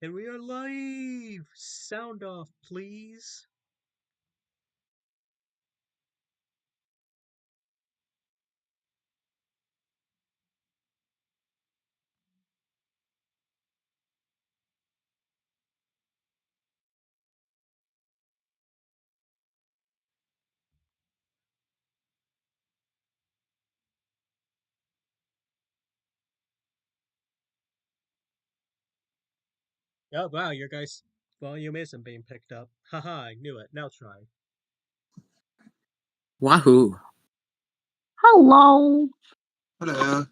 And we are live! Sound off, please. Oh, wow, your guys' volume isn't being picked up. Haha, I knew it. Now try. Wahoo! Hello. Hello.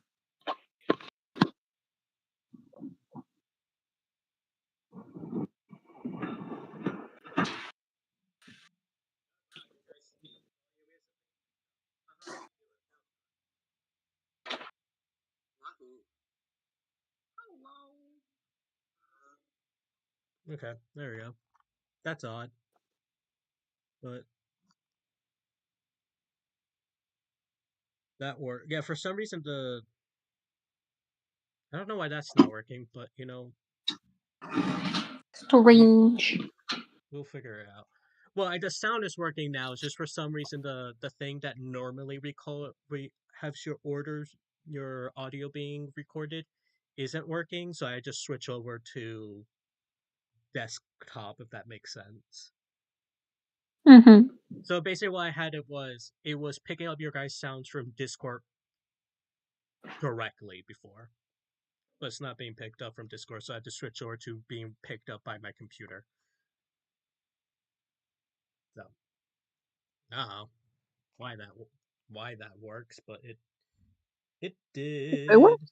Okay, there we go. That's odd. But that worked. Yeah, for some reason I don't know why that's not working, but Strange. we'll figure it out. Well, the sound is working now. It's just for some reason the thing that normally has your audio being recorded, isn't working. So I just switch over to desktop, if that makes sense. Mm-hmm. So basically, what I had it was picking up your guys' sounds from Discord directly before, but it's not being picked up from Discord. So I had to switch over to being picked up by my computer. So I don't know why that works, but it did. It works.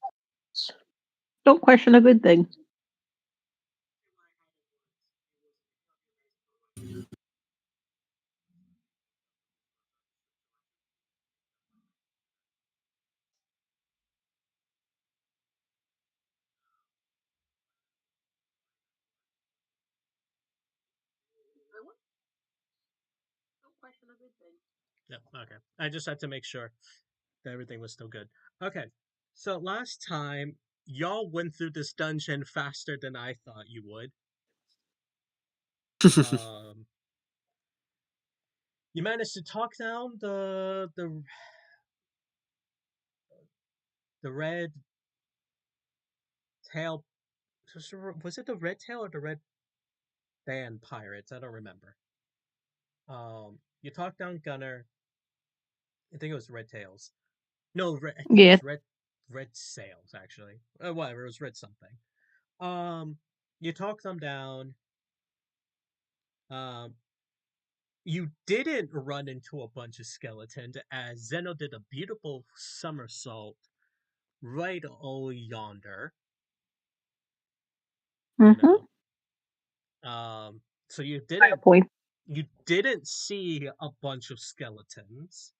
Don't question a good thing. Yeah, okay. I just had to make sure that everything was still good. Okay, so last time y'all went through this dungeon faster than I thought you would. You managed to talk down the red tail. Was it the red tail or the red band pirates? I don't remember. You talked down Gunner. I think it was Red Tails. No, I think it Yeah. was Red Sails actually. Whatever, it was Red something. You talk them down. Um, you didn't run into a bunch of skeletons as Zeno did a beautiful somersault right yonder. Mm-hmm. So you Fair point. didn't see a bunch of skeletons.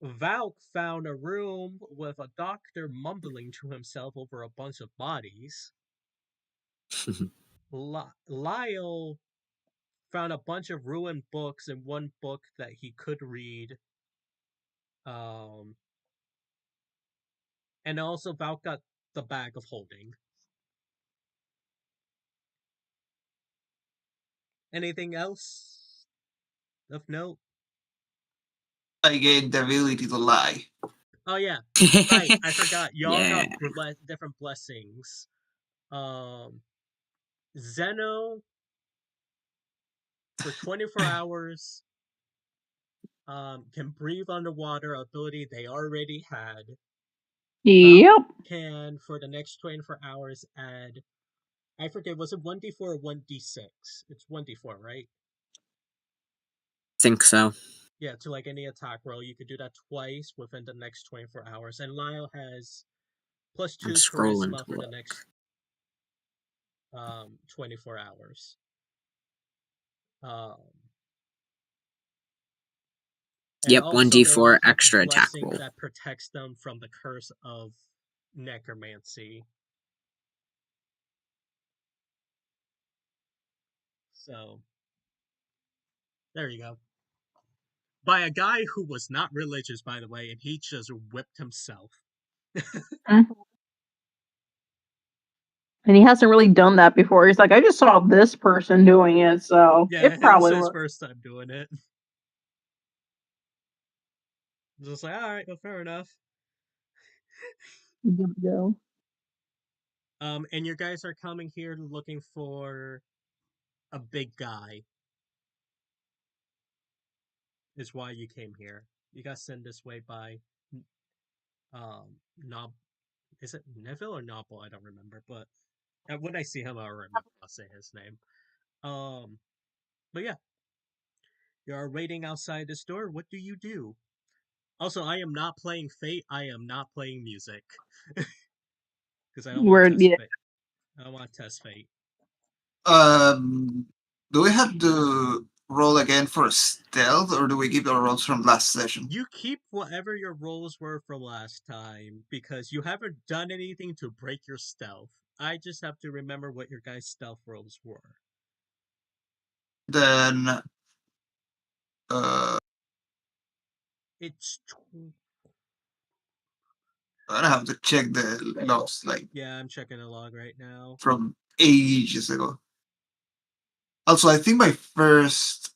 Valk found a room with a doctor mumbling to himself over a bunch of bodies. Lyle found a bunch of ruined books and one book that he could read. And also Valk got the bag of holding. Anything else of note? I gained the ability to lie. Oh yeah, right. I forgot. Y'all Yeah. got different blessings. Zeno for 24 hours. Can breathe underwater, ability they already had. Yep. Can for the next 24 hours add, I forget, was it 1d4 or 1d6? It's 1d4, right? Think so. Yeah, to like any attack roll, you could do that twice within the next 24 hours. And Lyle has +2 charisma for the next 24 hours. Yep, 1d4 extra attack roll. That protects them from the curse of necromancy. So, there you go. By a guy who was not religious, by the way, and he just whipped himself. Mhm. And he hasn't really done that before. He's like, I just saw this person doing it, so Yeah, it this probably is his worked. first time doing it. Just like, all right, well, fair enough. Good to go. And you guys are coming here looking for a big guy. Is why you came here. You got sent this way by Nob. Is it Neville or Noble? I don't remember, but when I see him, I'll remember. I'll say his name. But yeah, you're waiting outside this door. What do you do? Also, I am not playing Fate. I am not playing music because I don't want to test Yeah. Fate. I don't want to test Fate. Do we have to roll again for stealth, or do we keep our rolls from last session? You keep whatever your rolls were from last time because you haven't done anything to break your stealth. I just have to remember what your guys' stealth rolls were. Then, It's I have to check the logs, like, yeah, I'm checking the log right now. from ages ago. Also, I think my first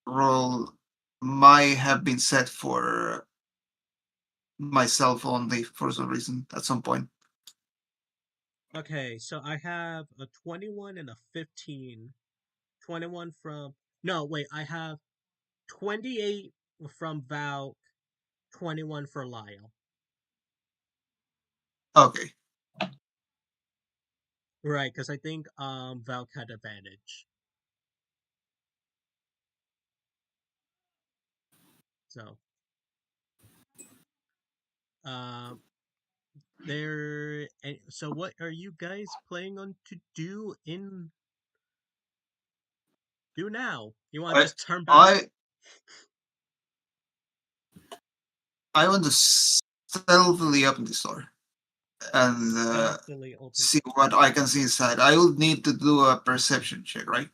roll might have been set for myself only for some reason at some point. Okay, so I have a 21 and a 15. 21 from no, wait, I have 28 from Val, 21 for Lyle. Okay. Right, because I think Val had advantage. So um there so what are you guys planning on to do now? You want to I just turn back? I want to stealthily open the door and Stealthily open. see what I can see inside. I will need to do a perception check, right?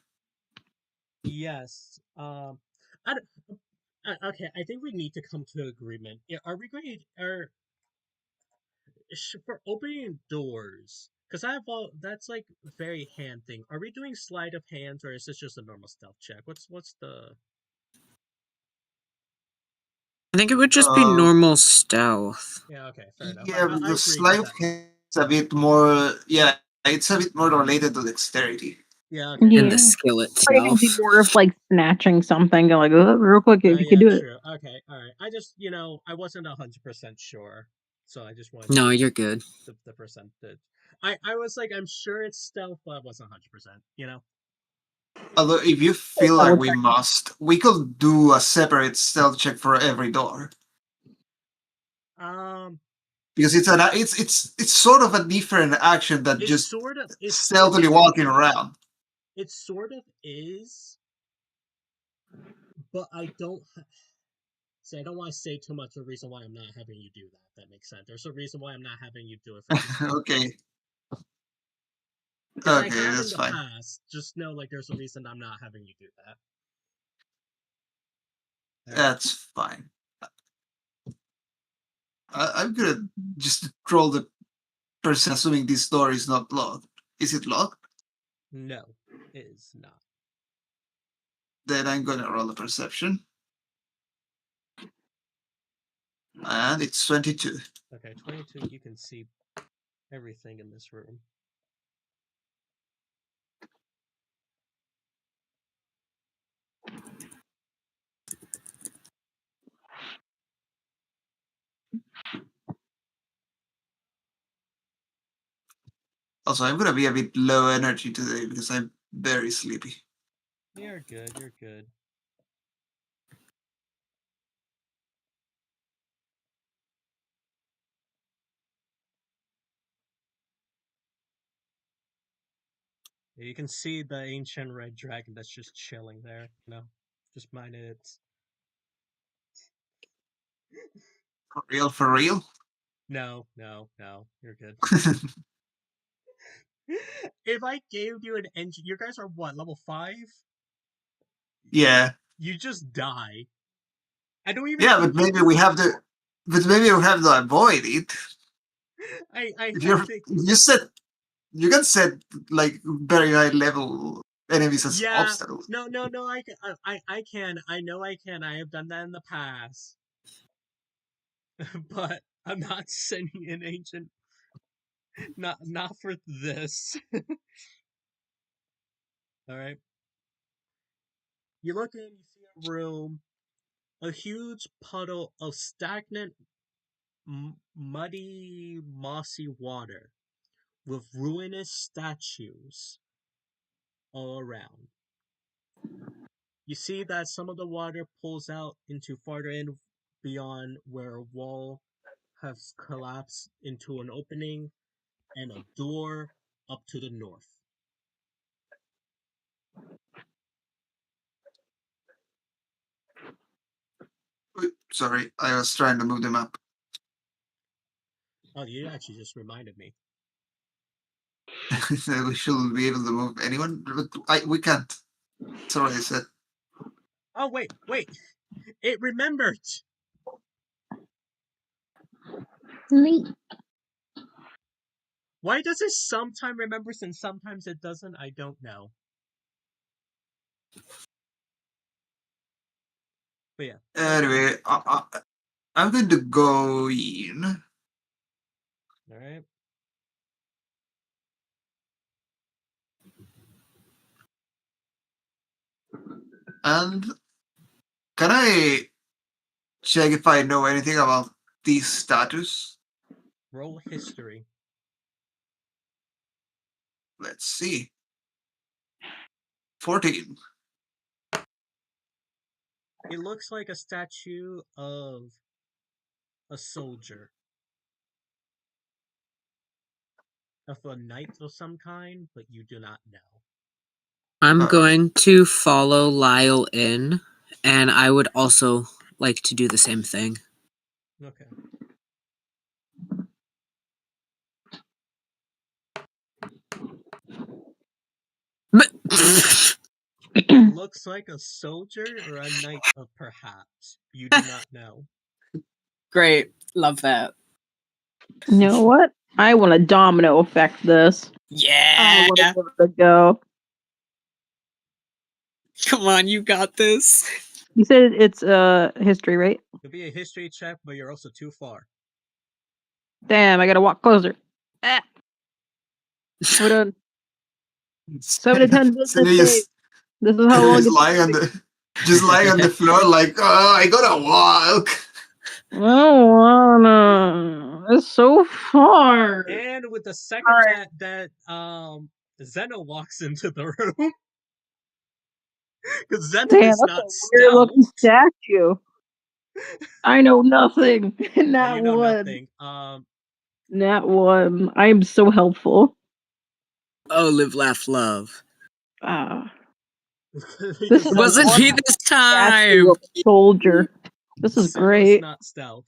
Yes. I don't, okay, I think we need to come to agreement. Yeah, are we going to, for opening doors? Because I have all that's like very hand thing. Are we doing sleight of hands or is this just a normal stealth check? What's the? I think it would just be normal stealth. Yeah, okay, fair enough. Yeah, I because agree sleight with of that. hand is a bit more. Yeah, it's a bit more related to dexterity. Yeah, okay. Yeah. And the skill It's probably itself. be more of like snatching something, like real quick if you Yeah, can do true. it. Okay, all right. I just I wasn't 100% sure, so I just wanted No, to you're good. the percentage. I was like I'm sure it's stealth, but I wasn't 100%. Although, if you feel like we must, we could do a separate stealth check for every door. Because it's sort of a different action than just stealthily walking around. It sort of is, but I don't. See, I don't want to say too much. The reason why I'm not having you do that. That makes sense. There's a reason why I'm not having you do it for this. Okay. Because Okay, I have in that's the fine. past. Just know, like, there's a reason I'm not having you do that. That's fine. I'm gonna just roll the person, assuming this door is not locked. Is it locked? No, it is not. Then I'm gonna roll a perception. And it's 22. Okay, 22, you can see everything in this room. Also, I'm gonna be a bit low energy today because I'm very sleepy. You're good, you're good. You can see the ancient red dragon that's just chilling there, just mind it. For real? No, you're good. If I gave you an engine, you guys are what, level 5? Yeah. You just die. I don't even. Yeah, but maybe we have to. But maybe we have to avoid it. I If think you can set like very high level enemies as yeah. obstacles. No, I can. I know I can. I have done that in the past. But I'm not sending an ancient. Not for this. All right. You look in, you see a room, a huge puddle of stagnant, muddy, mossy water with ruinous statues all around. You see that some of the water pulls out into farther in beyond where a wall has collapsed into an opening and a door up to the north. Sorry, I was trying to move them up. Oh, you actually just reminded me. We should be able to move anyone, but we can't. Sorry, I said. Oh, wait. It remembered. Neat. Why does it sometimes remembers and sometimes it doesn't? I don't know. But yeah. Anyway, I'm going to go in. All right. And can I check if I know anything about these statues? Roll history. Let's see. 14. It looks like a statue of a soldier. Of a knight of some kind, but you do not know. I'm going to follow Lyle in, and I would also like to do the same thing. Okay. Looks like a soldier or a knight of perhaps. You do not know. Great. Love that. You know what? I want to domino effect this. Yeah. I want to give it a go. Come on, you got this. You said it's history, right? It'll be a history check, but you're also too far. Damn, I gotta walk closer. Ah. We're done. 7 to 10 business days. This is how long Just it's lying on the floor like, oh, I gotta walk. I don't wanna. It's so far. And with the second that Zeno walks into the room, because Zeno Damn, is that's not a weird stealth. looking statue. I know nothing. And you know one. nothing. Not one. I am so helpful. Oh, live, laugh, love. This is Wasn't me this time. Soldier. This is Zeno's great. not stealth.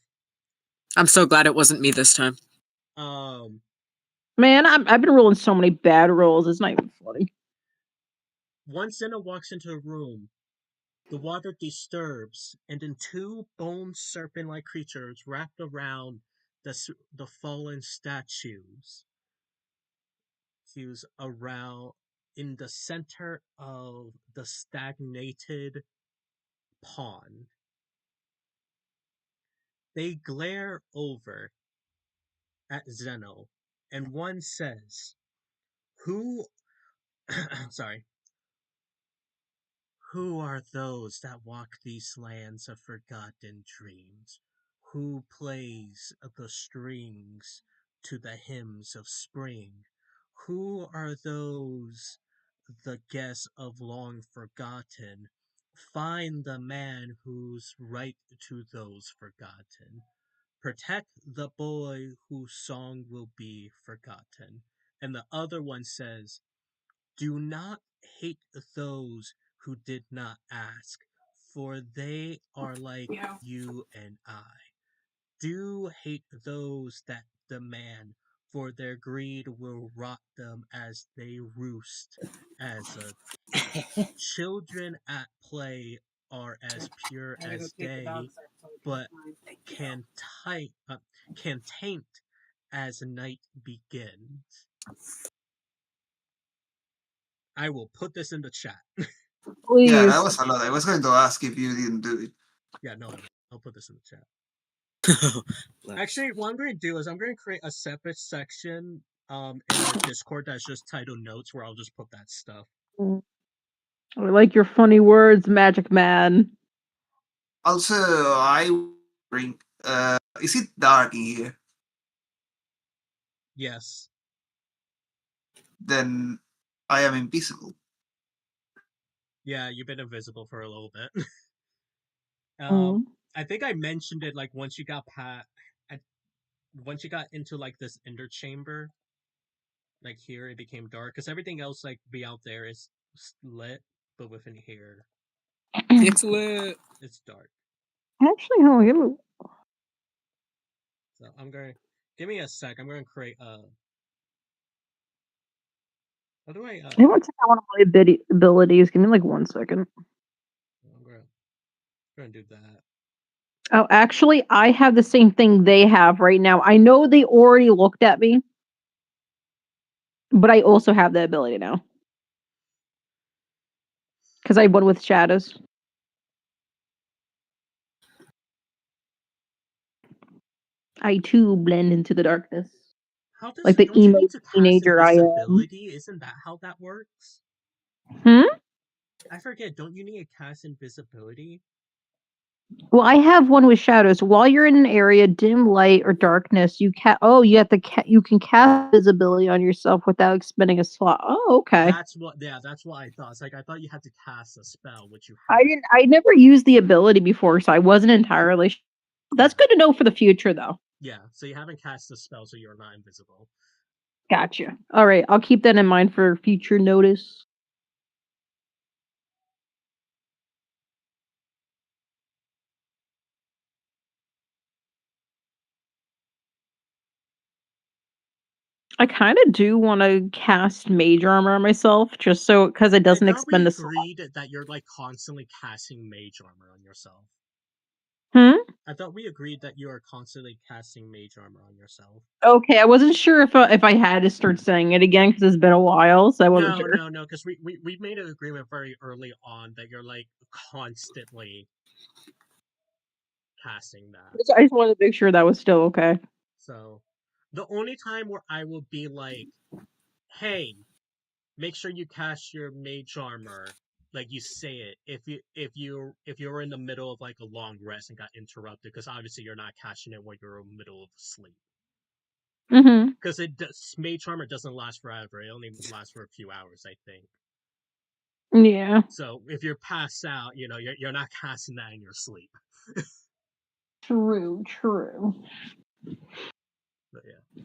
I'm so glad it wasn't me this time. Man, I've been rolling so many bad rolls. It's not even funny. Once Zeno walks into a room, the water disturbs, and then two bone serpent-like creatures wrapped around the fallen statues. He's around in the center of the stagnated pond. They glare over at Zeno, and one says, "Who?" sorry. Who are those that walk these lands of forgotten dreams? Who plays the strings to the hymns of spring? Who are those, the guests of long forgotten? Find the man who's right to those forgotten. Protect the boy whose song will be forgotten. And the other one says, do not hate those who did not ask, for they are like you and I. Do hate those that demand, for their greed will rot them as they roost. As children at play are as pure as day, but can taint as night begins. I will put this in the chat. Please. Yeah, that was a lot. I was going to ask if you didn't do it. Yeah, no, I'll put this in the chat. Bless. Actually, what I'm going to do is I'm going to create a separate section in our Discord that's just titled notes, where I'll just put that stuff. I like your funny words, Magic Man. Also, I bring. Is it dark in here? Yes. Then I am invisible. Yeah, you've been invisible for a little bit. Mm. I think I mentioned it like once you got once you got into like this inner chamber, like here it became dark because everything else like be out there is lit, but within here It's lit. it's dark. Actually, oh, you. So I'm going. Give me a sec. I'm going to create a. How do I? I want to check out one of my abilities. Give me like 1 second. I'm going to do that. Oh, actually, I have the same thing they have right now. I know they already looked at me, but I also have the ability now. Because I won with shadows. I too blend into the darkness. How does Like the don't you emo need to cast teenager I am. invisibility? Isn't that how that works? Hmm? I forget. Don't you need to cast invisibility? Well, I have one with shadows. While you're in an area, dim light or darkness, you can you have to you can cast visibility on yourself without expending a slot. Oh, okay. That's what I thought. It's like I thought you had to cast a spell, which you haven't. I never used the ability before, so I wasn't entirely sure. That's Yeah. good to know for the future, though. Yeah, so you haven't cast a spell, so you're not invisible. Gotcha. All right, I'll keep that in mind for future notice. I kind of do want to cast Mage Armor on myself, just so because it doesn't I thought we expend a slot. agreed that you're like constantly casting mage armor on yourself. Hmm? I thought we agreed that you are constantly casting mage armor on yourself. Okay, I wasn't sure if I had to start saying it again because it's been a while, so I wasn't sure. No, because we made an agreement very early on that you're like constantly casting that. I just wanted to make sure that was still okay. So the only time where I will be like, hey, make sure you cast your mage armor, like you say it, if you're in the middle of like a long rest and got interrupted, because obviously you're not casting it when you're in the middle of sleep. Mm-hmm. Because mage armor doesn't last forever; it only lasts for a few hours, I think. Yeah. So if you're passed out, you're not casting that in your sleep. True. But yeah.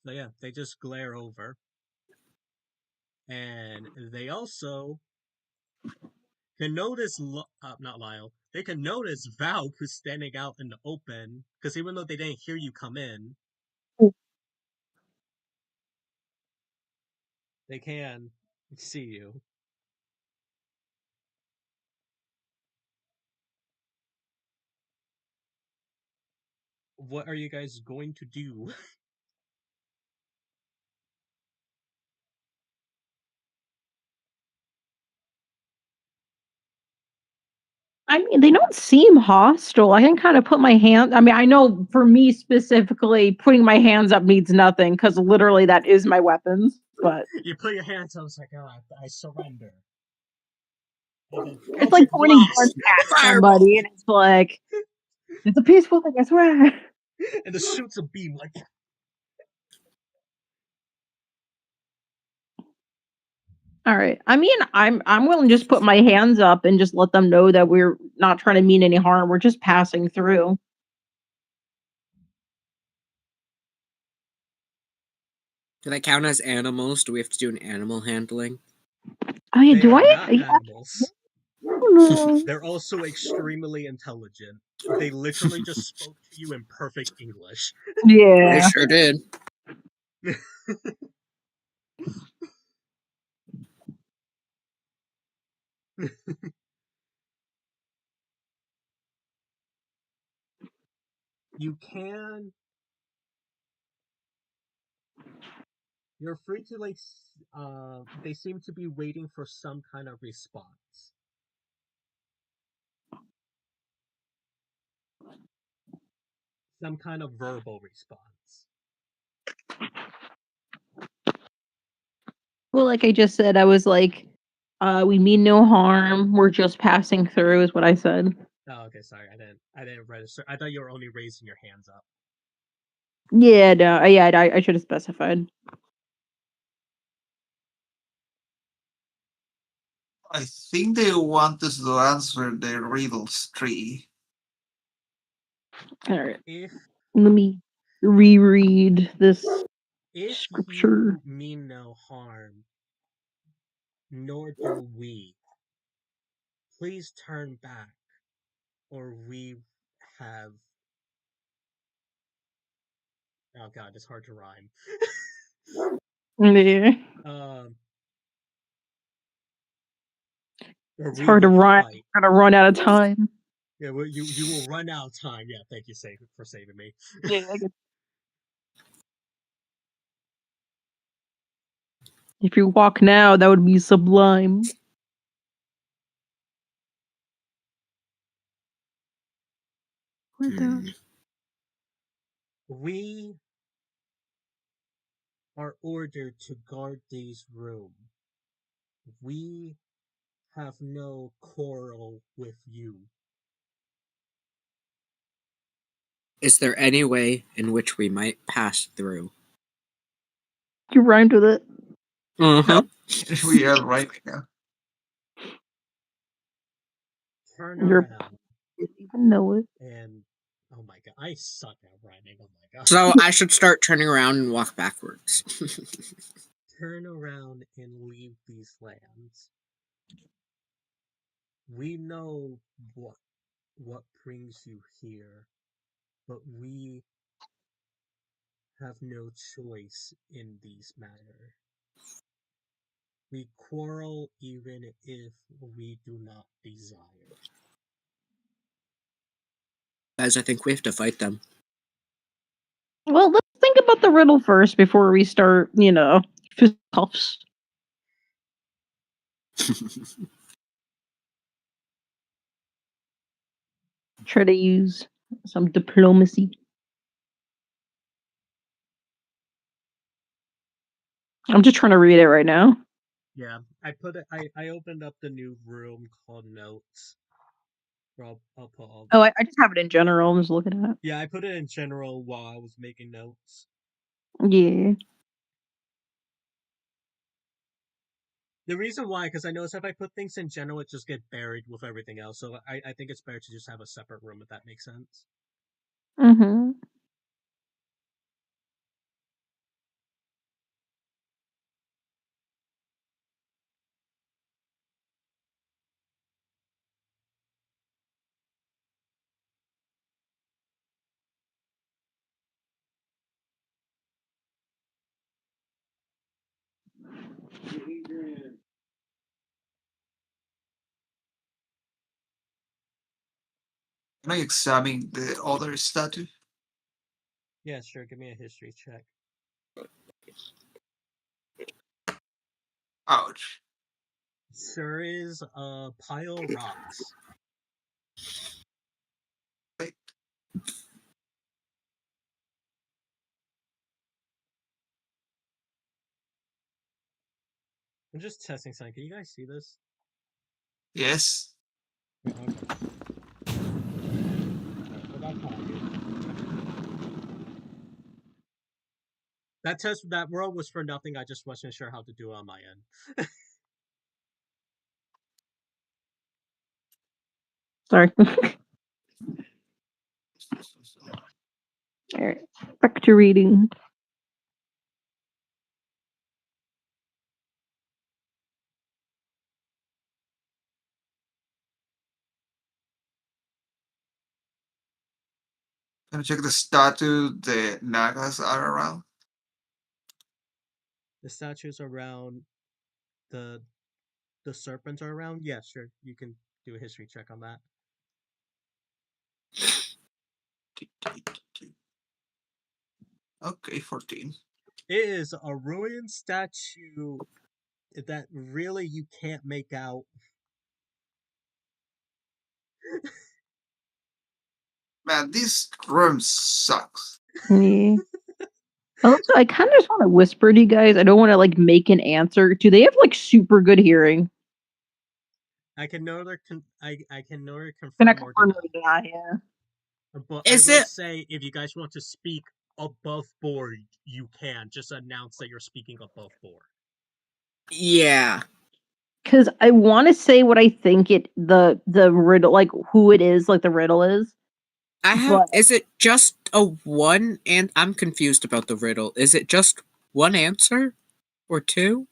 So yeah, they just glare over. And they also can notice, not Lyle, they can notice Valk, who's standing out in the open, because even though they didn't hear you come in, they can see you. What are you guys going to do? I mean, they don't seem hostile. I can kind of put my hand. I mean, I know for me specifically, putting my hands up means nothing because literally that is my weapons. But You put your hands up, it's like, I surrender. And then it's like Eldritch pointing Blast! guns at Fireball! somebody, and it's like it's a peaceful thing. I swear. And it shoots a beam like that. All right. I mean, I'm willing to just put my hands up and just let them know that we're not trying to mean any harm. We're just passing through. Do they count as animals? Do we have to do an animal handling? Oh yeah, They do are I? not Yeah, animals. no. They're also extremely intelligent. They literally just spoke to you in perfect English. They Yeah. sure did. You can. You're free to like. They seem to be waiting for some kind of response. Some kind of verbal response. Well, like I just said, I was like, we mean no harm. We're just passing through, is what I said. Oh, okay. Sorry, I didn't register. I thought you were only raising your hands up. Yeah, no, yeah, I should have specified. I think they want us to answer the riddles tree. All right, If let me reread this scripture. you mean no harm, nor do we, please turn back, or we have. Oh God, it's hard to rhyme. Yeah, Or it's we hard to will run. fight. Gonna run out of time. Yeah, well, you will run out of time. Yeah, thank you for saving me. Yeah, if you walk now, that would be sublime. Where the? We are ordered to guard these room. We have no quarrel with you. Is there any way in which we might pass through? You rhymed with it. Uh-huh. We are right now. Turn You're around didn't even know it. and oh my God, I suck at rhyming. Oh my God. So I should start turning around and walk backwards. Turn around and leave these lands. We know what brings you here, but we have no choice in these matters. We quarrel even if we do not desire. Guys, I think we have to fight them. Well, let's think about the riddle first before we start, fisticuffs. Try to use some diplomacy. I'm just trying to read it right now. Yeah, I opened up the new room called Notes. I'll put all. Oh, I just have it in general. I'm just looking at it. Yeah, I put it in general while I was making notes. Yeah. The reason why, because I notice if I put things in general, it just get buried with everything else. So I think it's better to just have a separate room, if that makes sense. Mm-hmm. Can I examine the other statue? Yeah, sure. Give me a history check. Ouch. Sure is a pile of rocks. Wait. I'm just testing something. Can you guys see this? Yes. Yeah, okay. Well, that's how I do. That roll was for nothing. I just wasn't sure how to do it on my end. Sorry. All right. Back to reading. Can I check the statue the Nagas are around? The statues around the the serpents are around. Yeah, sure. You can do a history check on that. Okay, 14. It is a ruined statue that really you can't make out. Man, this room sucks. Yeah. Also, I kind of just want to whisper to you guys. I don't want to like make an answer. Do they have like super good hearing? I can neither Can I confirm or confirm deny. or deny? Yeah. But I Is will it? say, if you guys want to speak above board, you can. Just announce that you're speaking above board. Yeah. Because I want to say what I think the riddle, like who it is, like the riddle is. I have. But Is it just a one? And I'm confused about the riddle. Is it just one answer or two?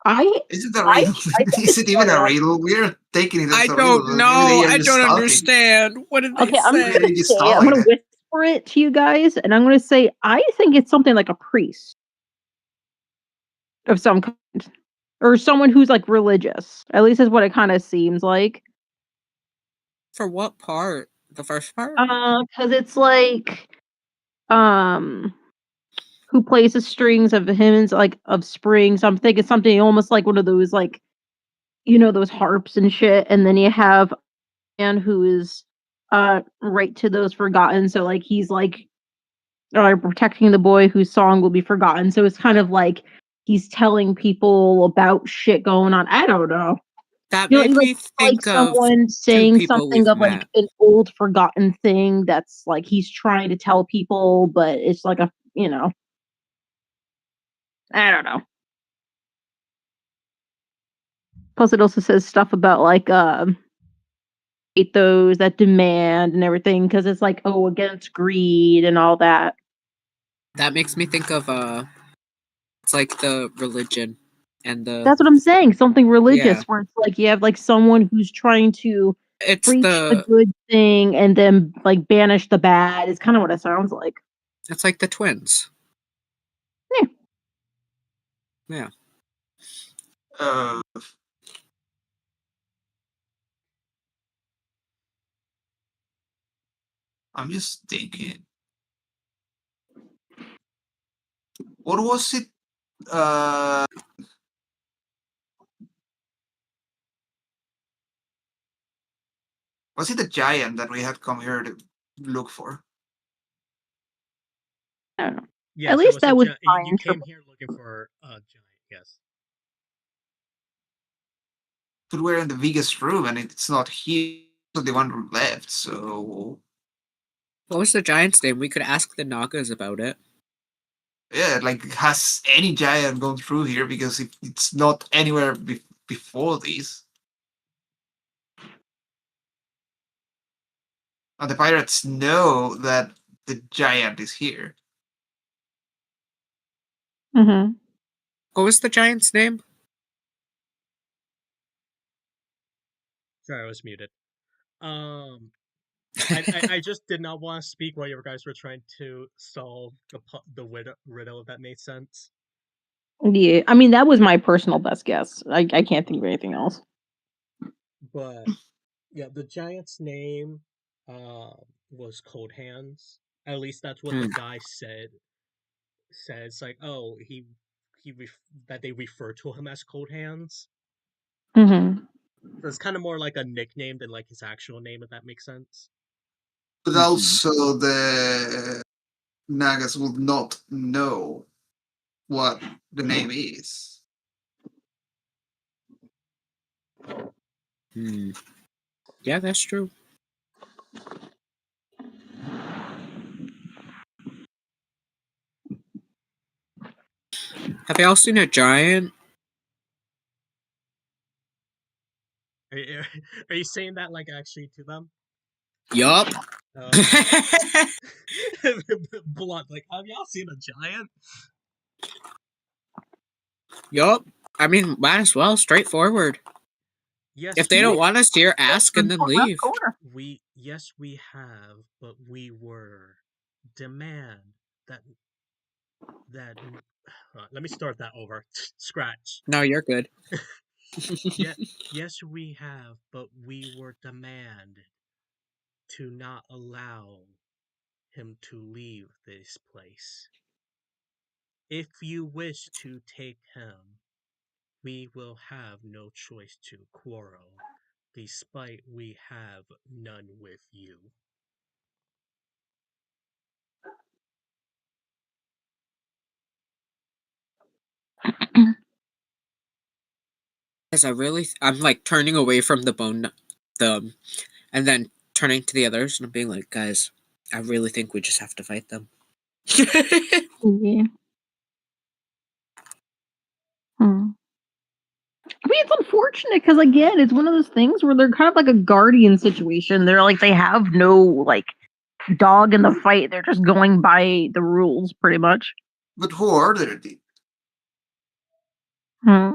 I Is it a I riddle? I think Is it's it even one a answer. riddle? We're taking it as I a don't riddle. Maybe they know. are I just don't talking. understand. What did they Okay, I'm just say? gonna Maybe just say I'm gonna stalling. whisper it to you guys, and I'm gonna say I think it's something like a priest of some kind, or someone who's like religious. At least is what it kind of seems like. For what part? The first part? Because it's like um who plays the strings of hymns like of springs. I'm thinking something almost like one of those like those harps and shit, and then you have a man who is right to those forgotten. So like he's like protecting the boy whose song will be forgotten. So it's kind of like he's telling people about shit going on. I don't know. That You know, made like me like think of someone two saying people something we've of like met. an old forgotten thing that's like he's trying to tell people, but it's like I don't know. Plus, it also says stuff about like hate those that demand and everything because it's like against greed and all that. That makes me think of it's like the religion and the That's what I'm saying. Something religious yeah. where it's like you have like someone who's trying to It's preach the the good thing and then like banish the bad. It's kind of what it sounds like. it's like the twins. Yeah. Yeah. Uh, I'm just thinking. What was it? Uh, was it a giant that we had come here to look for? I don't know. At Yes, it least was a that was giant. my You came interpretation. here looking for a giant. Yes. But we're in the biggest room and it's not here. So the one room left. So What was the giant's name? We could ask the Nagas about it. yeah, like has any giant gone through here? Because if it's not anywhere before these, and the pirates know that the giant is here. Mm-hmm. What was the giant's name? Sorry, I was muted. Um, I just did not want to speak while you guys were trying to solve the riddle. If that made sense. Yeah, I mean that was my personal best guess. I can't think of anything else. But yeah, the giant's name was Cold Hands. At least that's what the Hmm. guy said. Says like, oh, that they refer to him as Cold Hands. Mm-hmm. So it's kind of more like a nickname than like his actual name, if that makes sense. But Mhm. also the Nagas will not know what the name is. Hmm. Yeah, that's true. Have y'all seen a giant? Are you, are you saying that like actually to them? Yup. Okay. Blunt, like, have y'all seen a giant? Yup. I mean, might as well. Straightforward. If Yes, they don't we want us here, ask and In then the left leave. corner. we have, but we were demand that that let me start that over. Scratch. No, you're good. Yeah, yes, we have, but we were demand to not allow him to leave this place. If you wish to take him, we will have no choice to quarrel, despite we have none with you. Guys, I'm like turning away from the, and then turning to the others and being like, guys, I really think we just have to fight them. Yeah. I mean, it's unfortunate because again, it's one of those things where they're kind of like a guardian situation. They're like they have no like dog in the fight. They're just going by the rules, pretty much. But who ordered it? Hmm.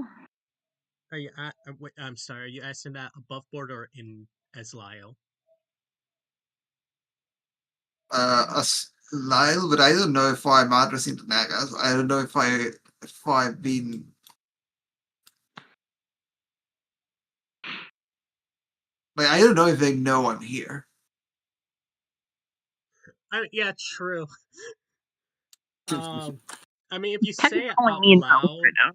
Are you wait, I'm sorry, are you asking that above board or in as Lyle? As Lyle, but I don't know if I'm addressing the Nagas. I don't know if I've been. Like, I don't know if they know I'm here. Yeah, true. I mean, if you say Technically it calling out me in house loud, right now.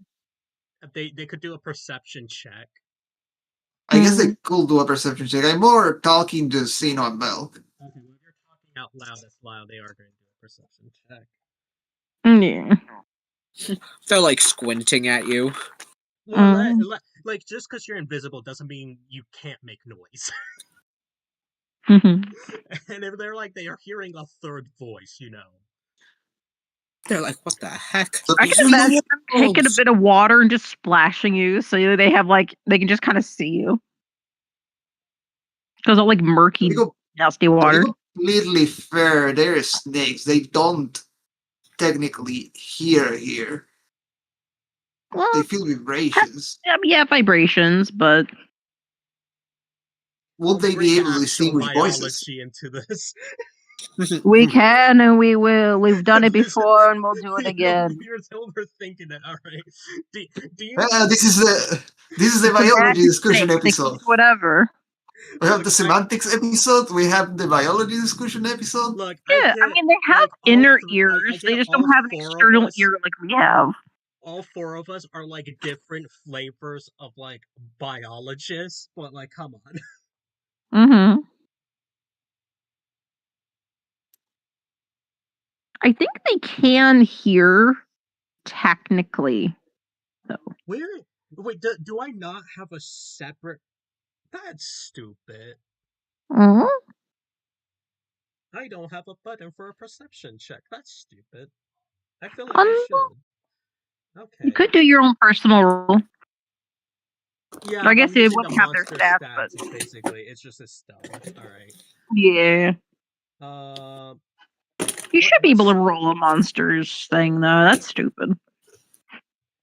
they could do a perception check. I guess they could do a perception check. I'm more talking to Sino and Bell. Okay, well, if you're talking out loud as loud, they are going to do a perception check. Yeah. They're like squinting at you. Well, like just because you're invisible doesn't mean you can't make noise. Mm-hmm. And if they're like they are hearing a third voice, you know. They're like, what the heck? I can imagine them taking a bit of water and just splashing you, so they have like they can just kind of see you because all like murky, nasty To be water. completely fair, they're snakes. They don't technically hear here. Well, They feel vibrations. yeah, vibrations, but Would they be able to Actual distinguish voices? biology into this. we can and we will. We've done it before and we'll do it again. You're overthinking it. All right. Do you? This is the biology discussion episode. Whatever. We have the semantics episode. We have the biology discussion episode. Look, yeah, I mean they have inner ears. They just don't have an external ear like we have. All four of us are like different flavors of like biologists, but like, come on. Mm-hmm. I think they can hear technically, though. Wait, do I not have a separate? That's stupid. Uh-huh. I don't have a button for a perception check. That's stupid. I feel like I should. Okay. You could do your own personal roll. Yeah, I guess it wouldn't have their stats, but basically it's just a stealth. All right. Yeah. You should be able to roll a monsters thing though. That's stupid.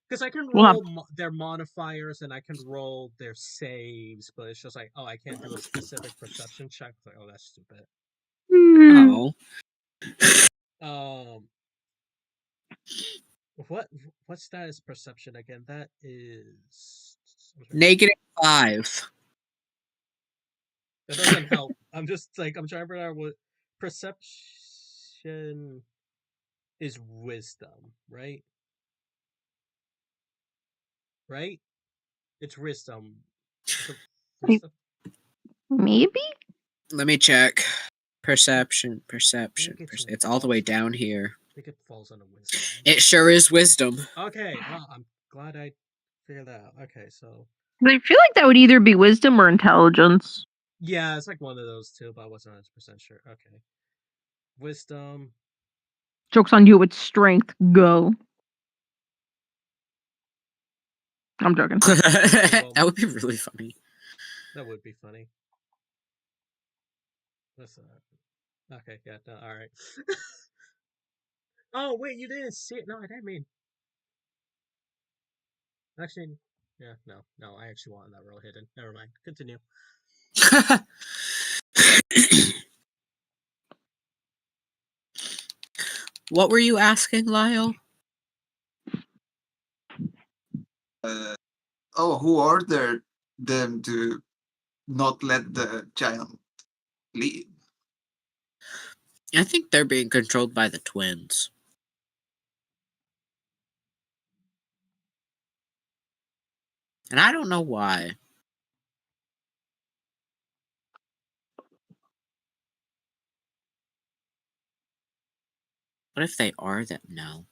Because I can roll their modifiers and I can roll their saves, but it's just like, oh, I can't do a specific perception check. It's like, oh, that's stupid. Oh. What status perception again? That is -5. That doesn't help. I'm just like I'm trying to figure out what perception is wisdom, right? Right? It's wisdom. Maybe? Let me check. Perception. It's all the way down here. I think it falls under wisdom. It sure is wisdom. Okay, well, I'm glad I figured that out. Okay, so I feel like that would either be wisdom or intelligence. Yeah, it's like one of those two, but I wasn't 100% sure. Okay. Wisdom. Joke's on you, it's strength. Go. I'm joking. That would be really funny. That would be funny. Listen. Okay, yeah, no, alright. Oh, wait, you didn't see it? No, I didn't mean. Actually, yeah, no, I actually wanted that roll hidden. Never mind. Continue. What were you asking, Lyle? Who ordered them to not let the giant leave? I think they're being controlled by the twins. And I don't know why. What if they are that? No.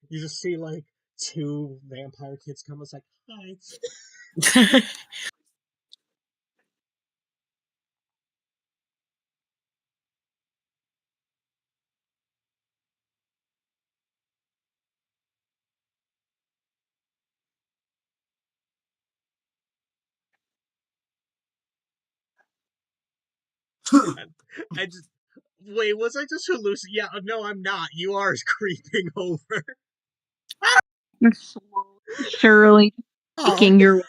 You just see like 2 vampire kids come. It's like, hi. I just wait. Was I just hallucinating? Yeah, no, I'm not. You are creeping over. You're slowly, surely taking your.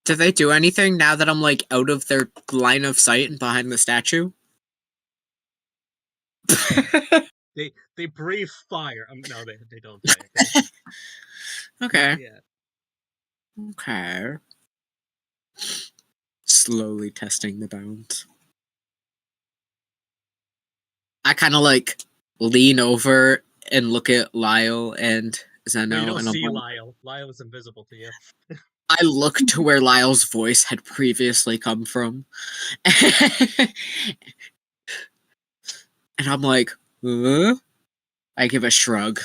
Do they do anything now that I'm like out of their line of sight and behind the statue? They breathe fire. No, they don't technically. Okay. Yeah. Okay. Slowly testing the bounds. I kind of like lean over and look at Lyle and Zeno, But you don't and I'm see like, Lyle. Lyle is invisible to you. I look to where Lyle's voice had previously come from. And I'm like, huh? I give a shrug.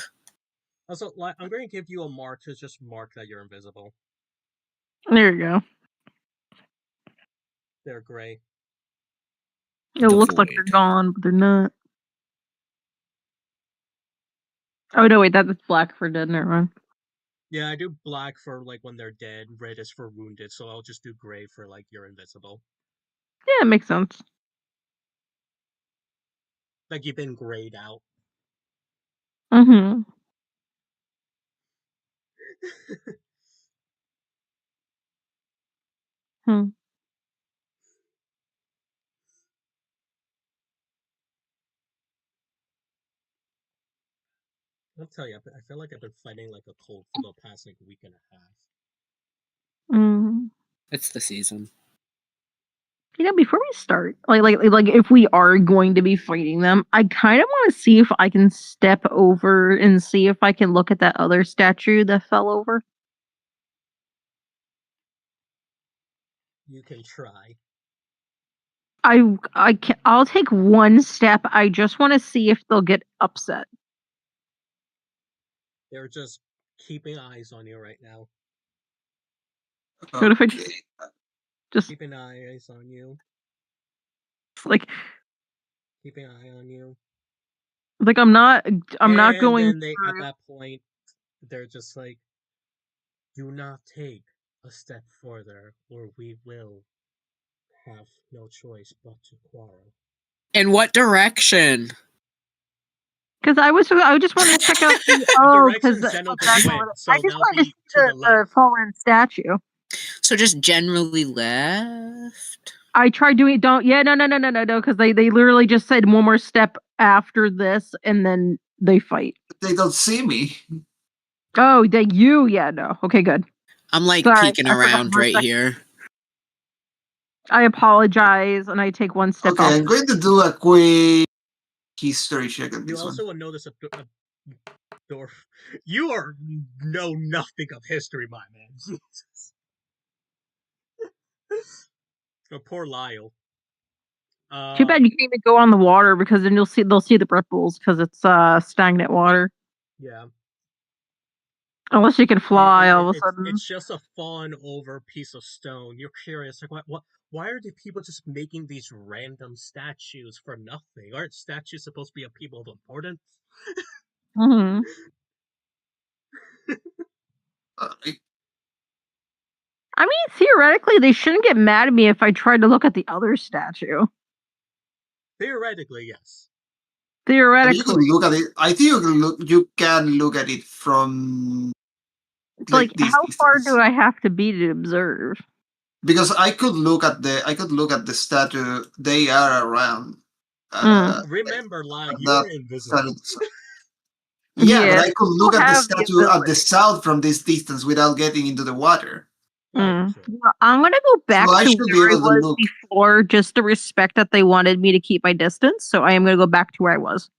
Also, I'm going to give you a mark to just mark that you're invisible. There you go. They're gray. It looks like they're void. gone, but they're not. Oh no, wait, that's black for dead. Never mind. Yeah, I do black for like when they're dead. Red is for wounded, so I'll just do gray for like you're invisible. Yeah, it makes sense. Like you've been grayed out. Mm-hmm. Hmm. I'll tell you, I feel like I've been fighting like a cold for the past like week and a half. Mm. It's the season. You know, before we start, like if we are going to be fighting them, I kind of want to see if I can step over and see if I can look at that other statue that fell over. You can try. I'll take one step. I just want to see if they'll get upset. They're just keeping eyes on you right now. What if I just keeping eyes on you? Like keeping an eye on you. Like I'm not going. And then they at that point they're just like, do not take a step further, or we will have no choice but to quarrel. In what direction? Because I just wanted to check out the direction Zeno just went, so I just wanted to see to the left. fallen statue. So just generally left. I tried doing no, because they literally just said one more step after this, and then they fight. They don't see me. Oh, no. Okay, good. I'm like Sorry, peeking around right here. I apologize, and I take one step. Okay, I'm going to do a quick history check on this You also would notice a dwarf. You know nothing of history, my man. Jesus. Oh, poor Lyle. Too bad you can't even go on the water, because then they'll see the ripples, because it's stagnant water. Yeah. Unless you can fly all of a sudden. It's just a fallen over piece of stone. You're curious, like what? Why are the people just making these random statues for nothing? Aren't statues supposed to be of people of importance? Mm-hmm. I mean, theoretically, they shouldn't get mad at me if I tried to look at the other statue. Theoretically, yes. Theoretically, you can look at it. I think you can look at it from like how far do I have to be to observe? Because I could look at the statue. They are around. Remember, Lyle, you're invisible. Yeah, but I could look at the statue at the south from this distance without getting into the water. Oh, sure. Well, I'm gonna go back I to should be where I able to was look. before, just to respect that they wanted me to keep my distance. So I am gonna go back to where I was.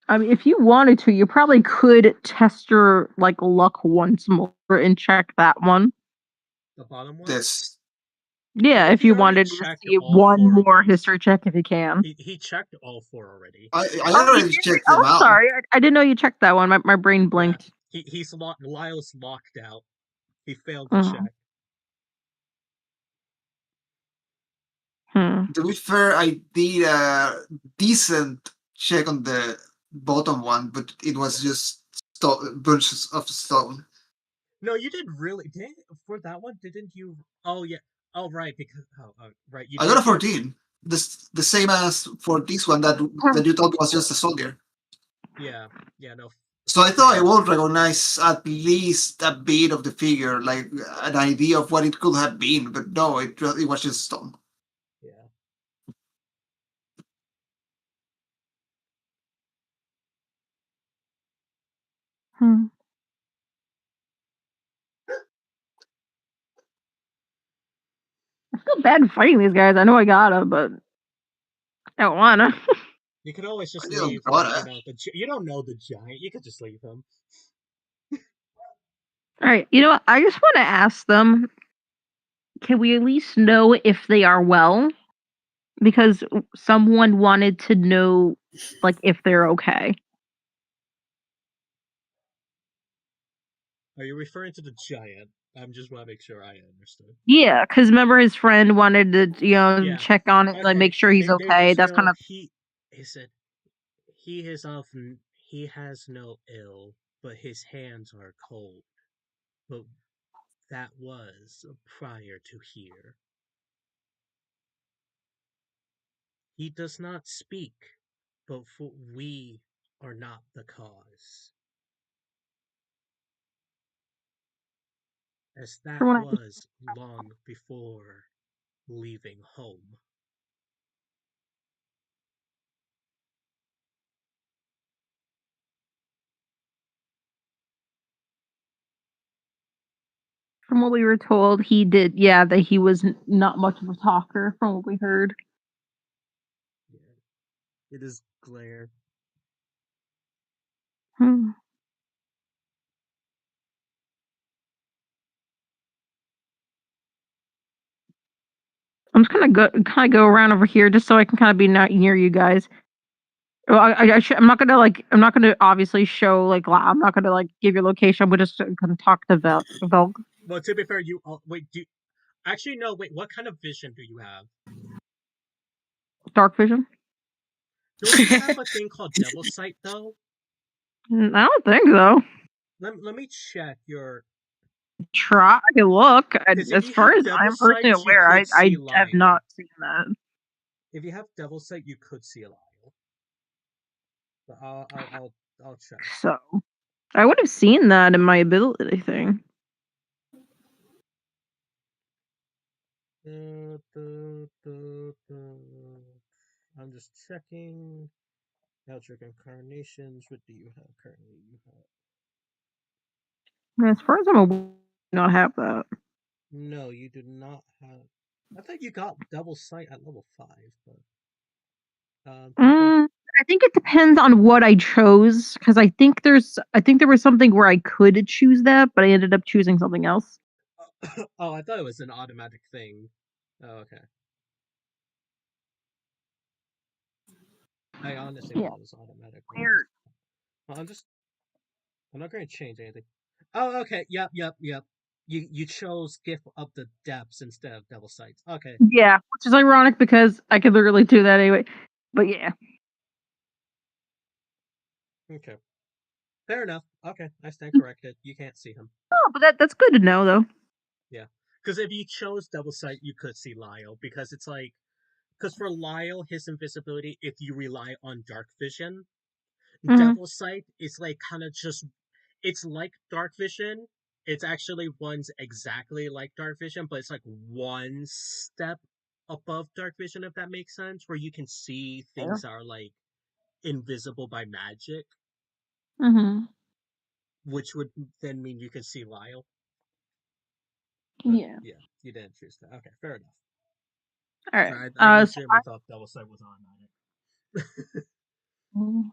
I mean, if you wanted to, you probably could test your luck once more and check that one. The bottom one? This. Yeah, Well, if he you already wanted to checked see all one 4 of more these. history check, if you can. He checked all 4 already. I Oh, you already did? checked Oh, them out. sorry, I didn't know you checked that one. My brain Yeah. blinked. He's locked. Lyle's locked out. He failed the Mhm. check. Hmm. To be fair, I did a decent check on the bottom one, but it was just bunches of stone. No, you did really. For that one, didn't you? Oh yeah. Oh right, because right, you I got did a your 14. The same as for this one that you thought was just a soldier. yeah no. So I thought I Fair. would recognize at least a bit of the figure, like an idea of what it could have been, but no, it was just stone. Yeah. Hmm. I feel bad fighting these guys. I know I gotta, but I don't wanna. You could always I just didn't leave. got it. You don't know the giant. You could just leave him. All right, you know what? I just want to ask them. Can we at least know if they are well? Because someone wanted to know, if they're okay. Are you referring to the giant? I'm just want to make sure I understood. Yeah, because remember his friend wanted to, Yeah. check on it, Okay. make sure he's They did okay. That's kind show of he said he is often he has no ill, but his hands are cold. But that was prior to here. He does not speak, but we are not the cause. As from that what I was long before leaving home. from what we were told. He did, yeah, that he was not much of a talker. From what we heard. Yeah, it is glare. Hmm. I'm just gonna go around over here just so I can kind of be not near you guys. Well, I'm not gonna I'm not gonna obviously show I'm not gonna give your location. We're just gonna talk to Velg. Well, to be fair, you wait. Actually no? Wait, what kind of vision do you have? Dark vision. Don't you have a thing called Devil Sight though? I don't think so. Let me check your. Try to look. Because if As you far have as Devil I'm personally Sight, you aware, could I see have Lyle. not seen that. If you have Devil Sight, you could see Lyle. But I'll check. So I would have seen that in my ability thing. I'm just checking. Eldritch Incarnations. What do you have currently? You have As far as I'm aware, I do not have that. no. You do not have. I thought you got Double Sight at level 5, but I think it depends on what I chose because I think there was something where I could choose that, but I ended up choosing something else. oh, I thought it was an automatic thing. Oh, okay. I honestly Yeah, thought it was automatic. weird. Well, I'm not going to change anything. Oh, okay. Yep. You chose Gift of the Depths instead of Devil Sights. Okay. Yeah, which is ironic because I could literally do that anyway. But yeah. Okay. Fair enough. Okay, I stand corrected. You can't see him. Oh, but that's good to know though. Yeah. Because if you chose Double Sight, you could see Lyle. Because it's like. Because for Lyle, his invisibility, if you rely on dark vision, Hmm. Devil Sight is like kind of just. It's like dark vision. It's actually one's exactly like dark vision, but it's like one step above dark vision, if that makes sense, where you can see Yeah. things that are like invisible by magic. Mm-hmm. which would then mean you could see Lyle. But Yeah. yeah, you didn't choose that. Okay, fair enough. All right. I So legitimately thought Double Sight was on it.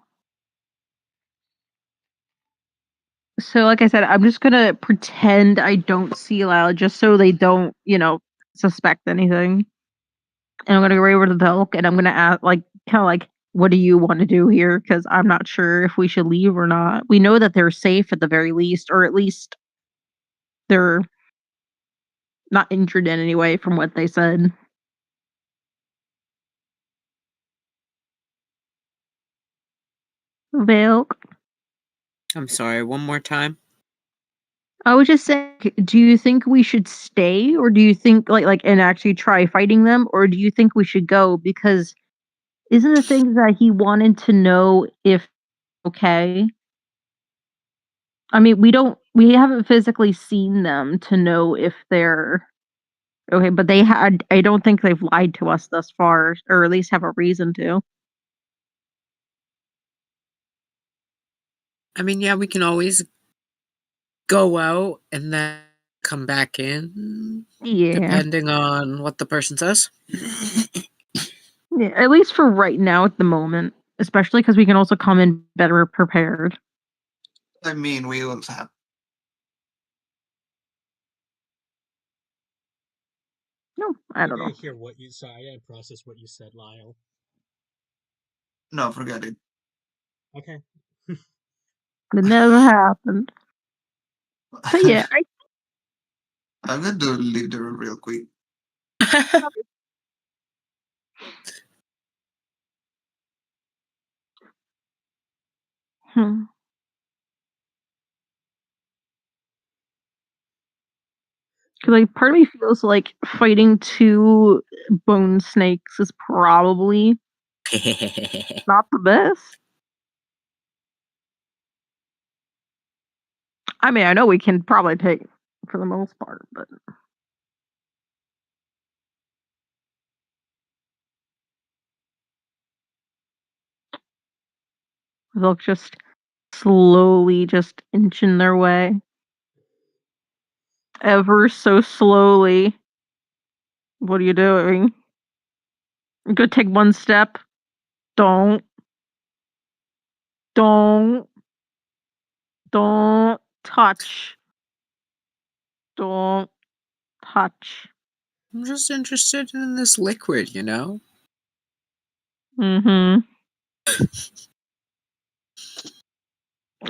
So, like I said, I'm just gonna pretend I don't see Lyle, just so they don't, suspect anything. And I'm gonna go right over to the Elk, and I'm gonna ask, kind of like, what do you want to do here? Because I'm not sure if we should leave or not. We know that they're safe at the very least, or at least they're not injured in any way from what they said. Velk. I'm sorry, one more time. I was just saying, do you think we should stay, or do you think and actually try fighting them, or do you think we should go? Because isn't the thing that he wanted to know if okay? I mean, we haven't physically seen them to know if they're okay, but I don't think they've lied to us thus far, or at least have a reason to. I mean, yeah, we can always go out and then come back in, Yeah. depending on what the person says. Yeah, at least for right now at the moment, especially because we can also come in better prepared. I mean, we don't have. No, I I don't know. didn't hear what you said. I didn't process what you said, Lyle. No, forget it. Okay. It never happened. But yeah, I'm going to leave the room real quick. hmm. Because part of me feels like fighting two bone snakes is probably not the best. I mean, I know we can probably take for the most part, but they'll just slowly just inching their way. Ever so slowly. What are you doing? I'm gonna take one step. Don't. Don't. Don't touch. Don't touch. I'm just interested in this liquid, you know? Mm-hmm.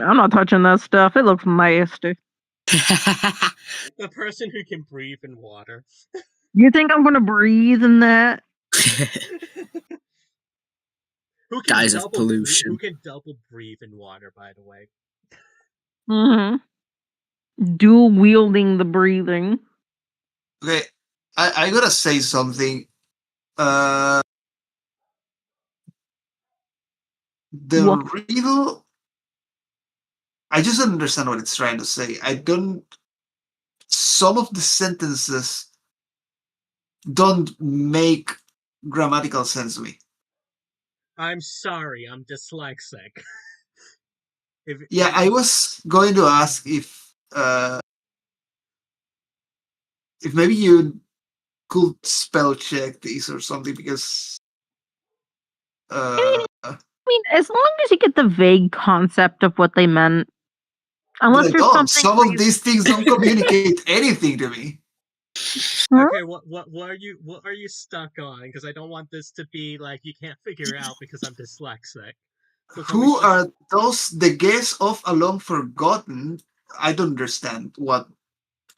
I'm not touching that stuff. It looks nasty. The person who can breathe in water. You think I'm gonna breathe in that? Who can Guise of pollution. Who can double breathe in water, by the way? Mm-hmm. Dual wielding the breathing. Okay, I gotta say something. The What? riddle. I just don't understand what it's trying to say. I don't. Some of the sentences don't make grammatical sense to me. I'm sorry, I'm dyslexic. Yeah, I was going to ask if maybe you could spell check this or something because I mean, as long as you get the vague concept of what they meant. but Unless I there's don't. something Some of these things don't communicate anything to me. Huh? Okay, what are you stuck on? Because I don't want this to be like you can't figure out because I'm dyslexic. So tell me Who are those? The guests of a long forgotten? I don't understand what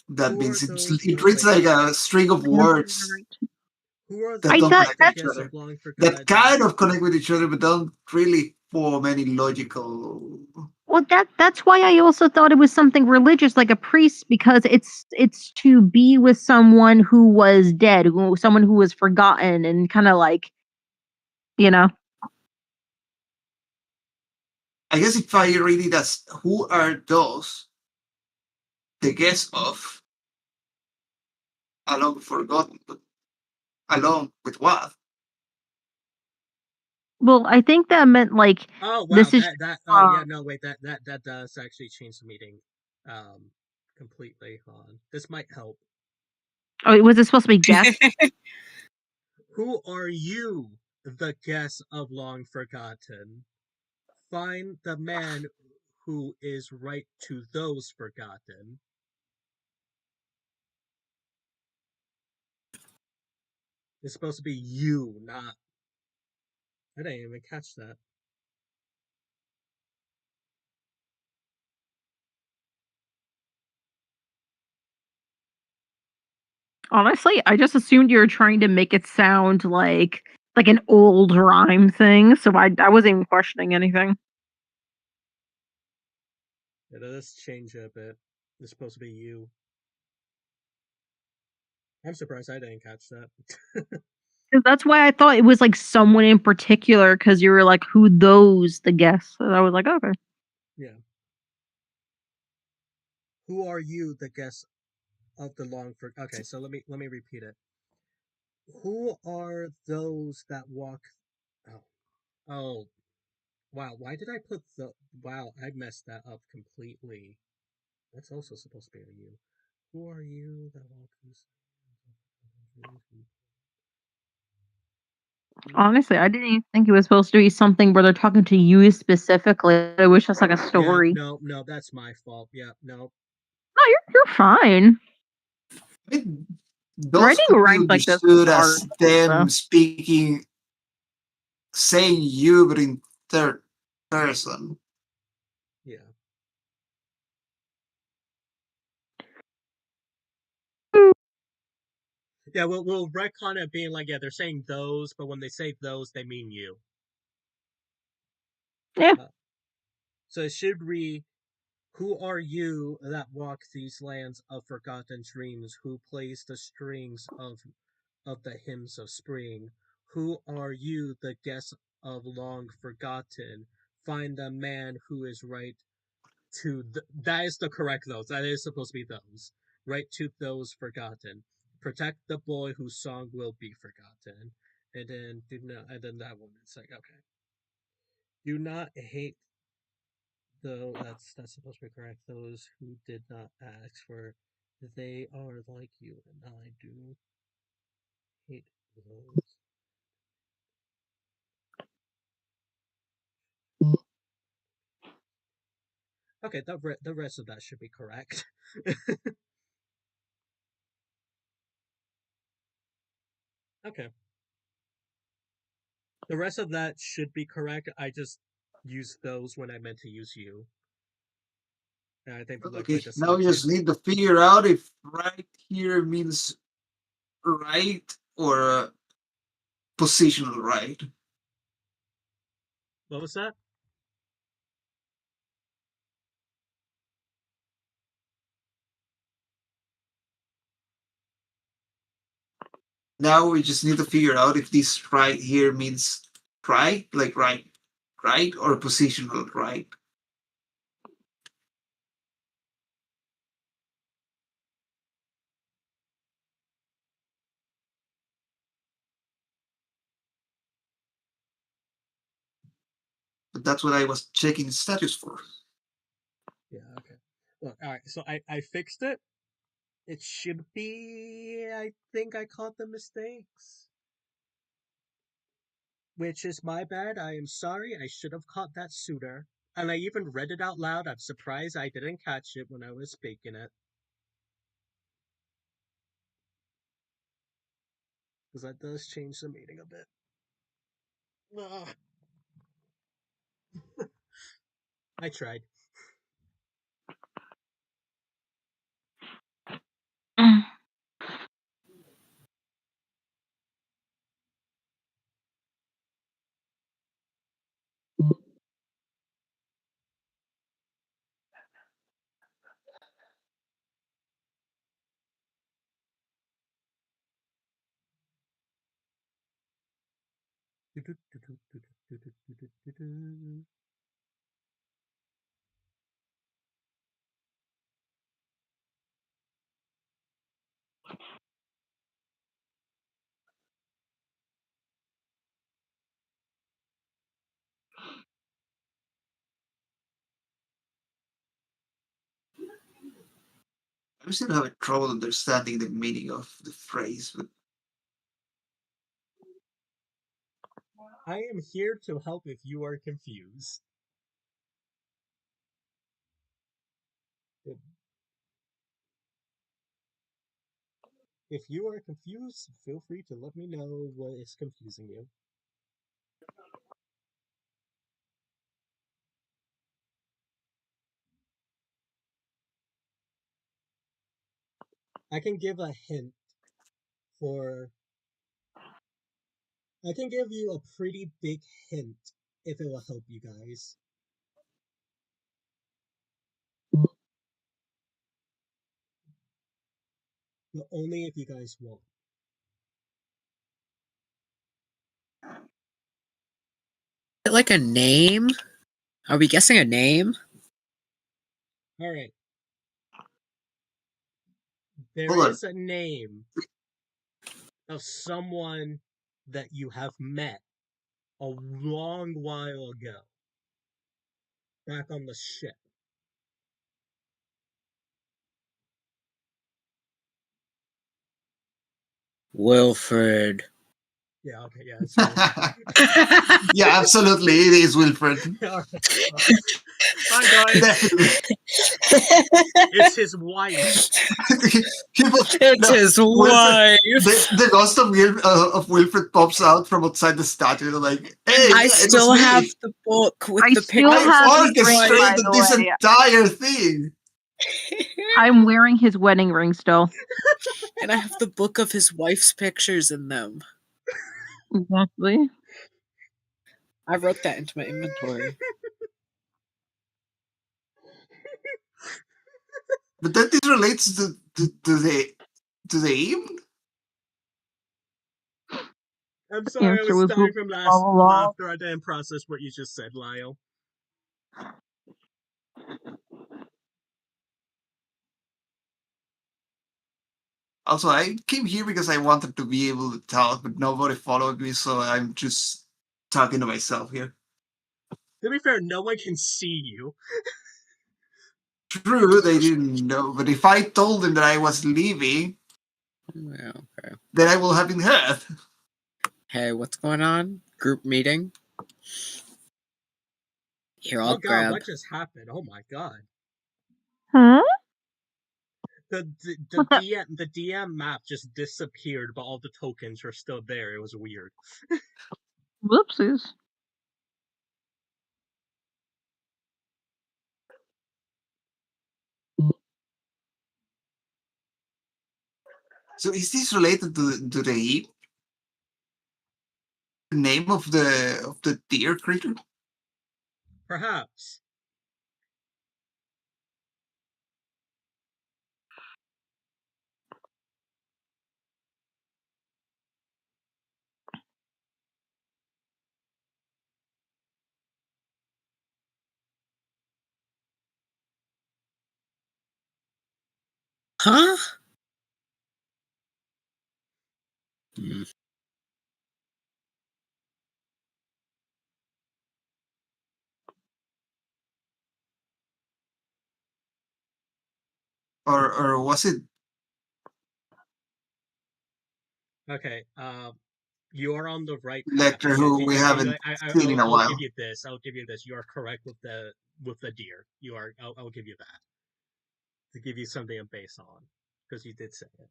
that Who are means. those? It Oh reads wait, like a string of words who are that I don't those thought connect with that's each guests of other. long That forgotten? kind of connect with each other, but don't really form any logical. well that's why I also thought it was something religious, like a priest, because it's to be with someone who was dead, someone who was forgotten, and kind of like, you know. I guess if I read it as who are those? The guests of a long forgotten, but along with what? Well, I think that meant like Oh wow, this is oh yeah, no wait, that does actually change the meeting completely. Hold on. This might help. oh, was it supposed to be guess? Who are you, the guest of long forgotten? Find the man who is right to those forgotten. It's supposed to be you, not. I didn't even catch that. Honestly, I just assumed you were trying to make it sound like an old rhyme thing, so I wasn't even questioning anything. Yeah, does change a bit. It's supposed to be you. I'm surprised I didn't catch that. 'Cause that's why I thought it was like someone in particular, because you were like, "Who those the guests?" And I was like, "Okay." Yeah. Who are you, the guest of the long for? Okay, so let me repeat it. Who are those that walk? Oh, oh, wow. Why did I put the? Wow, I messed that up completely. That's also supposed to be a you. Who are you that walk these? Honestly, I didn't even think it was supposed to be something where they're talking to you specifically. I wish that's like a Yeah, story. no, that's my fault. Yeah, no. No, you're fine. I mean, those Writing could be rhymes like this is understood hard. as them So. speaking, saying you, but in third person. Yeah. Yeah, we'll retcon it being like, yeah, they're saying those, but when they say those, they mean you. Yeah. So it should read, who are you that walk these lands of forgotten dreams? Who plays the strings of the hymns of spring? Who are you, the guest of long forgotten? Find the man who is right to that is the correct those. That is supposed to be those. Right to those forgotten. Protect the boy whose song will be forgotten. And then and then that one it's like, okay. Do not hate though that's supposed to be correct. Those who did not ask for they are like you and I do hate those. Okay, the rest of that should be correct. Okay. The rest of that should be correct. I just used those when I meant to use you. And I think like Okay, the now we just syntax. need to figure out if right here means right or positional right. What was that? Now we just need to figure out if this right here means right, like right, or positional right. But that's what I was checking the status for. Yeah, okay. Look, alright, so I fixed it. It should be I think I caught the mistakes. Which is my bad. I am sorry. I should have caught that sooner. And I even read it out loud. I'm surprised I didn't catch it when I was speaking it. Because that does change the meaning a bit. Ugh. I tried. I'm still having trouble understanding the meaning of the phrase, but I am here to help if you are confused. If you are confused, feel free to let me know what is confusing you. I can give a hint for. I can give you a pretty big hint if it will help you guys. But only if you guys want. Is it like a name? Are we guessing a name? Alright. There hold on. is a name of someone that you have met a long while ago. Back on the ship. Wilfred. Yeah, okay, yeah, it's Wilfred. Yeah, absolutely, it is Wilfred. Hi guys, Definitely. it's his wife. It's his wife. The ghost of Wilfred pops out from outside the statue. Like, hey, I still have the book with I the still picture. have his ring, by orchestrated the this way. entire thing. I'm wearing his wedding ring still. And I have the book of his wife's pictures in them. Exactly. I wrote that into my inventory. But then this relates to the aim. I'm sorry, I Answer was was dying from laughter. I didn't process what you just said, Lyle. Also, I came here because I wanted to be able to talk, but nobody followed me, so I'm just talking to myself here. To be fair, no one can see you. True, they didn't know, but if I told them that I was leaving, Yeah, okay. then I will have been heard. Hey, what's going on? Group meeting? Here, I'll Oh god, grab. what just happened? Oh my god. Huh? The DM map just disappeared, but all the tokens were still there. It was weird. Whoopsies. So is this related to the name of the deer creature? Perhaps. Huh? Or was it Okay, you are on the right path. Lecter, who we haven't seen in a I'll give while? you this. I'll give you this. You are correct with the deer. You are. I'll give you that. To give you something to base on, because you did say it.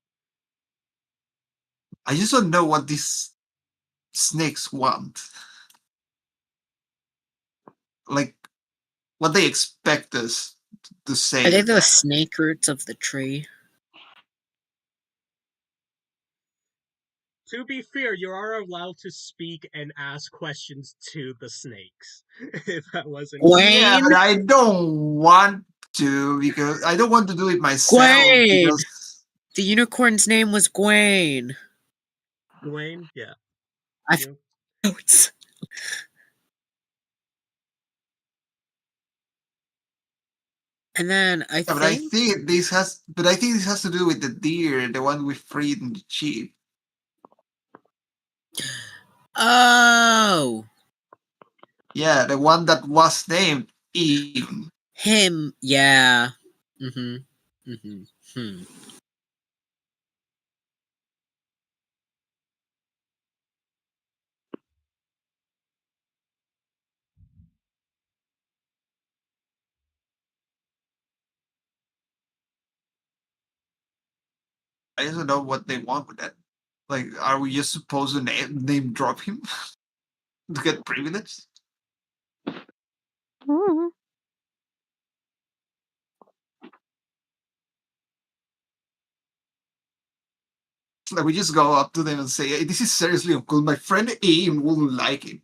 I just don't know what these snakes want. Like, what they expect us to say. Are they the snake roots of the tree? To be fair, you are allowed to speak and ask questions to the snakes. If that wasn't Yeah, but I don't want to because I don't want to do it myself. Gwaine! Because The unicorn's name was Gwaine. Gwaine, yeah. Notes. And then I but I think this has to do with the deer, the one we freed in the ship. Oh, Yeah, the one that was named Eve. him. Yeah. Hmm. I don't know what they want with that. Like, are we just supposed to name drop him to get privilege? Mhm. Like, we just go up to them and say, hey, this is seriously uncool. My friend Aim wouldn't like it.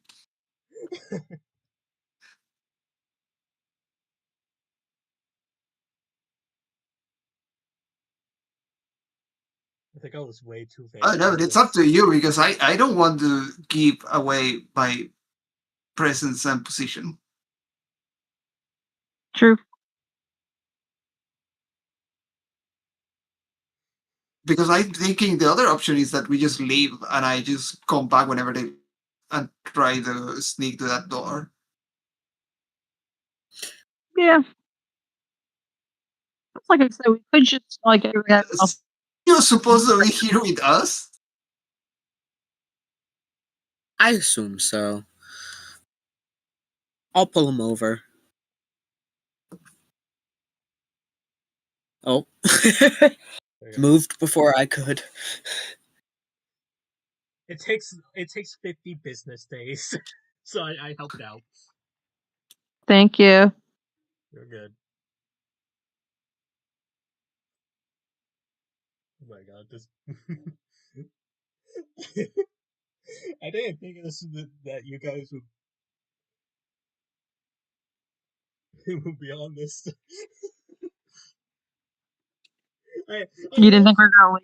I think I was way too vague I know, about but it's up this. to you because I don't want to give away my presence and position. True. Because I'm thinking the other option is that we just leave and I just come back whenever they and try to sneak to that door. Yeah. It's like I said, we could just like You're supposed to be here with us? I assume so. I'll pull him over. Oh. There you go. Moved before I could. It takes 50 business days, so I helped out. Thank you. You're good. Oh my god, this. I didn't think that you guys would be on this. I You didn't love think we were gonna leave?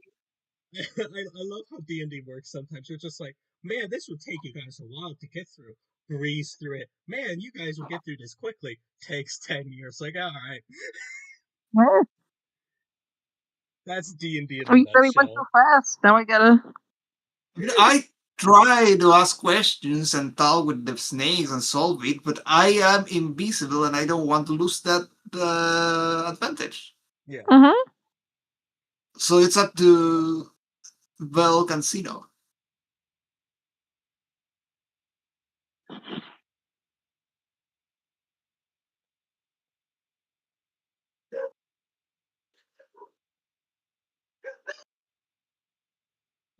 I love how D&D works sometimes. You're just like, man, this would take you guys a while to get through. Breeze through it. Man, you guys will get through this quickly. Takes 10 years. Like, alright. Yeah. That's D&D in Oh, a you said we went so nutshell. fast. Now I gotta. I mean, I try to ask questions and talk with the snakes and solve it, but I am invisible and I don't want to lose that advantage. Yeah. Mm-hmm. So it's up to Vel Cancino.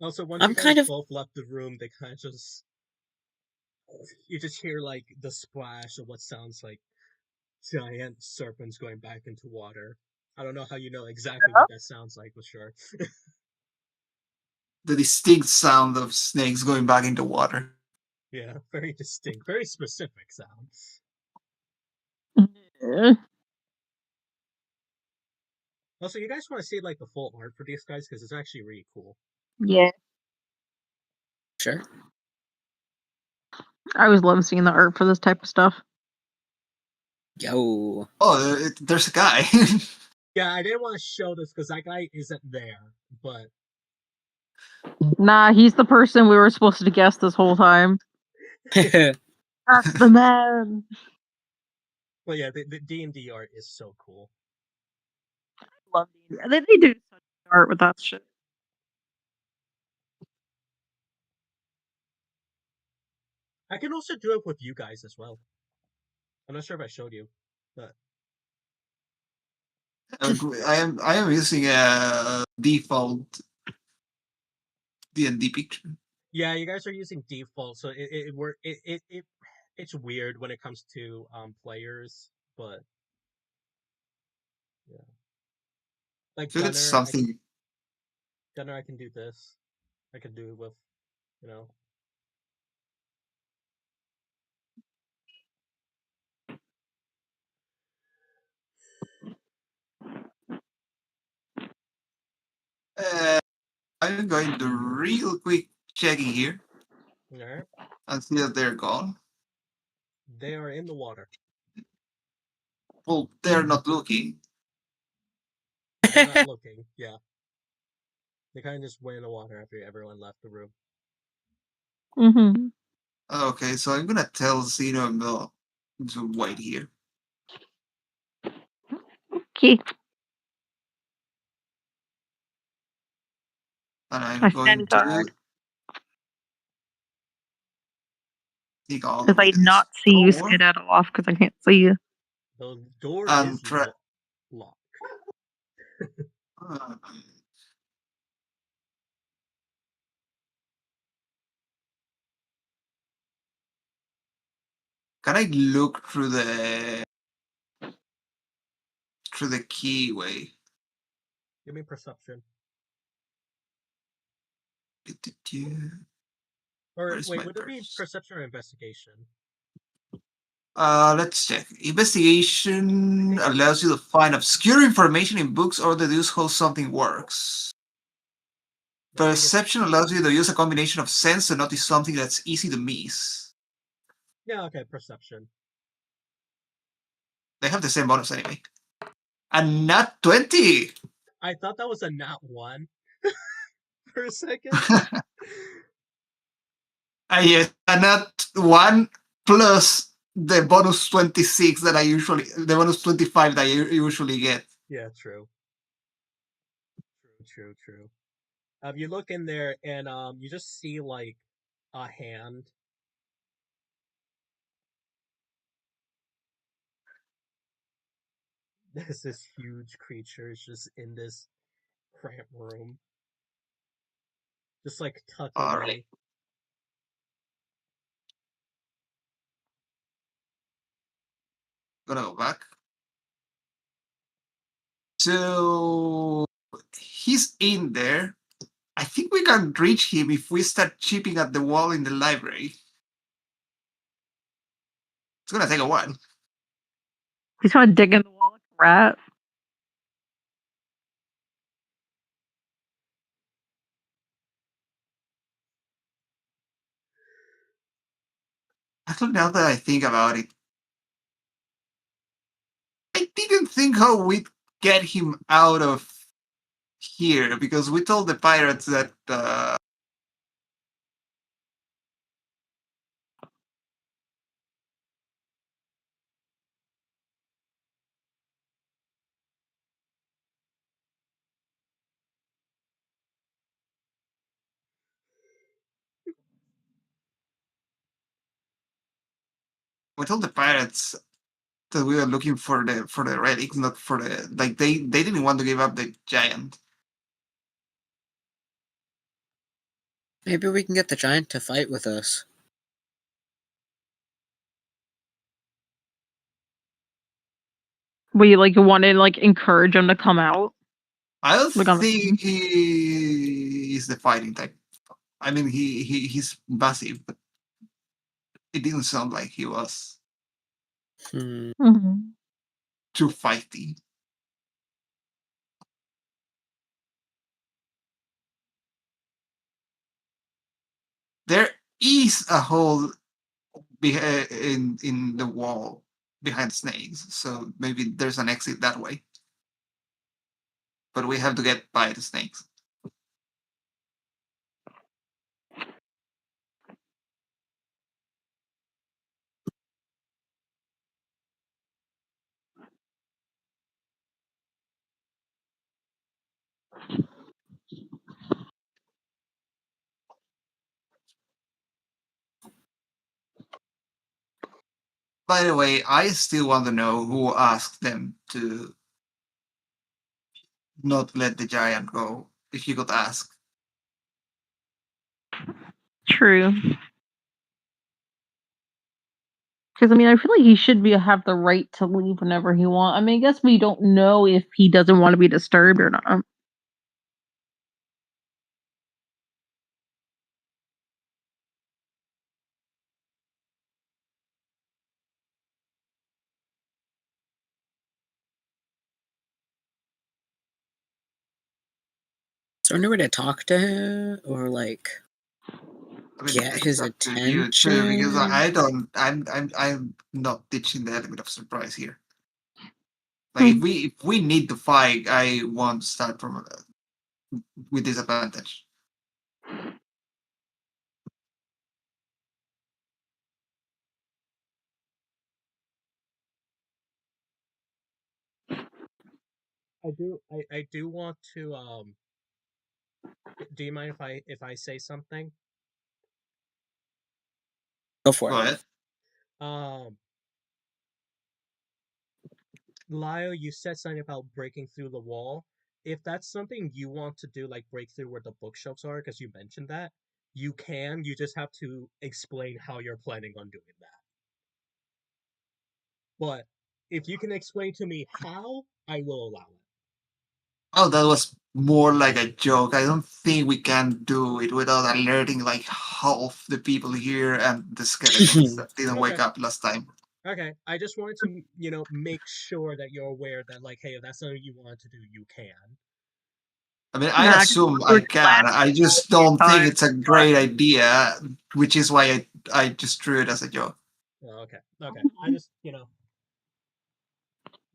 Also, once you I'm guys kind of both left the room, they kind of just. You just hear, like, the splash of what sounds like giant serpents going back into water. I don't know how you know exactly what that sounds like, but sure. The distinct sound of snakes going back into water. Yeah, very distinct, very specific sound. Yeah. Also, you guys want to see like the full art for these guys because it's actually really cool. Yeah. sure. I always love seeing the art for this type of stuff. Yo. Oh, there's a guy. Yeah, I didn't want to show this because that guy isn't there, but Nah, he's the person we were supposed to guess this whole time. That's the man. but yeah, the D&D art is so cool. Love D&D. They do such art with that shit. I can also do it with you guys as well. I'm not sure if I showed you, but I am using a default D&D picture. yeah, you guys are using default, so it's weird when it comes to players, but yeah, I like feel it's Gunner, something. I can do this. I can do it with, you know. I'm going to real quick checking here All right, and see that they're gone. they are in the water. Well, they're not looking. They're not looking. Yeah, they kind of just went in the water after everyone left the room. Mm-hmm. Okay, so I'm gonna tell Zeno and Mel to wait here. Okay. And I'm I going stand to guard. dig all the If way I to this not see you door. skedaddle off because I can't see you. The door And is locked. uh, can I look through the keyway? Give me perception. Or Where's wait, my would it be purse? perception or investigation? Let's check. Investigation allows you to find obscure information in books or deduce how something works. Yeah, I think it's Perception allows you to use a combination of sense to notice something that's easy to miss. yeah, okay, perception. They have the same bonus anyway. And not 20! I thought that was a nat one for a second. Yes, and not 1 plus the bonus 26 that the bonus 25 that I usually get. Yeah, true. True. You look in there and you just see like a hand. There's this huge creature is just in this cramped room. Just like tucked All away. right. Gonna go back. So he's in there. I think we can reach him if we start chipping at the wall in the library. It's gonna take a while. He's trying to dig in the wall like a rat. Actually, now that I think about it, I didn't think how we'd get him out of here because we told the pirates that that we were looking for the relics, not for the like they didn't want to give up the giant. Maybe we can get the giant to fight with us. We like want to like encourage him to come out. I don't Like on the think he is the fighting type. I mean, he's massive, but it didn't sound like he was Mhm. too fighty. There is a hole in the wall behind snakes, so maybe there's an exit that way. But we have to get by the snakes. By the way, I still want to know who asked them to not let the giant go. If you could ask. True. Because I mean, I feel like he should have the right to leave whenever he wants. I mean, I guess we don't know if he doesn't want to be disturbed or not. Is there any way to talk to him or like I mean, get it's his up to you too, because attention? I don't. I'm not ditching the element of surprise here. Like Hmm. if we need to fight, I won't start from with disadvantage. I do want to Do you mind if I say something? Go for Go it. ahead. Um, Lyle, you said something about breaking through the wall. If that's something you want to do, like break through where the bookshelves are, because you mentioned that, you can. You just have to explain how you're planning on doing that. But if you can explain to me how, I will allow it. Oh, that was more like a joke. I don't think we can do it without alerting like half the people here and the skeletons that didn't Okay, wake up last time. okay. I just wanted to, make sure that you're aware that, like, hey, if that's something you want to do, you can. I mean, No, I I just assume want to I explain can. I just it don't think time. it's a great idea, which is why I just drew it as a joke. Oh, okay, okay. I just,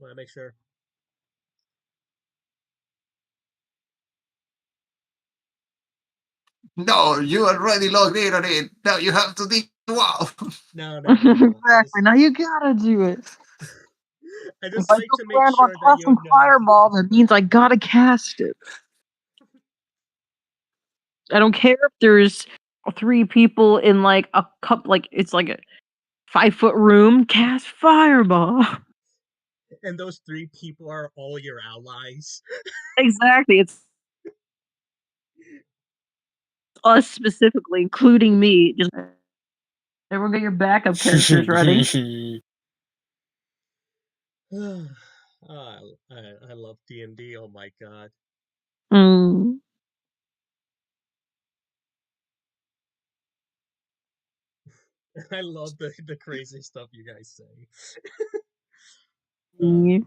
want to make sure. No, you already logged in on it. Now you have to dig. Wow. No, no, no, no. Exactly. Now you gotta do it. I If just I like go to make plan on sure that you casting know how to fireball, do that means I gotta cast it. I don't care if there's 3 people in like a cup, like it's like a 5-foot room. Cast fireball. it. And those 3 people are all your allies. Exactly. It's us specifically, including me. Just everyone get your backup characters ready. Oh, I love D&D. Oh my god. Mm. I love the crazy stuff you guys say. Uh, Yeah.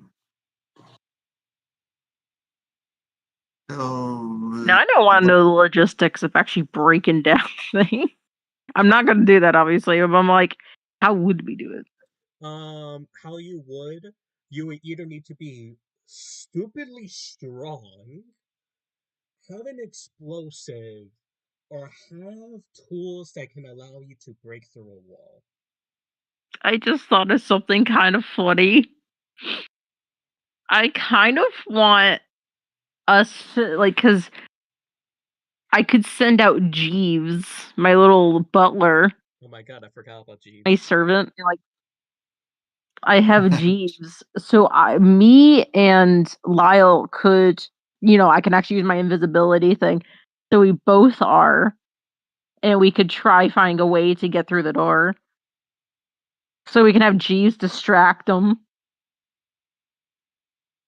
So, Now I don't want to know the logistics of actually breaking down things. I'm not gonna do that, obviously. But I'm like, how would we do it? how you would either need to be stupidly strong, have an explosive, or have tools that can allow you to break through a wall. I just thought of something kind of funny. I kind of want us to, like, because I could send out Jeeves, my little butler, Oh my god, I forgot about my Jeeves. servant. Like, I have Jeeves, so me and Lyle could, I can actually use my invisibility thing. So we both are, and we could try find a way to get through the door. So we can have Jeeves distract him.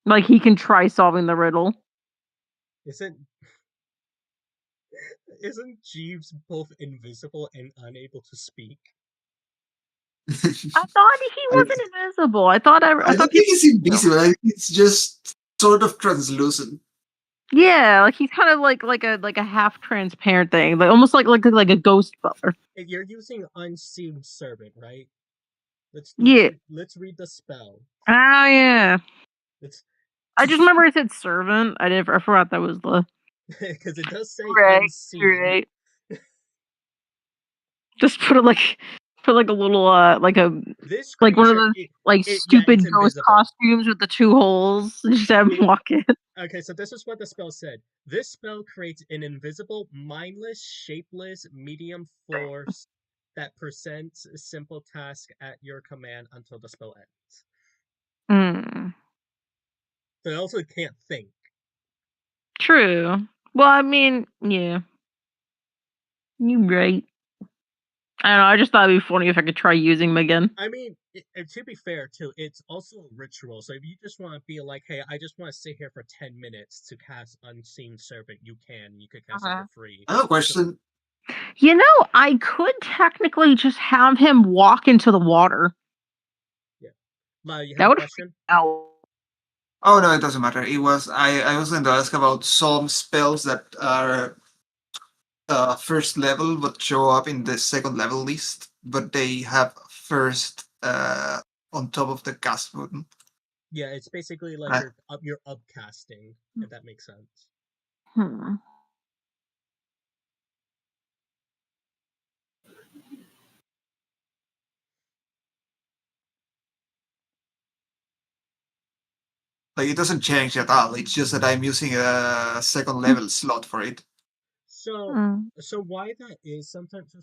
Like, he can try solving the riddle. Isn't isn't Jeeves both invisible and unable to speak? I thought he I, wasn't invisible. I thought I don't think people. it's invisible. I think it's just sort of translucent. Yeah, like he's kind of like a half transparent thing, like almost like a ghost butler. If you're using Unseen Servant, right? Let's let's Yeah. re- let's read the spell. Oh yeah. It's I just remember I said servant. I forgot that was the because it does say right. unseen. Right. Just put like a little like a This like one of creature, those like yeah, it's stupid ghost invisible. costumes with the 2 holes. And just have him walk in. Okay, so this is what the spell said. This spell creates an invisible, mindless, shapeless, medium force that presents a simple task at your command until the spell ends. Mm, So it also can't think. true. Well, I mean, yeah, you right. I don't know. I just thought it'd be funny if I could try using them again. I mean, to be fair, too, it's also a ritual. So if you just want to be like, hey, I just want to sit here for 10 minutes to cast Unseen Servant, you can. You could cast it for free. I have a So, question. I could technically just have him walk into the water. yeah. Lyle, you have That a would freak question? me out. Oh no, it doesn't matter. I was going to ask about some spells that are first level but show up in the second level list, but they have first on top of the cast button. Yeah, it's basically like Uh, you're upcasting, if that makes sense. Hmm. like it doesn't change at all. It's just that I'm using a second level slot for it. So, Mm. so why that is sometimes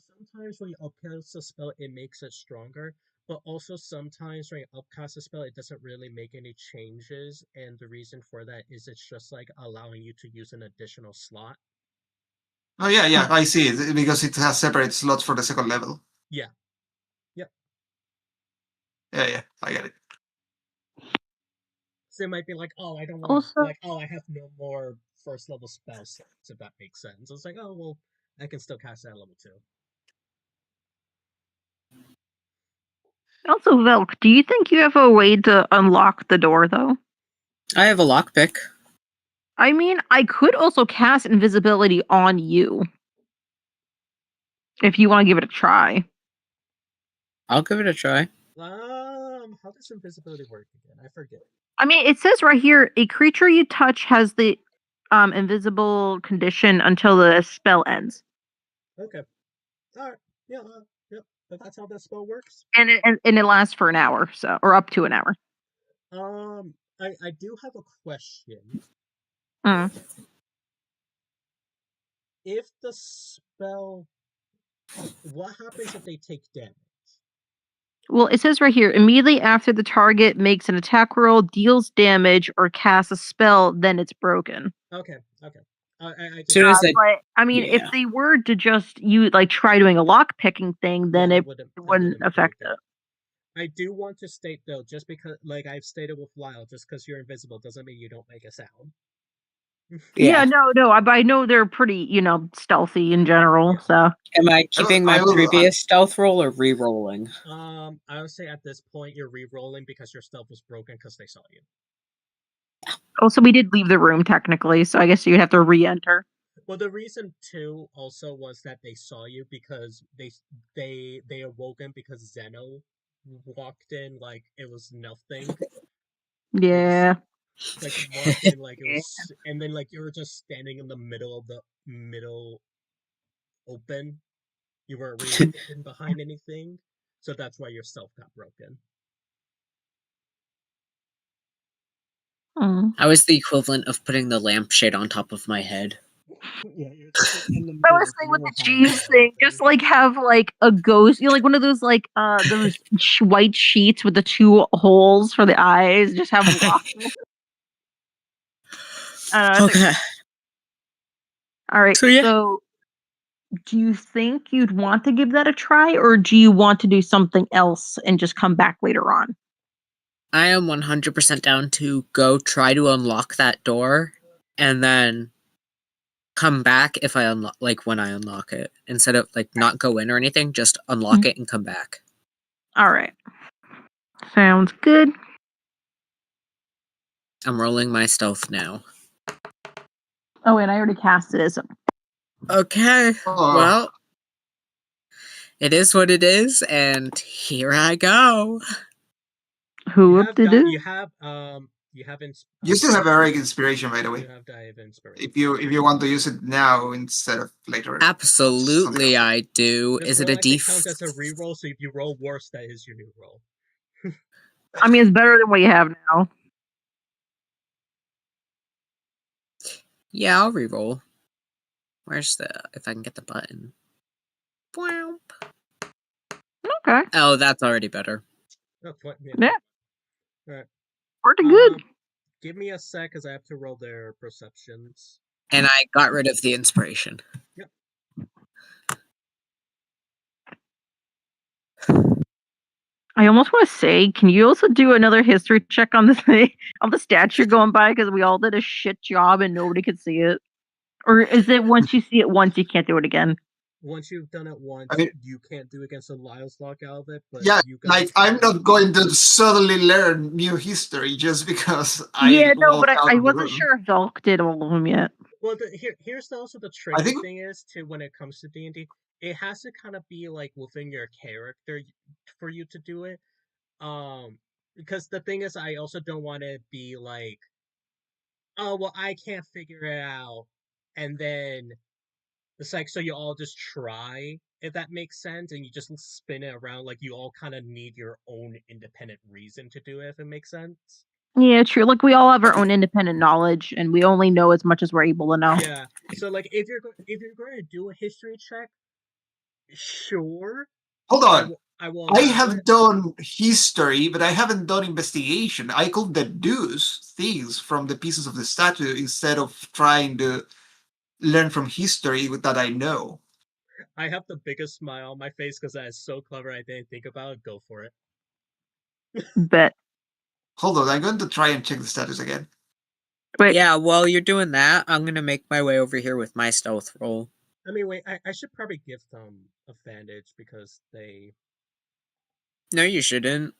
when you upcast a spell, it makes it stronger, but also sometimes when you upcast a spell, it doesn't really make any changes, and the reason for that is it's just like allowing you to use an additional slot. Oh yeah, I see it because it has separate slots for the second level. Yeah, yep. Yeah, I get it. So it might be like, oh, I don't want to, Also, like, oh, I have no more first level spell slots, if that makes sense. It's like, oh, well, I can still cast that at level 2. Velk, do you think you have a way to unlock the door, though? I have a lockpick. I mean, I could also cast invisibility on you. If you want to give it a try. I'll give it a try. How does invisibility work again? I forget. I mean, it says right here, a creature you touch has the invisible condition until the spell ends. Okay. Alright. Yeah, yep. But that's how that spell works. And it lasts for an hour, so, or up to an hour. I do have a question. Mm. If the spell, what happens if they take damage? Well, it says right here, immediately after the target makes an attack roll, deals damage, or casts a spell, then it's broken. Okay. I just Soon as they, But I mean, if yeah. they were to just try doing a lock picking thing, then yeah, it that wouldn't affect break it. I do want to state though, just because, like I've stated with Lyle, just because you're invisible doesn't mean you don't make a sound. Yeah, Yeah. no, I know they're pretty, stealthy in general. Yeah. So Am I keeping my I will. previous stealth roll or re-rolling? I would say at this point you're re-rolling because your stealth was broken because they saw you. also we did leave the room technically, so I guess you'd have to re-enter. Well, the reason too also was that they saw you because they awoken because Zeno walked in like it was nothing. Yeah. Like walked in like it Yeah. was, and then like you were just standing in the middle of the middle open. You weren't really hidden behind anything, so that's why your stealth got broken. Mm. I was the equivalent of putting the lampshade on top of my head. Yeah, you're just like in the I middle was of saying you with were the hiding Jeeves behind thing, anything. just have a ghost, like one of those those white sheets with the two holes for the eyes. Just have walking. I don't know. Okay. All right. So yeah. So, do you think you'd want to give that a try, or do you want to do something else and just come back later on? I am 100% down to go try to unlock that door and then come back if I unlock, like when I unlock it, instead of like not go in or anything, just unlock it and come back. All right. Sounds good. I'm rolling my stealth now. Oh, and I already cast it as Okay. Oh, Well, it is what it is, and here I go. who You up have to do? you have you still have Eric inspiration, by the you way. have dive inspiration. If you want to use it now instead of later. Absolutely, I do. Just Is it more a like it D? counts as a reroll, so if you roll worse, that is your new roll. I mean, it's better than what you have now. Yeah, I'll reroll. Where's the? If I can get the button. Bow. Okay. Oh, that's already better. Oh, what? Yeah. Yeah. Alright. Pretty good. Give me a sec, because I have to roll their perceptions. And I got rid of the inspiration. Yep. I almost want to say, can you also do another history check on the thing, on the stats you're going by? Because we all did a shit job and nobody could see it. Or is it once you see it once, you can't do it again? Once you've done it once, I mean, you can't do against the Lyle's lock out of it, but yeah, you guys like I'm not going to suddenly learn new history just because I No, walk but out I of the wasn't room. sure if Velk did all of them yet. Well, here's also the I tricky think thing is to when it comes to D&D, it has to kind of be like within your character for you to do it. Because the thing is, I also don't want to be like, oh well, I can't figure it out, and then it's like so you all just try, if that makes sense, and you just spin it around like you all kind of need your own independent reason to do it, if it makes sense. Yeah, true. Like we all have our own independent knowledge, and we only know as much as we're able to know. Yeah. So like, if you're going to do a history check, sure. Hold on. I will I allow have it. done history, but I haven't done investigation. I could deduce things from the pieces of the statue instead of trying to learn from history that I know. I have the biggest smile on my face because that is so clever. I didn't think about it. Go for it. Bet. Hold on, I'm going to try and check the status again. Wait. Yeah, while you're doing that, I'm gonna make my way over here with my stealth roll. I mean, wait. I should probably give them advantage because they No, you shouldn't.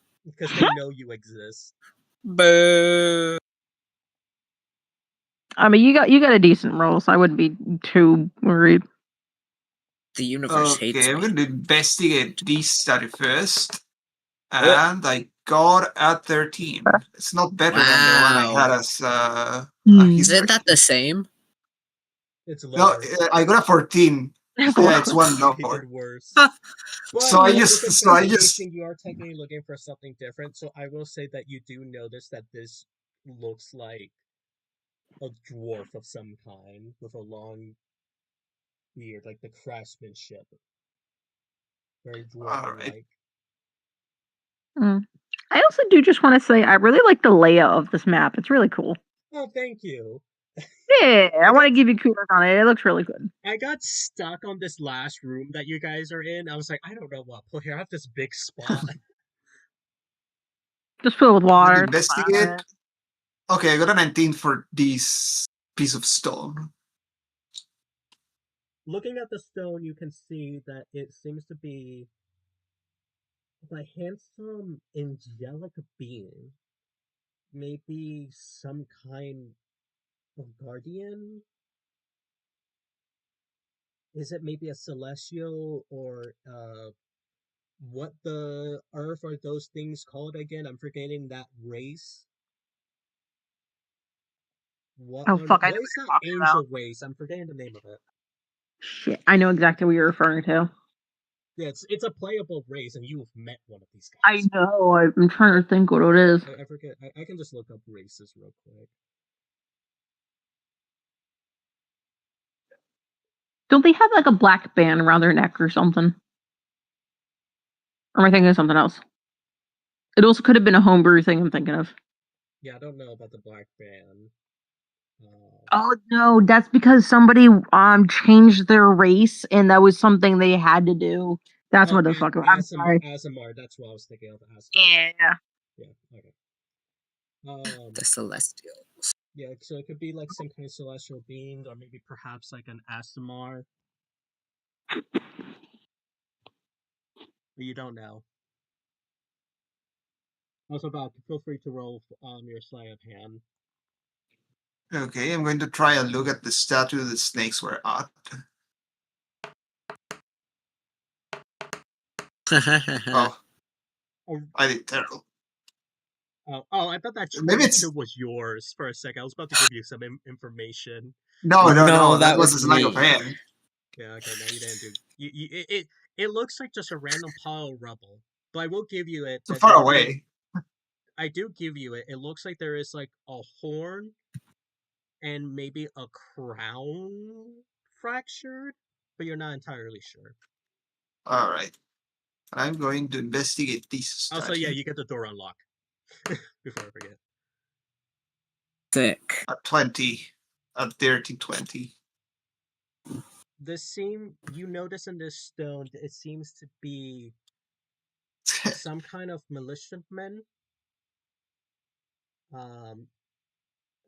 know you exist. Boo. I mean, you got a decent roll, so I wouldn't be too worried. The universe hates Okay, I'm me. going to investigate this study first. And I got a 13. It's not better than the one I had as a history. Isn't that the same? It's No, lower. I got a 14. Yeah, it's one lower. Even worse. But So I with just investigation, you are technically looking for something different. So I will say that you do notice that this looks like a dwarf of some kind with a long beard, like the craftsmanship. Very dwarven-like. I also do just want to say I really like the layout of this map. It's really cool. Oh, thank you. Yeah, I want to give you kudos on it. It looks really good. I got stuck on this last room that you guys are in. I was like, I don't know what. Put here, I have this big spot. Just filled with water. Investigate. Okay, I got a 19 for this piece of stone. Looking at the stone, you can see that it seems to be a handsome, angelic being. Maybe some kind of guardian? Is it maybe a celestial or what the earth are those things called again? I'm forgetting that race. What Oh fuck! I know what what is you're that talking angel about. race? I'm forgetting the name of it. Shit, I know exactly what you're referring to. Yeah, it's a playable race, and you've met one of these I guys. know. I'm trying to think what it is. I forget. I can just look up races real quick. Don't they have like a black band around their neck or something? Or am I thinking of something else? It also could have been a homebrew thing I'm thinking of. Yeah, I don't know about the black band. Oh no, that's because somebody changed their race and that was something they had to do. That's what the fuck. I'm sorry. Asimar, that's what I was thinking of. Asimar. Yeah. Yeah. Okay. The celestial. Yeah, so it could be like some kind of celestial being, or maybe perhaps like an Asimar. But you don't know. Also, Bob, feel free to roll your sleight of hand. Okay, I'm going to try and look at the statue the snakes were at. Oh, I did terrible. Oh, I thought that Maybe 22 was yours for a second. I was about to give you some information. No, that was a was sleight of me. hand. Yeah, okay, no, you didn't do. It looks like just a random pile of rubble, but I will give you it. So far away. I do give you it. It looks like there is like a horn and maybe a crown fractured, but you're not entirely sure. All right. I'm going to investigate this. Also, yeah, you get the door unlocked. Before I forget. Thick. A 20. A dirty 20. You notice in this stone, it seems to be some kind of militiamen. A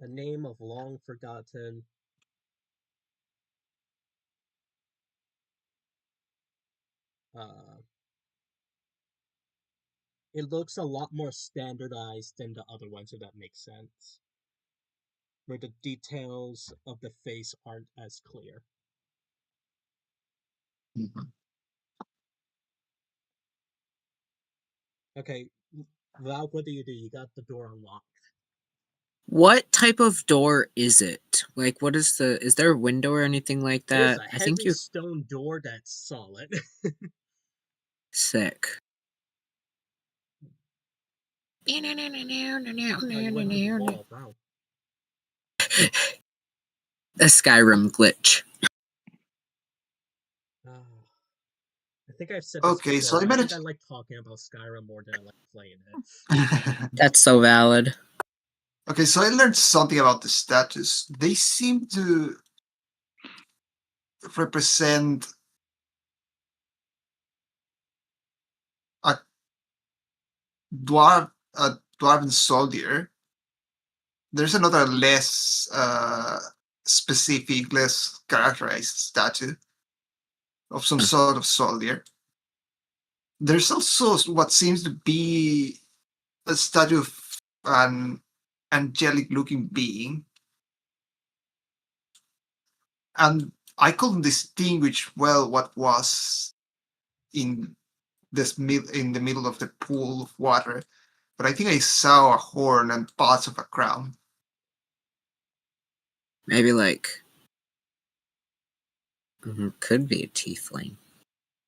name of long forgotten. It looks a lot more standardized than the other ones, if that makes sense. Where the details of the face aren't as clear. Mm-hmm. Okay, Val, what do? You got the door unlocked. What type of door is it? Like, what is is there a window or anything like that? It is a heavy stone door that's solid. Sick. Oh, you went through the wall. Wow. A Skyrim glitch. I think I've said this Okay, so before. I I think managed. I like talking about Skyrim more than I like playing it. That's so valid. Okay, so I learned something about the statues. They seem to represent a a dwarven soldier. There's another less specific, less characterized statue of some sort of soldier. There's also what seems to be a statue of an angelic looking being. And I couldn't distinguish well what was in in the middle of the pool of water, but I think I saw a horn and parts of a crown. Maybe could be a tiefling.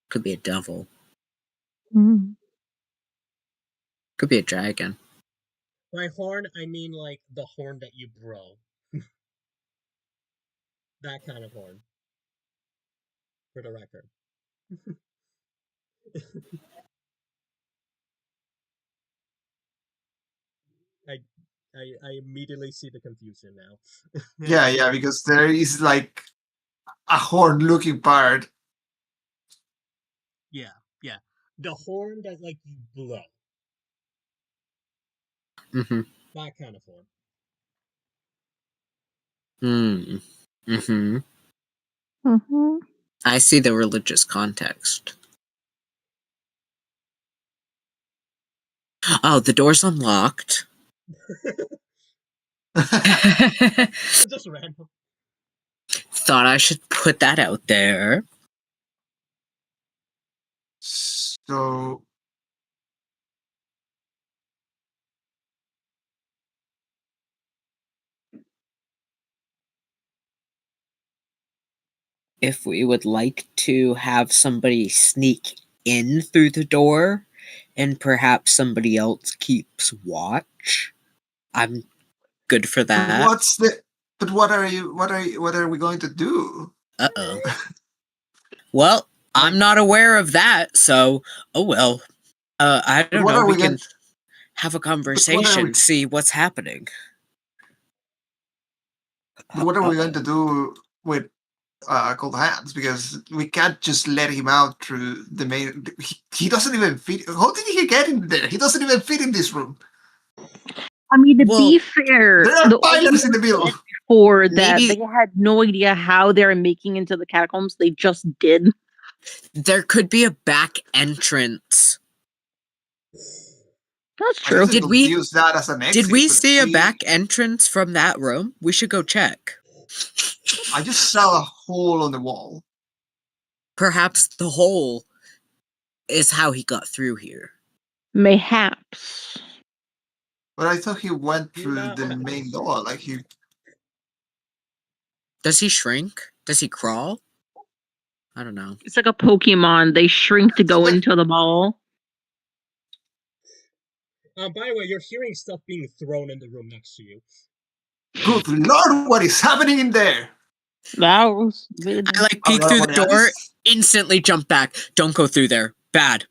Could be a devil. Mm. Could be a dragon. By horn, I mean like the horn that you blow. That kind of horn. For the record. I, I immediately see the confusion now. Yeah, because there is like a horn looking part. Yeah. The horn that like you blow. Mm-hmm. That kind of horn. Mm-hmm. Mm-hmm. I see the religious context. Oh, the door's unlocked. Just random. Thought I should put that out there. So If we would like to have somebody sneak in through the door and perhaps somebody else keeps watch, I'm good for but that. what's the but what are we going to do? Uh-oh. Well, I'm Like, not aware of that, so oh well. I but don't what know, are we we can going have a but what are we conversation, see what's happening. but what are we going Uh-oh. to do with cold hands? Because we can't just let him out through the main. He doesn't even fit. How did he get in there? He doesn't even fit in this room. I mean, to Well, be fair, There are the pylons in the middle. for that maybe they had no idea how they're making into the catacombs. They just did. there could be a back entrance. That's I guess true. we Did could we use that as an did exit, we but see a back entrance from that room? We should go check. I just saw a hole on the wall. Perhaps the hole is how he got through here. Mayhaps. But I thought he went Who through the knows? main door. Like he. Does he shrink? Does he crawl? I don't know. It's like a Pokemon. They shrink to go into the ball. By the way, you're hearing stuff being thrown in the room next to you. Good Lord, what is happening in there? That was I like peek Aurora through the door, Borealis? instantly jump back. Don't go through there. Bad.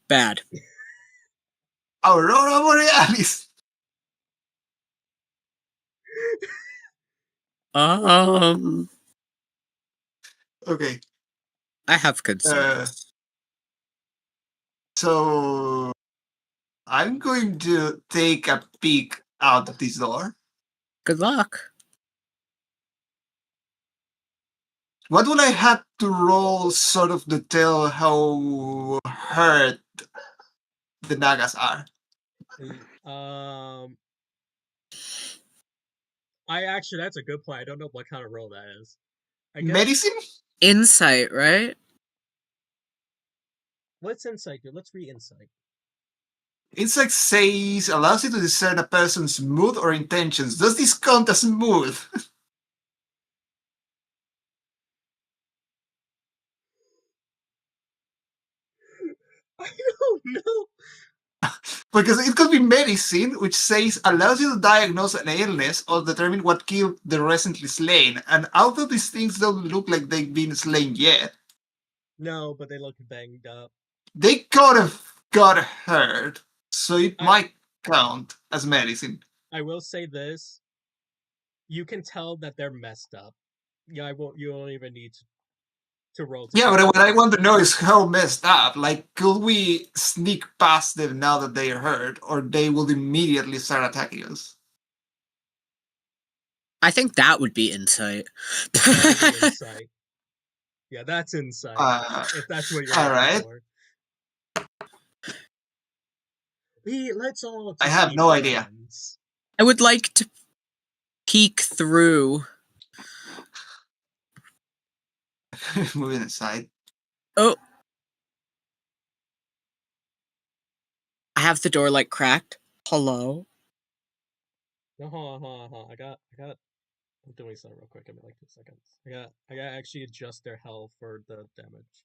Aurora Borealis. Um, Okay. I have concerns. So I'm going to take a peek out of this door. Good luck. What will I have to roll sort of to tell how hurt the Nagas are? I actually, that's a good point. I don't know what kind of roll that is. I guess. Medicine? Insight, right? What's insight? Let's read insight. Insight says allows you to discern a person's mood or intentions. Does this count as mood? I don't know. Because it could be medicine, which says allows you to diagnose an illness or determine what killed the recently slain. And although these things don't look like they've been slain yet, No, but they look banged up. they could have got hurt, so it I- might count as medicine. I will say this: you can tell that they're messed up. Yeah, I won't. You don't even need to roll. Yeah, but what I want to know is how messed up. Like, could we sneak past them now that they are hurt, or they will immediately start attacking us? I think that would be insight. That would be insight. Yeah, that's insight. If that's what you're all looking right. for. Let's all. I just have be no idea. friends. I would like to peek through. Moving aside. Oh. I have the door like cracked. Hello? No, hold on. I got. I'm doing something real quick. Give me like 2 seconds. I got to actually adjust their health for the damage.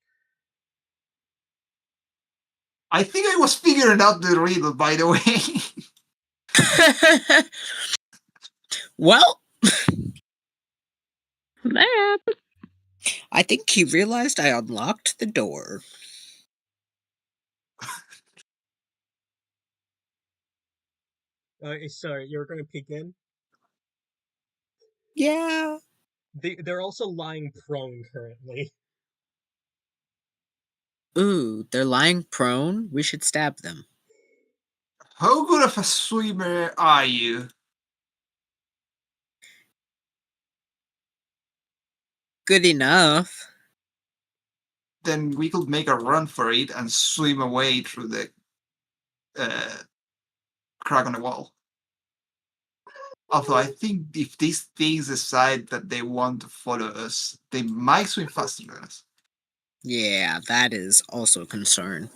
I think I was figuring out the riddle, by the way. Well, Man. I think he realized I unlocked the door. Sorry, you were going to peek in? Yeah. They're also lying prone currently. Ooh, they're lying prone. We should stab them. How good of a swimmer are you? Good enough. Then we could make a run for it and swim away through the crack on the wall. Although I think if these things decide that they want to follow us, they might swim faster than us. Yeah, that is also a concern.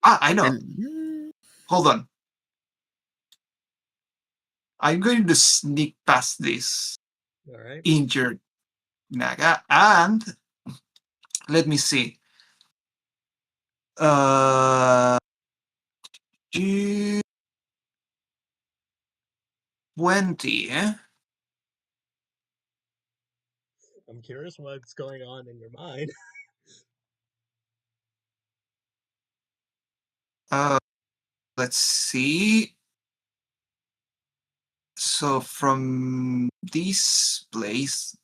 I know. And, Hold on. I'm going to sneak past this All right. injured Naga, and let me see. 20, eh? I'm curious what's going on in your mind. Let's see. So from this place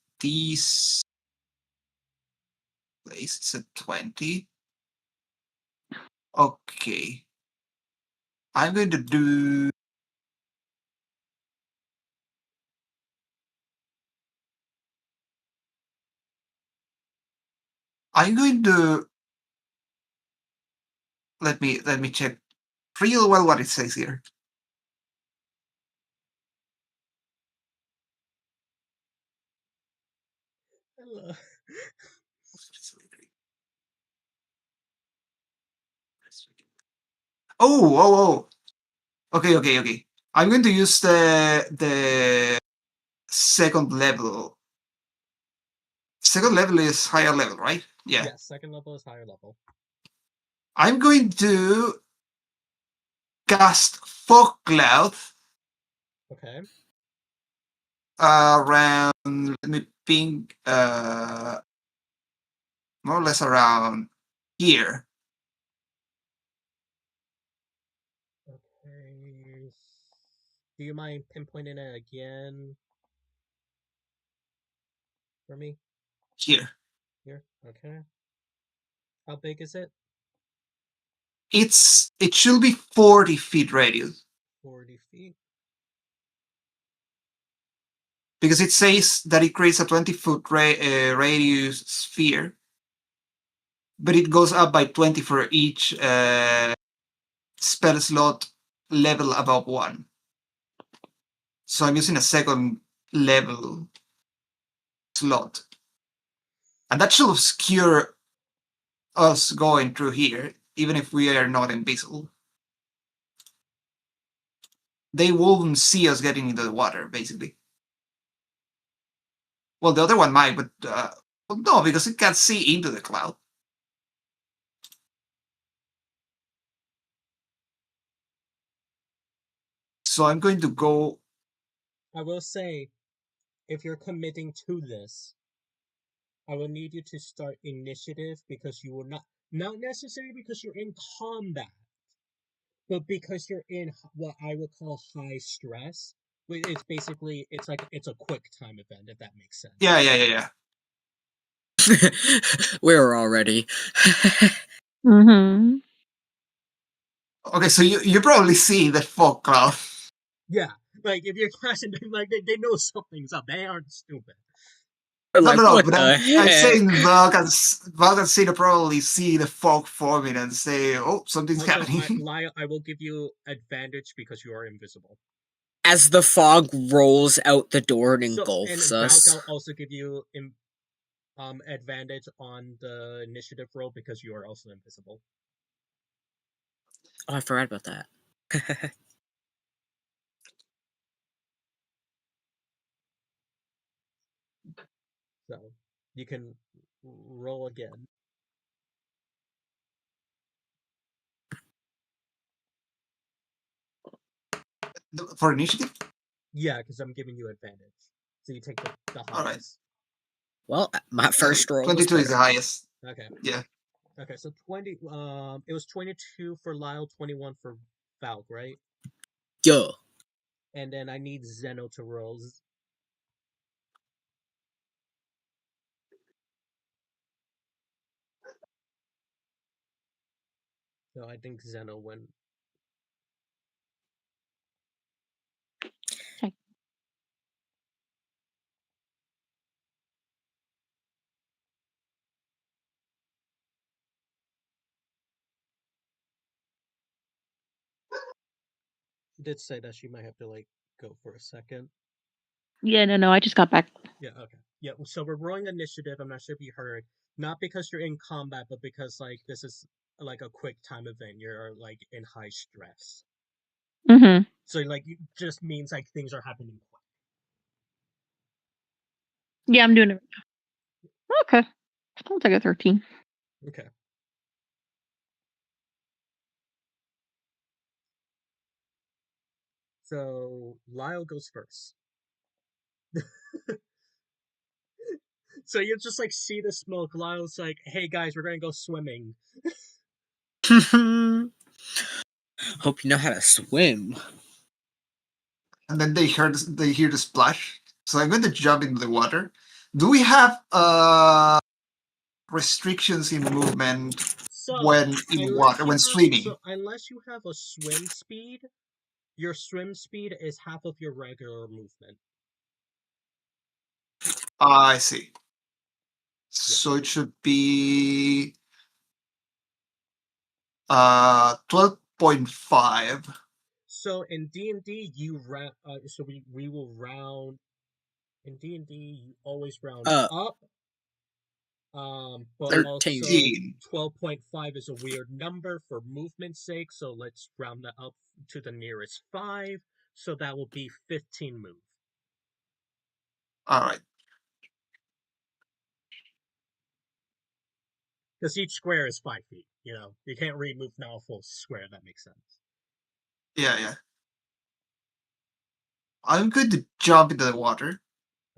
it's at 20. Okay. I'm going to do. I'm going to. Let me check real well what it says here. Hello. Oh. Okay. I'm going to use the second level. Second level is higher level, right? Yeah. Yes, second level is higher level. I'm going to cast fog cloud Okay. around. Let me think. More or less around here. Okay. Do you mind pinpointing it again for me? Here. Here. Okay. How big is it? It should be 40 feet radius 40 feet. because it says that it creates a 20-foot radius sphere, but it goes up by 20 for each spell slot level above 1. So I'm using a second level slot, and that should obscure us going through here, even if we are not invisible. They won't see us getting into the water, basically. Well, the other one might, but Well, no, because it can't see into the cloud. So I'm going to go. I will say, if you're committing to this, I will need you to start initiative because you will not necessarily because you're in combat, but because you're in what I would call high stress. It's basically it's a quick time event, if that makes sense. Yeah. We're already. Mm-hmm. Okay, so you probably see the fog cloud. Yeah, like if you're casting, like they know something's up. They aren't stupid. Like, No, what but the I'm heck? saying Valk and Cena probably see the fog forming and say, "Oh, something's Also, happening." Lyle, I will give you advantage because you are invisible. As the fog rolls out the door and So, engulfs and Valk, us. I'll also give you advantage on the initiative roll because you are also invisible. Oh, I forgot about that. So you can roll again. For initiative? Yeah, because I'm giving you advantage. So you take the All right. highest. Well, my first roll was 22 is the better. highest. Okay. Yeah. Okay, so 20 it was 22 for Lyle, 21 for Valk, right? Yeah. And then I need Zeno to roll. So I think Zeno went. Okay. She did say that she might have to like go for a second. Yeah, no, I just got back. Yeah, okay. Yeah, so we're rolling initiative. I'm not sure if you heard. Not because you're in combat, but because like this is like a quick time event. You're like in high stress. Mm-hmm. So like it just means like things are happening quick. Yeah, I'm doing it. Okay. I'll take a 13. Okay. So Lyle goes first. So you just like see the smoke. Lyle's like, "Hey guys, we're gonna go swimming." Hope you know how to swim. And then they hear the splash. So I'm going to jump into the water. Do we have restrictions in movement So when in water, when swimming? unless you have a swim speed, your swim speed is half of your regular movement. I see. Yeah. So it should be 12.5. So in D&D, you round. So we will round. In D&D, you always round Uh, up. But 13. also 12.5 is a weird number for movement's sake, so let's round that up to the nearest 5. So that will be 15 move. All right. Because each square is 5 feet. You know, you can't really move now a full square. That makes sense. Yeah. I'm going to jump into the water.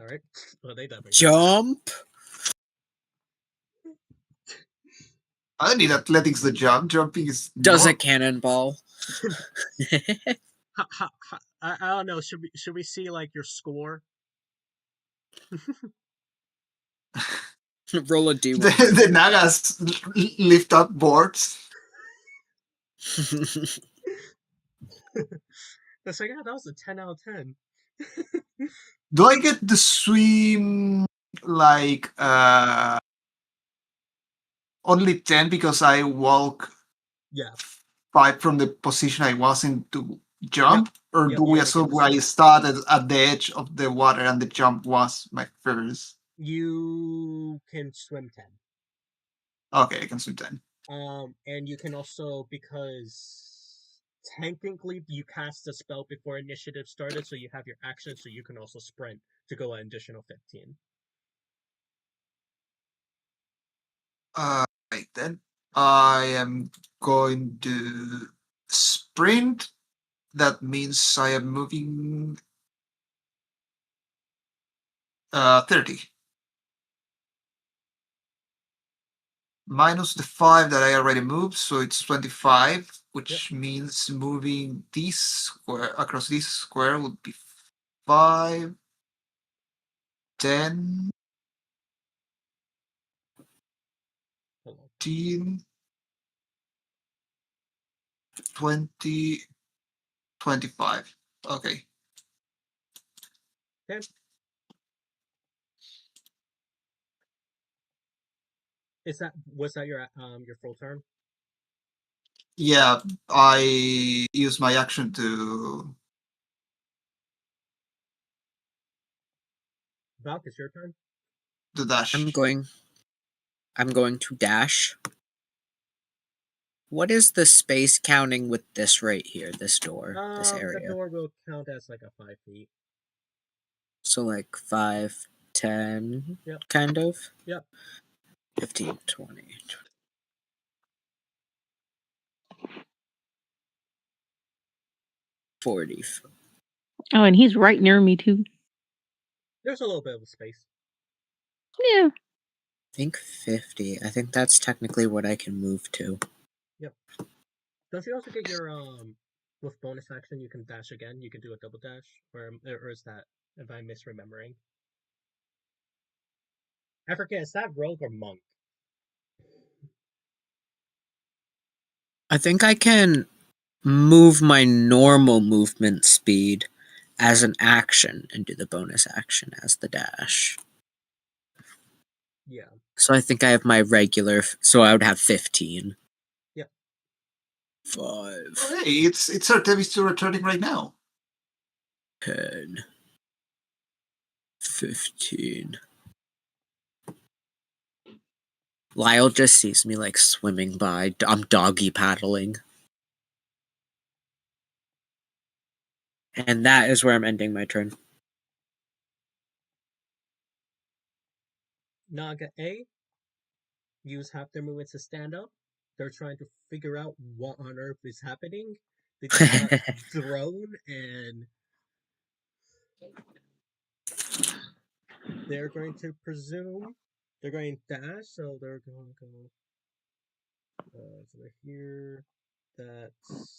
All right. Well, they definitely Jump. I don't need athletics to jump. Jumping is Does a normal. cannonball. I don't know. Should we see like your score? Roll a d1. The Nagas lift up boards. That's like, yeah, that was a 10 out of 10. Do I get to swim like only 10 because I walk Yeah. 5 from the position I was in to jump? Or Yep, do you we only get assume the I same. started at the edge of the water and the jump was my first? You can swim 10. Okay, I can swim 10. And you can also, because technically you cast a spell before initiative started, so you have your action, so you can also sprint to go an additional 15. Right then. I am going to sprint. That means I am moving 30. Minus the 5 that I already moved, so it's 25, which means moving this square across this square would be 5, 10, Hello. 15, 20, 25. Okay. Okay. Was that your full turn? Yeah, I use my action to. Valk, it's your turn. To dash. I'm going to dash. What is the space counting with this right here, this door, this The area? door will count as like a 5 feet. So like 5, 10, Yep. kind of? Yep. 15, 20. 40. Oh, and he's right near me too. There's a little bit of space. Yeah. I think 50. I think that's technically what I can move to. Yep. Don't you also get your with bonus action you can dash again? You can do a double dash, or is that if I'm misremembering? I forget. Is that rogue or monk? I think I can move my normal movement speed as an action and do the bonus action as the dash. Yeah. So I think I have my regular, so I would have 15. Yep. 5. Hey, it's Artemis 2 returning right now. 10. 15. Lyle just sees me like swimming by. I'm doggy paddling. And that is where I'm ending my turn. Naga A, use half their movement to stand up. They're trying to figure out what on earth is happening. They just got thrown, and they're going to presume they're going to dash, so they're going to go. So they're here. That's.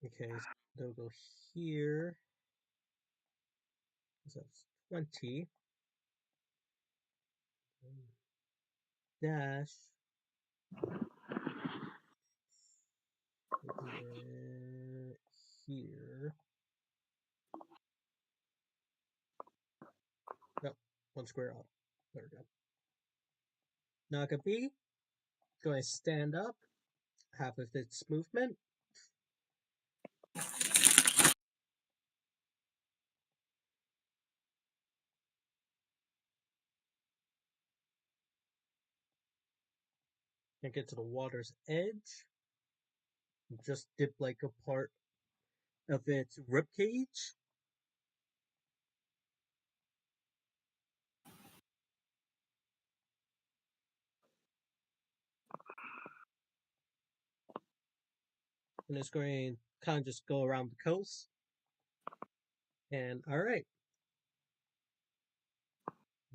Okay, so they'll go here. So that's 20. Dash. Here. No, one square up. There we go. Naga B, going to stand up. Half of its movement. And get to the water's edge. Just dip like a part of its ribcage. And it's going to kind of just go around the coast. And alright.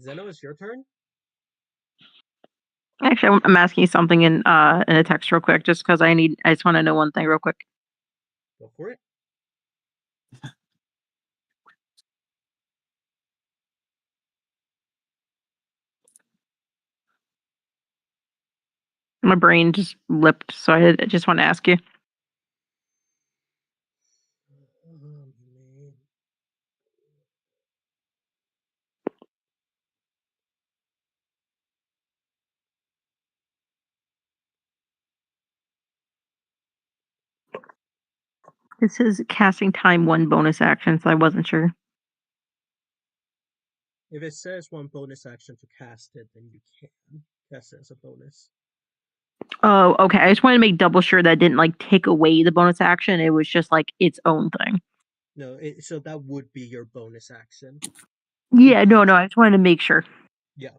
Zeno, it's your turn. Actually, I'm asking you something in a text real quick, just because I just want to know one thing real quick. Go for it. My brain just blipped, so I just want to ask you. This is casting time 1 bonus action, so I wasn't sure. If it says 1 bonus action to cast it, then you can cast it as a bonus. Oh, okay. I just wanted to make double sure that didn't like take away the bonus action. It was just like its own thing. No, so that would be your bonus action. Yeah, no, I just wanted to make sure. Yeah.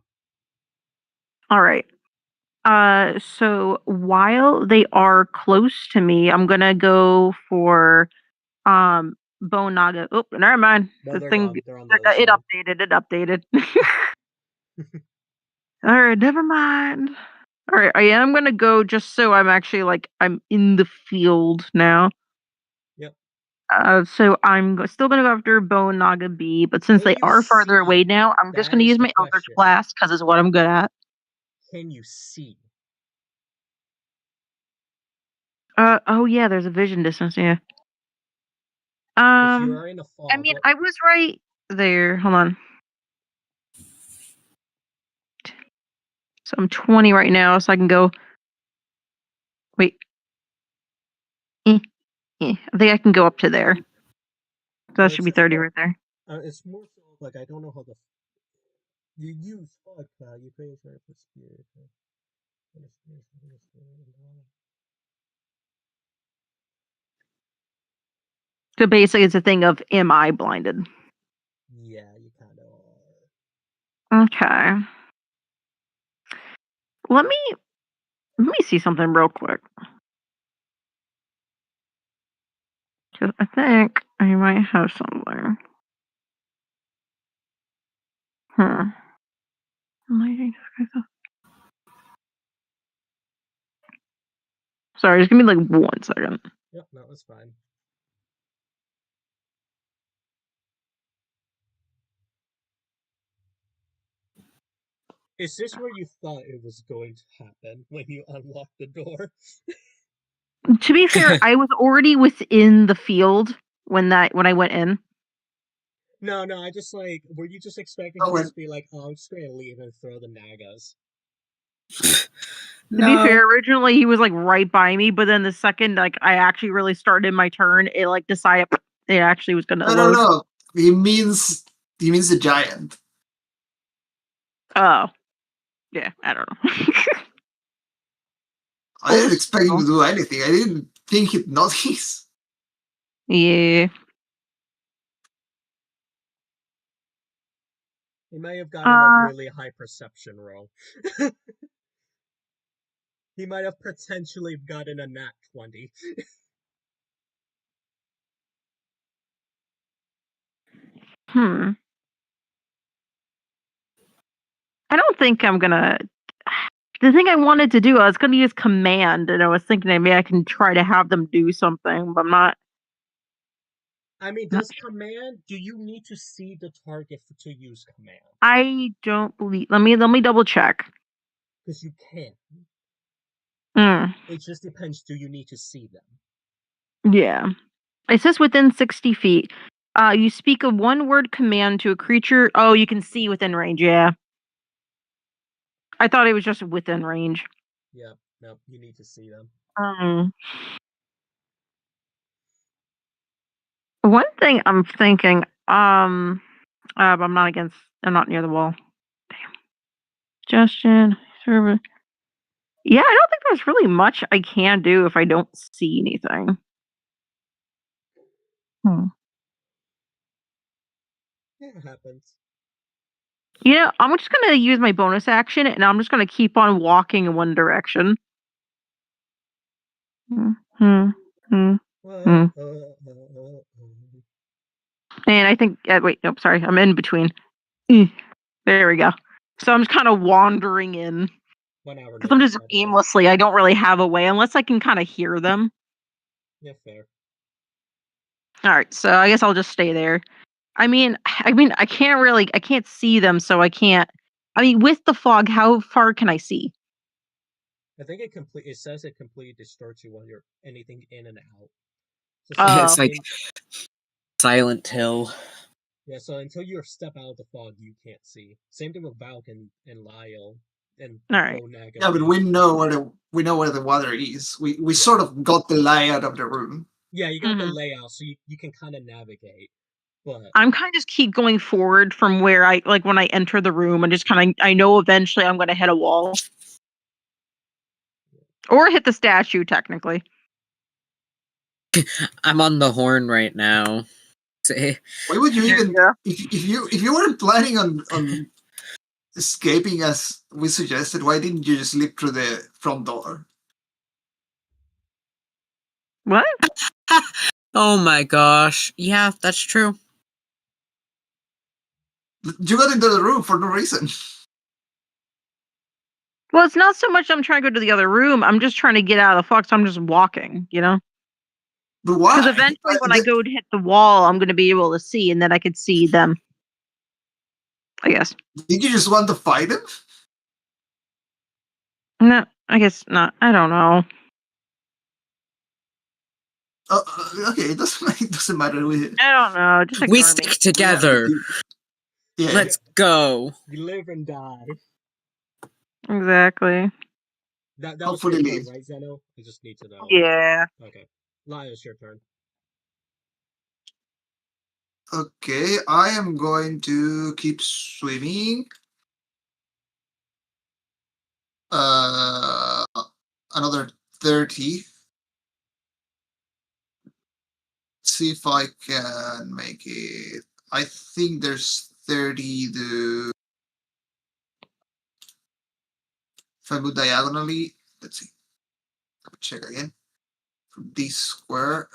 All right. So while they are close to me, I'm gonna go for Bone Naga. Oh, never mind. No, The they're thing gone. They're on the other it side. updated. It updated. All right, never mind. All right, I am gonna go just so I'm actually like I'm in the field now. Yep. So I'm still gonna go after Bone Naga B, but since Can they you are farther away see? now, I'm just That gonna is use the my Eldritch question. Blast because it's what I'm good at. Can you see? Oh yeah, there's a vision distance. Yeah. If you are in a fog, I mean, I was right there. Hold on. So I'm 20 right now, so I can go. Wait. I think I can go up to there. So that should be 30 right there. It's more so like I don't know how you use fog cloud. You create for spirit. So basically, it's a thing of am I blinded? Yeah, you kind of are. Okay. Let me see something real quick. Because I think I might have something. Sorry, just give me like 1 second. Yep, that was fine. Is this where you thought it was going to happen when you unlocked the door? To be fair, I was already within the field when I went in. No, I just like, were you just expecting to just be like, oh, I'm just gonna leave and throw the Nagas? To be fair, originally he was like right by me, but then the second like I actually really started my turn, it like decided it actually was gonna load. No. He means the giant. Oh. Yeah, I don't know. I didn't expect him to do anything. I didn't think he'd notice. Yeah. He may have gotten a really high perception roll. He might have potentially gotten a nat 20. I don't think I'm gonna. The thing I wanted to do, I was gonna use command, and I was thinking maybe I can try to have them do something, but I'm not. I mean, does command? Do you need to see the target to use command? I don't believe. Let me double check. Because you can. It just depends. Do you need to see them? Yeah. It says within 60 feet. You speak a one-word command to a creature. Oh, you can see within range. Yeah. I thought it was just within range. Yeah. No, you need to see them. One thing I'm thinking. I'm not against. I'm not near the wall. Damn. Suggestion. Server. Yeah, I don't think there's really much I can do if I don't see anything. Yeah, it happens. Yeah, I'm just gonna use my bonus action, and I'm just gonna keep on walking in one direction. And I think. Wait, nope. Sorry, I'm in between. There we go. So I'm just kind of wandering in. 1 hour. Because I'm just aimlessly. I don't really have a way unless I can kind of hear them. Yeah, fair. All right, so I guess I'll just stay there. I mean, I can't see them, so I can't. I mean, with the fog, how far can I see? I think it says it completely distorts you while you're anything in and out. So it's like Silent Hill. Yeah, so until you step out of the fog, you can't see. Same thing with Valk and Lyle and Bonaga. Yeah, but we know where the water is. We sort of got the layout of the room. Yeah, you got the layout, so you can kind of navigate. But I'm kind of just keep going forward from where I like when I enter the room, and just kind of I know eventually I'm going to hit a wall or hit the statue. Technically, I'm on the horn right now. See, Why would you There even you go. if you weren't planning on escaping as we suggested? Why didn't you just slip through the front door? What? oh my gosh, yeah, that's true. You got into the room for no reason. Well, it's not so much I'm trying to go to the other room. I'm just trying to get out of the fuck. So I'm just walking, you know? But why? Because eventually, when I go to hit the wall, I'm going to be able to see, and then I could see them. I guess. Did you just want to fight him? No, I guess not. I don't know. Okay, it doesn't matter. I don't know. Just We ignore me. stick together. Yeah. Let's go. You live and die. Exactly. That was Hopefully your turn, leave. right, Zeno? I just need to know. Yeah. Okay. Lyle, your turn. Okay, I am going to keep swimming. Another 30. See if I can make it. I think there's 30 to. If I move diagonally, let's see. Check again. From this square.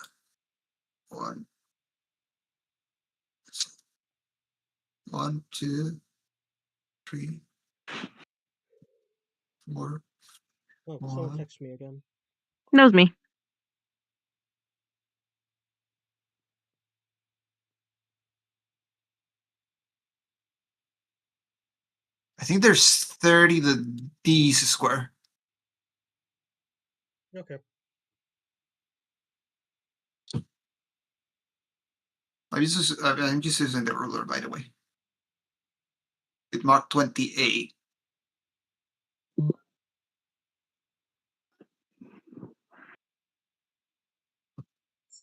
1, 1, 2, 3, 4. Oh, someone 1. text me again. Knows me. I think there's 30 to this square. Okay. I'm just using the ruler, by the way. It marked 28. Is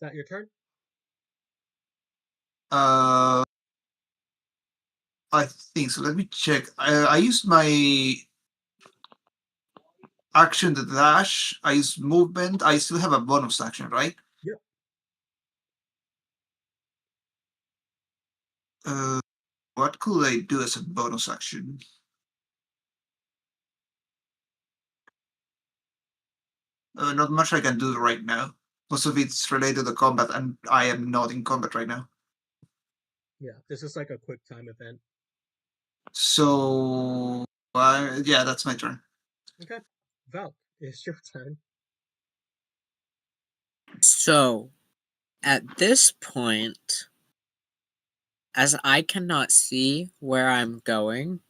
that your turn? I think so. Let me check. I used my action to dash. I used movement. I still have a bonus action, right? Yep. What could I do as a bonus action? Not much I can do right now. Most of it's related to combat, and I am not in combat right now. Yeah, this is like a quick time event. So, yeah, that's my turn. Okay. Val, it's your turn. So, at this point, as I cannot see where I'm going,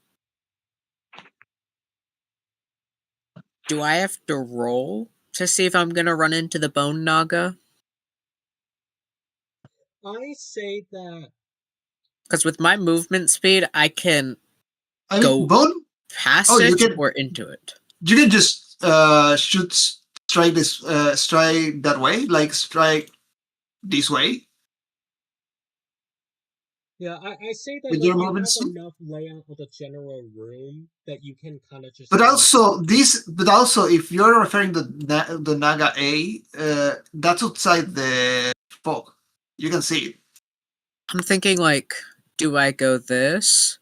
do I have to roll to see if I'm gonna run into the bone naga? I say that. Because with my movement speed, I can I go mean, bone. past Oh, you it can. or into it. You can just strike that way, like strike this way Yeah, I say that with like your you movement have speed. enough layout of the general room that you can kind of just. But like, also, if you're referring to the Naga A, that's outside the fog. You can see it. I'm thinking like, do I go this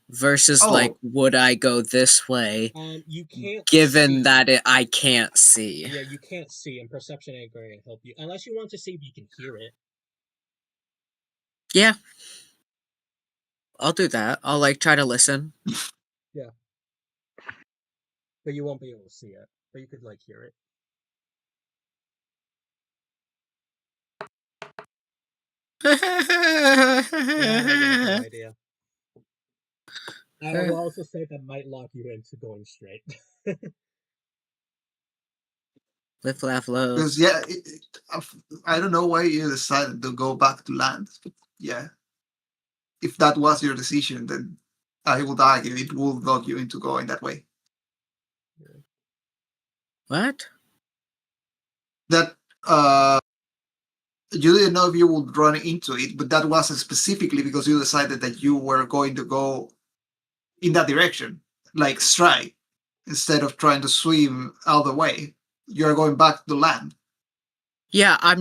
versus like, Oh, would I go this way? You can't. Given see. that I can't see. Yeah, you can't see, and perception ain't going to help you unless you want to see if you can hear it. Yeah. I'll do that. I'll like try to listen. Yeah. But you won't be able to see it. But you could like hear it. Yeah, I have no idea. I will also say that might lock you into going straight. Live, laugh, love. because yeah, I don't know why you decided to go back to land. But yeah, if that was your decision, then I would argue it would lock you into going that way. What? That you didn't know if you would run into it, but that wasn't specifically because you decided that you were going to go in that direction, like strike, instead of trying to swim all the way. You're going back to land. Yeah, I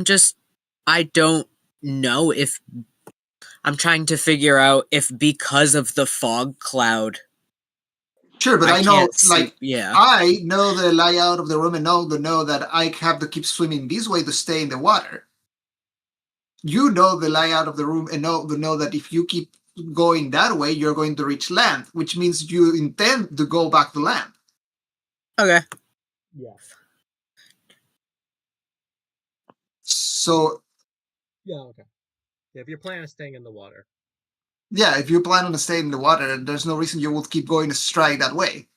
don't know if I'm trying to figure out if because of the fog cloud. Sure, but I know, can't see. like, Yeah. I know the layout of the room and know that I have to keep swimming this way to stay in the water. You know the layout of the room and know that if you keep going that way, you're going to reach land, which means you intend to go back to land. Okay. Yeah. So, Yeah, okay. Yeah, if you're planning on staying in the water. yeah, if you plan on staying in the water, there's no reason you would keep going straight that way.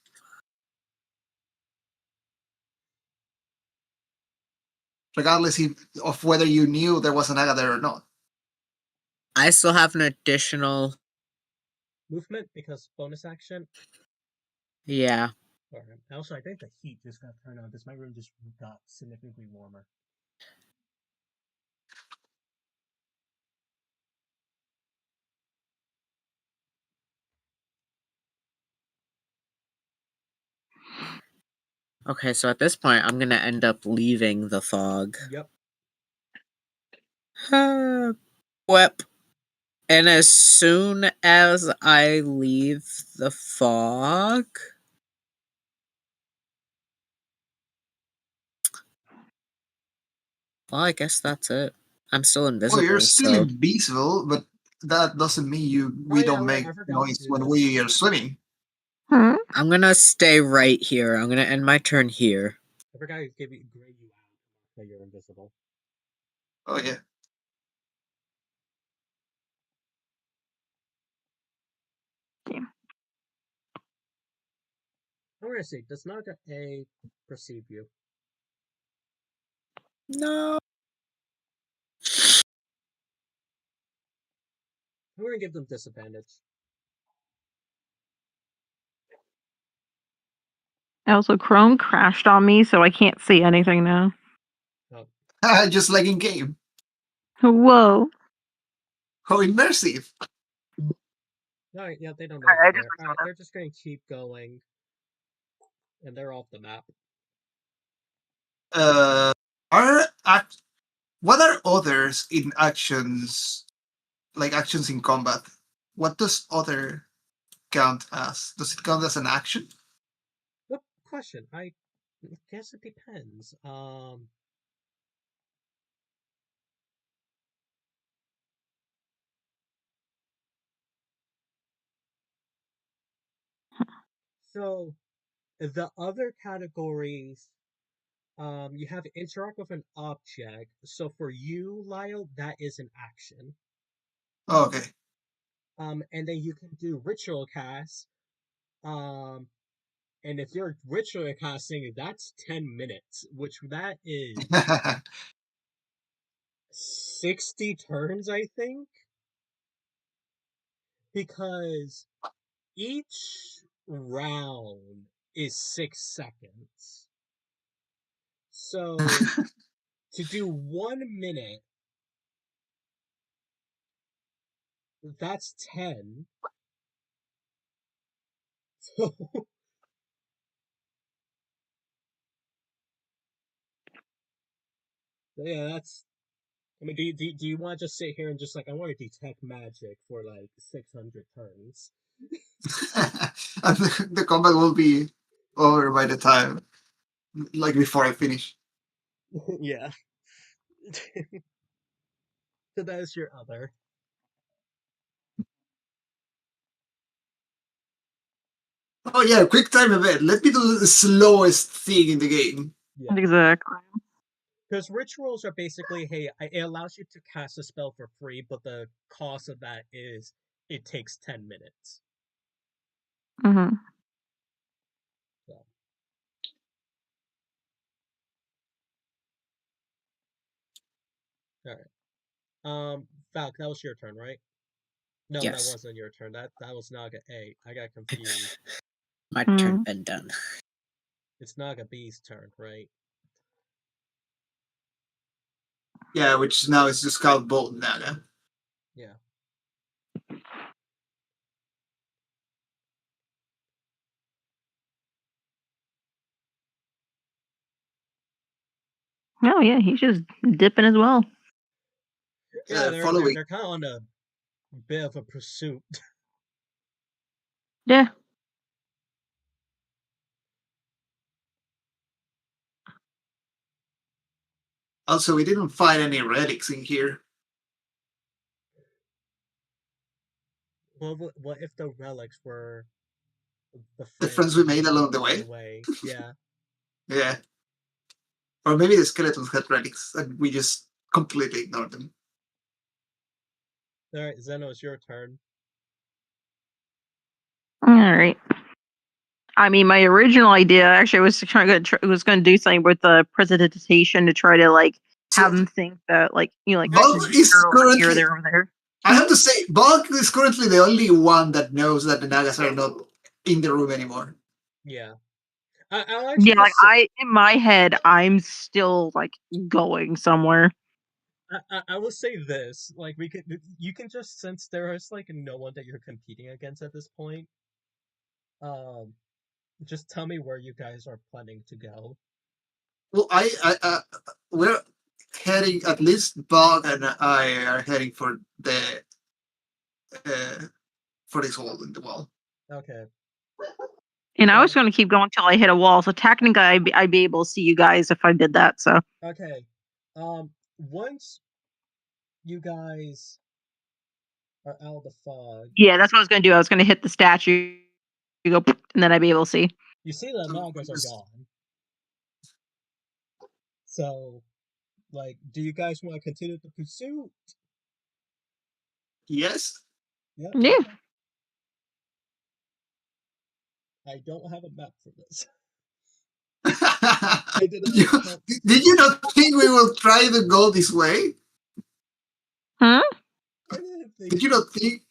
Regardless of whether you knew there was an Aga there or not. I still have an additional. Movement because bonus action. Yeah. Alright. Also, I think the heat just got turned on because my room just got significantly warmer. Okay, so at this point, I'm gonna end up leaving the fog. Yep. Whip. And as soon as I leave the fog. Well, I guess that's it. I'm still invisible. Well, you're still so... invisible, but that doesn't mean we don't right, make I forgot to noise do when this. we are swimming. Hmm? I'm gonna stay right here. I'm gonna end my turn here. I forgot to grade you out that you're invisible. Oh, yeah. I'm gonna see. Does Naga A perceive you? No. I'm gonna give them disadvantage. Also, Chrome crashed on me, so I can't see anything now. Oh. Just like in game. Whoa. How immersive. Alright, yeah, they don't know. I Alright, they're just gonna keep going. And they're off the map. What are others in actions, like actions in combat? What does other count as? Does it count as an action? Good question. I guess it depends. So the other categories, you have interact with an object. So for you, Lyle, that is an action. Oh, okay. And then you can do ritual cast. And if you're ritual casting, that's 10 minutes, which that is 60 turns, I think. Because each round is 6 seconds. So to do 1 minute, that's 10. So yeah, that's. I mean, do you want to just sit here and just like I want to detect magic for like 600 turns? And the combat will be over by the time, like before I finish. Yeah. So that is your other. Oh yeah, quick time event. Let me do the slowest thing in the game. Yeah. Exactly. Because rituals are basically, hey, it allows you to cast a spell for free, but the cost of that is it takes 10 minutes. Mm-hmm. So. Alright. Falk, that was your turn, right? No, Yes. that wasn't your turn. That was Naga A. I got confused. My turn been done. It's Naga B's turn, right? Yeah, which now is just called Bolt Naga. Yeah. Oh yeah, he's just dipping as well. Yeah, Following. they're kind of on the bit of a pursuit. Yeah. Also, we didn't find any relics in here. What if the relics were the The friends friends we we made made along the along the way. way? Yeah. Yeah. Or maybe the skeletons had relics and we just completely ignored them. All right, Zeno, it's your turn. All right. I mean, my original idea actually was going to do something with the presentation to try to like have So, them think that like Bulk is they're over here, currently. they're over there. I have to say, Bulk is currently the only one that knows that the Nagas are not in the room anymore. Yeah. I'll actually Yeah, like just say, in my head, I'm still like going somewhere. I will say this: like you can just sense there is like no one that you're competing against at this point. Um, just tell me where you guys are planning to go. Well, we're heading, at least Bulk and I are heading for the for this hole in the wall. Okay. And I So, was going to keep going till I hit a wall. So technically, I'd be able to see you guys if I did that. So okay. Once you guys are out of the fog, yeah, that's what I was going to do. I was going to hit the statue, you go, and then I'd be able to see. you see the Nagas are gone. So, like, do you guys want to continue the pursuit? Yes. Yeah. Yeah. Okay. I don't have a map for this. I did not account. Did you not think we will try to go this way? Huh? I didn't think. Did you not think?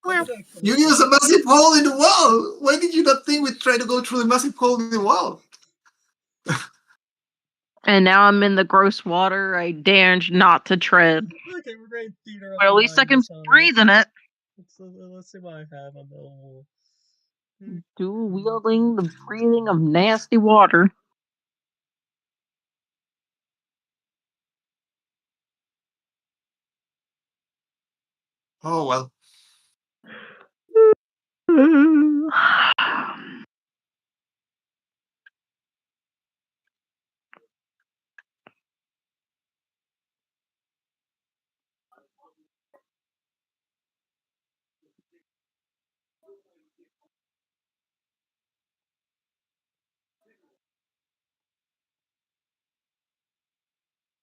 I did not You give us a massive hole in the wall. Why did you not think we'd try to go through the massive hole in the wall? And now I'm in the gross water I dared not to tread. Okay, we're going theater. But at least I can breathe in it. Let's see what I have on the. Dual wielding the breathing of nasty water. Oh well.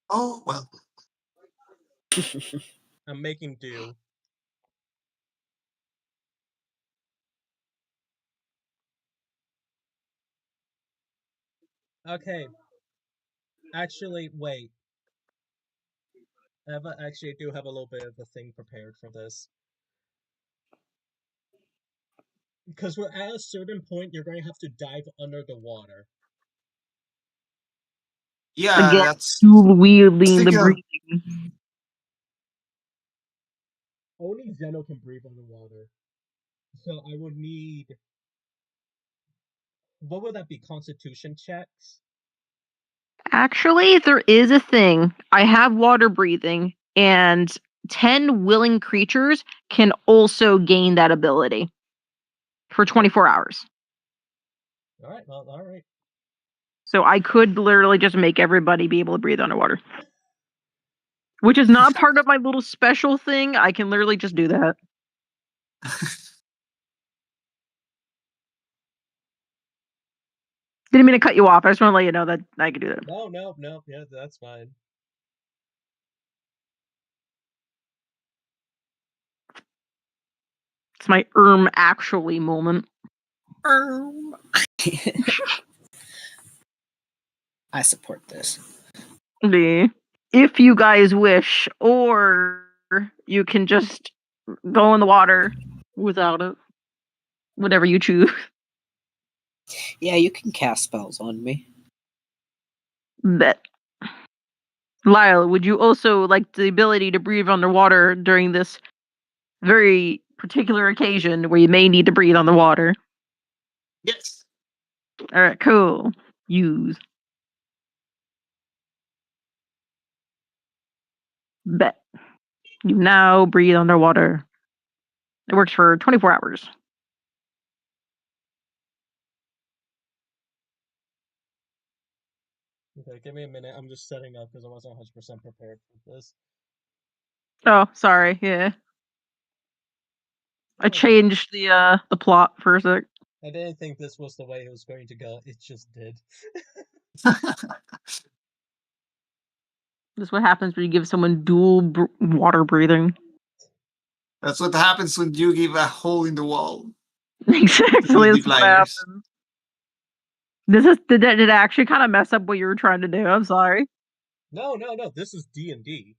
Oh well. I'm making do. Okay. Actually, wait. Actually, I do have a little bit of a thing prepared for this. Because we're at a certain point, you're going to have to dive under the water. Yeah, Again, that's dual wielding the thinking of, breathing. Only Zeno can breathe underwater. So I would need. What would that be? Constitution checks? Actually, there is a thing. I have water breathing, and 10 willing creatures can also gain that ability for 24 hours. Alright, well, alright. So I could literally just make everybody be able to breathe underwater. Which is not part of my little special thing. I can literally just do that. Didn't mean to cut you off. I just want to let you know that I could do that. No, yeah, that's fine. It's my actually moment. I support this. If you guys wish, or you can just go in the water without it. Whatever you choose. Yeah, you can cast spells on me. Bet. Lyle, would you also like the ability to breathe underwater during this very particular occasion where you may need to breathe on the water? yes. Alright, cool. Use. Bet. You now breathe underwater. It works for 24 hours. Okay, give me a minute. I'm just setting up because I wasn't 100% prepared for this. Oh, sorry. Yeah, I Okay. changed the plot for a sec. I didn't think this was the way it was going to go. It just did. This is what happens when you give someone dual water breathing. That's what happens when you give a hole in the wall. Exactly. That's what Decliners. happens. Did it actually kind of mess up what you were trying to do? I'm sorry. No. This is D&D.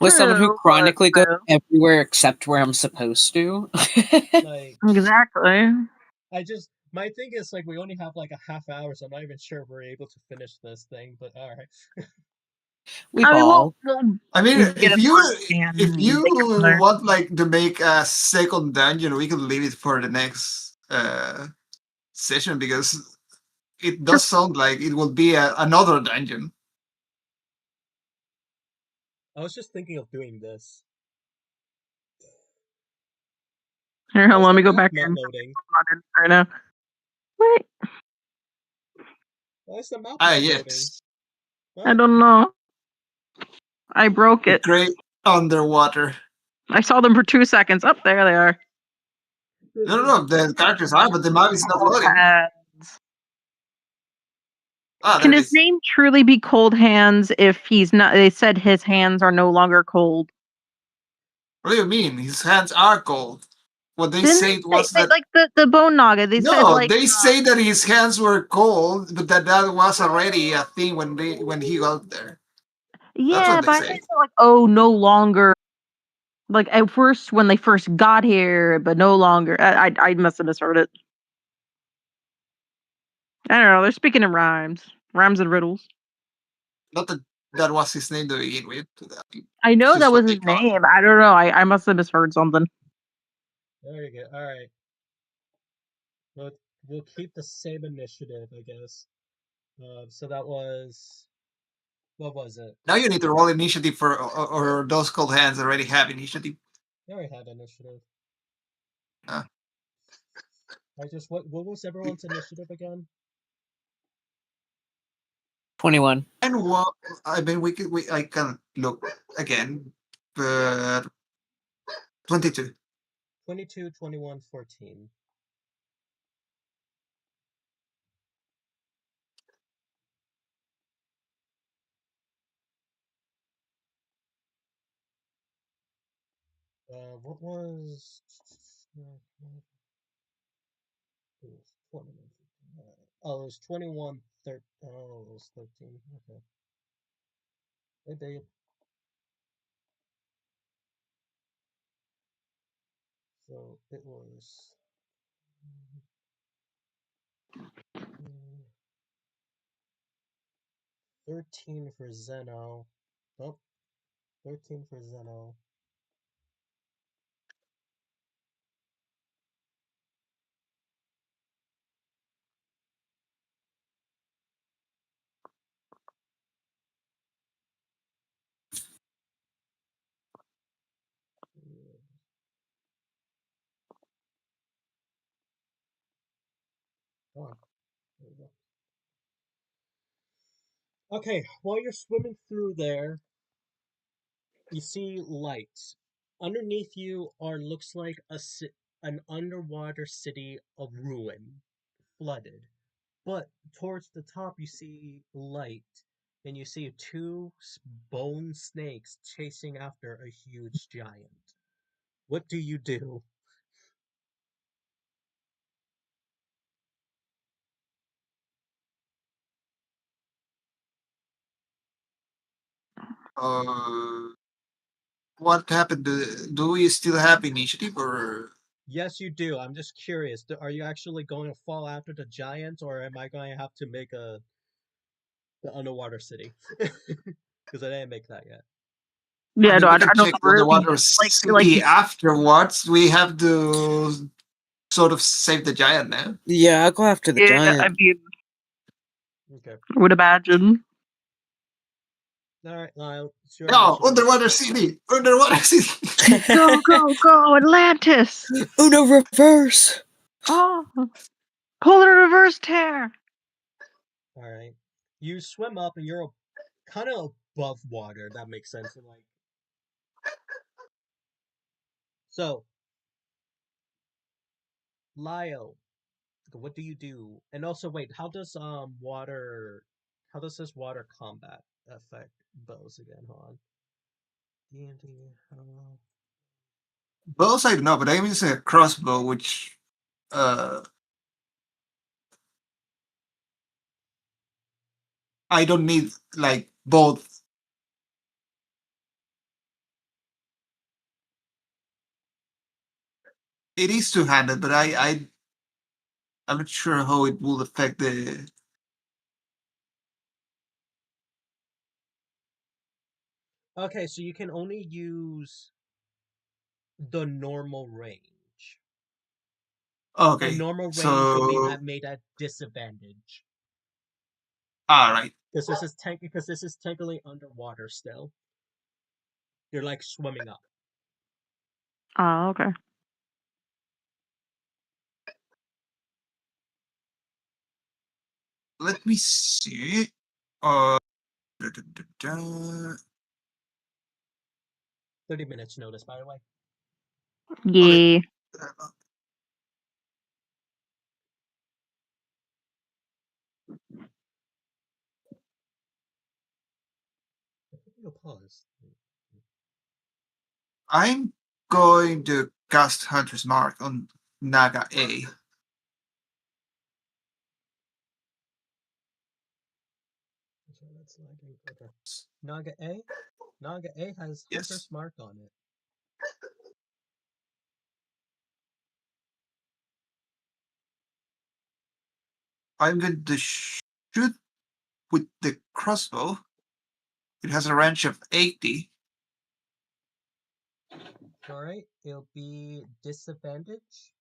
With someone who True, chronically but goes everywhere except where I'm supposed to. Like, exactly. my thing is, like, we only have like a half hour, so I'm not even sure if we're able to finish this thing, but alright. We I mean, ball. I mean, get if it you and if you make it from there. want like to make a second dungeon, we could leave it for the next session because it does sound like it will be another dungeon. I was just thinking of doing this. Here, Why is let the me go map back not in loading? right now. Wait, Why is the map Ah, not loading? yes. I don't know. I broke The it. great underwater. I saw them for 2 seconds. Up there they are. No. The characters are, but the map is not loading. Ah, there Can it his is. name truly be Cold Hands if he's not? They said his hands are no longer cold. What do you mean? His hands are cold. What they Didn't said was that like the Bone Naga? They said no, like they say that his hands were cold, but that was already a thing when he got there. That's yeah, what but they I say. think they're like no longer. Like at first when they first got here, but no longer. I must have misheard it. I don't know. They're speaking in rhymes and riddles. Not that was his name to begin with. I know Just that what was they his call him. name. I don't know. I must have misheard something. There you go. Alright. We'll keep the same initiative, I guess. So that was... What was it? Now you need to roll initiative for or those cold hands already have initiative. I already had initiative. Ah. What was everyone's initiative again? 21. And what I mean, I can look again, but 22. 22, 21, 14. What was... It was 21. Oh, it was 21, oh, it was 13. Okay. Hey, babe. So it was... 13 for Zeno. Oh, 13 for Zeno. Come on. There we go. Okay, while you're swimming through there, you see lights. Underneath you looks like an underwater city of ruin, flooded. But towards the top, you see light, and you see two bone snakes chasing after a huge giant. What do you do? What happened? Do we still have initiative or? Yes, you do. I'm just curious. Are you actually going to fall after the giant, or am I going to have to make the underwater city? Because I didn't make that yet. I Yeah, mean, no, we I can don't check think we're underwater like city afterwards. We have to sort of save the giant now. Yeah, I'll go after the I giant. mean, Okay. I would imagine. All right, Lyle. It's your No, initiative. underwater city! Underwater city! Go, go, go, Atlantis! Uno reverse. Oh, polar reverse tear. All right. You swim up and you're kind of above water. That makes sense. And like, so, Lyle, what do you do? And also, wait, how does this water combat affect bows again? Hold on. D&D. Bows I don't know, but I'm using a crossbow, which I don't need like both. It is two-handed, but I'm not sure how it will affect the. Okay, so you can only use the normal range. And Okay, normal range would be so made at disadvantage. all right. Because this is technically underwater still. You're like swimming up. Oh, okay. Let me see. Da, da, da, da. 30 minutes notice, by the way. Okay. Yeah. You'll pause. I'm going to cast Hunter's Mark on Naga A. Sorry, that's lagging. Okay. Naga A? Naga A has Yes. Hunter's Mark on it. I'm going to shoot with the crossbow. It has a range of 80. Alright, it'll be disadvantage.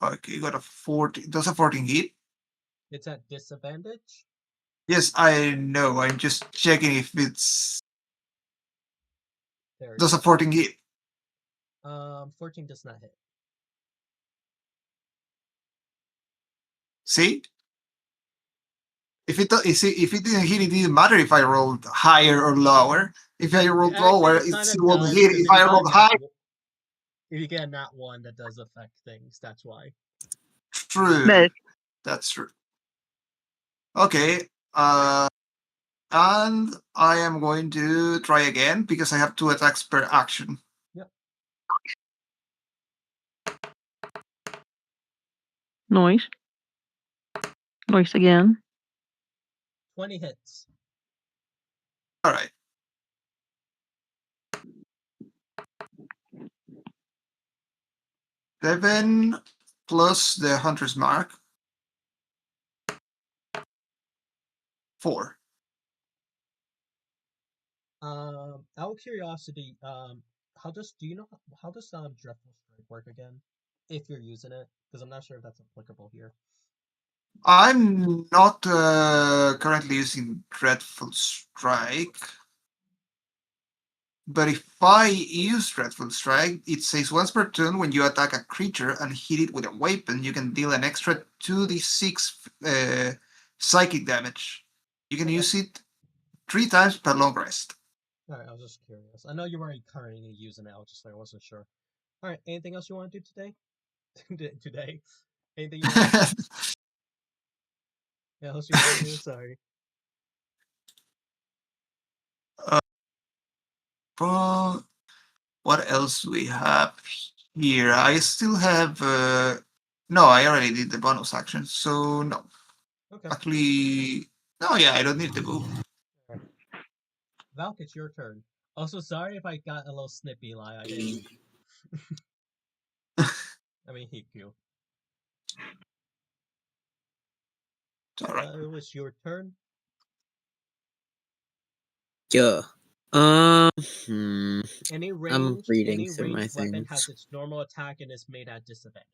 Okay, got a 40. Does a 14 hit? It's at disadvantage. Yes, I know. I'm just checking if it's. There it Does a is. 14 hit? 14 does not hit. See? If it didn't hit, it didn't matter if I rolled higher or lower. If I rolled lower, Actually, it it kind still of won't does, hit. because If I rolled higher, if you get a nat 1, that does affect things. That's why. true. No. That's true. Okay. And I am going to try again because I have 2 attacks per action. Yep. Noise. Noise again. 20 hits. All right. Seven plus the Hunter's Mark. 4. Out of curiosity, how does Dreadful Strike work again? If you're using it, because I'm not sure if that's applicable here. I'm not currently using Dreadful Strike. But if I use Dreadful Strike, it says once per turn when you attack a creature and hit it with a weapon, you can deal an extra 2d6 psychic damage. You can use it 3 times per long rest. Alright, I was just curious. I know you weren't currently using it, I wasn't sure. Alright, anything else you want to do today? Today? Anything you want to do? Yeah, else you want to do? Sorry. Well, what else we have here? I still have. No, I already did the bonus action, so no. Okay. Actually, no, yeah, I don't need to move. Alright. Valk, it's your turn. Also, sorry if I got a little snippy, Lai. I didn't mean to. I mean, Hiku. All right. It was your turn. Yeah. Any I'm ranged reading through my weapon has things. its normal attack and is made at disadvantage.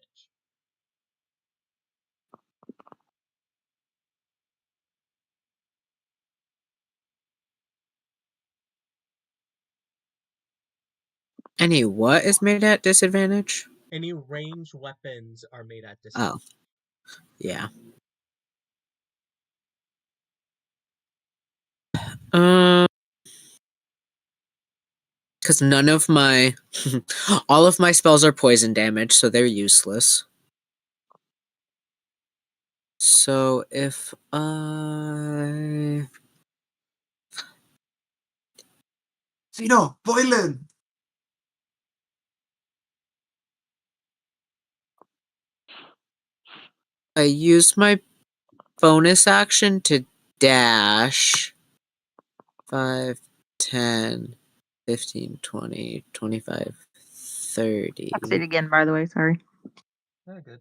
Any what is made at disadvantage? Any ranged weapons are made at Oh, disadvantage. yeah. Because none of my, all of my spells are poison damage, so they're useless. So if I Zeno, violin. use my bonus action to dash 5, 10, 15, 20, 25, 30. I'll say it again, by the way. Sorry. Very good.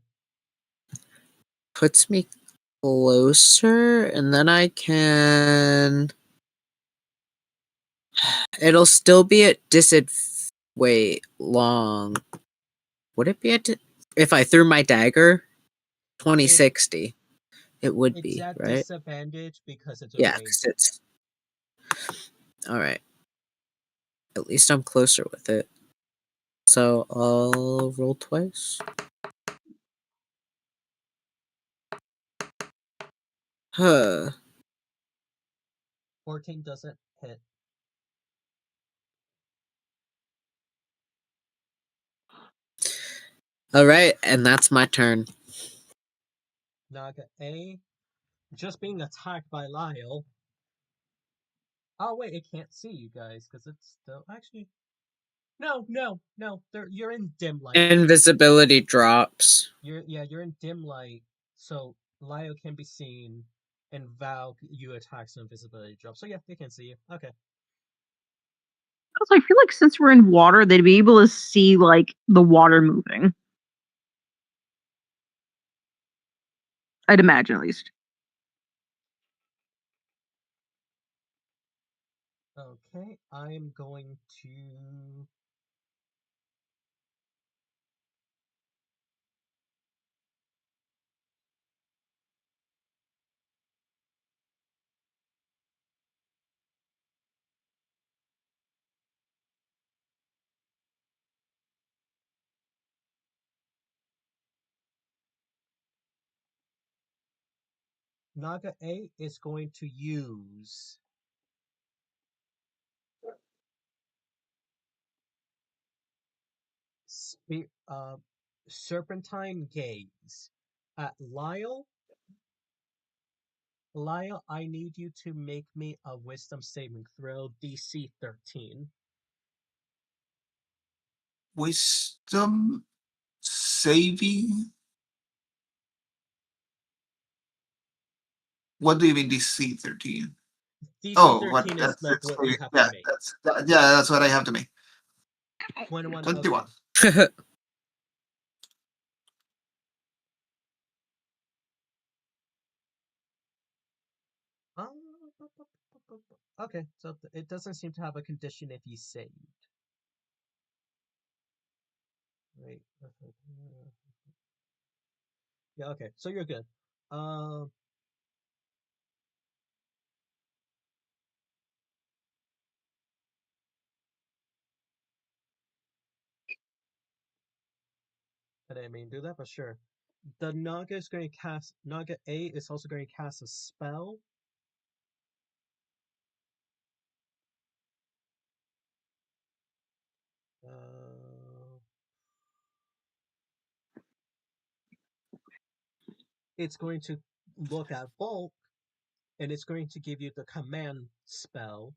Puts me closer, and then I can. It'll still be at wait, long. Would it be if I threw my dagger? 2060. It would It's be, at right? disadvantage because it's a Yeah, range. because it's. Alright. At least I'm closer with it. So I'll roll twice. Huh. 14 doesn't hit. Alright, and that's my turn. Naga A, just being attacked by Lyle. Oh wait, it can't see you guys because it's still actually. No. You're in dim light. Invisibility drops. You're in dim light, so Lyle can be seen, and Val you attack so invisibility drops. So yeah, they can see you. Okay. Also, I feel like since we're in water, they'd be able to see like the water moving. I'd imagine, at least. Okay, I'm going to. Naga A is going to use Serpentine Gaze at Lyle. Lyle, I need you to make me a Wisdom saving throw, DC 13. Wisdom saving. What do you mean DC 13? DC Oh, what? 13 is That's like it's what you have to yeah. make. That's what I have to make. 21. 21. Okay. Okay, so it doesn't seem to have a condition if you saved. Wait. Yeah, okay, so you're good. Um, I didn't mean to do that, but sure. The Naga is going to cast. Naga A is also going to cast a spell. It's going to look at Bulk, and it's going to give you the command spell,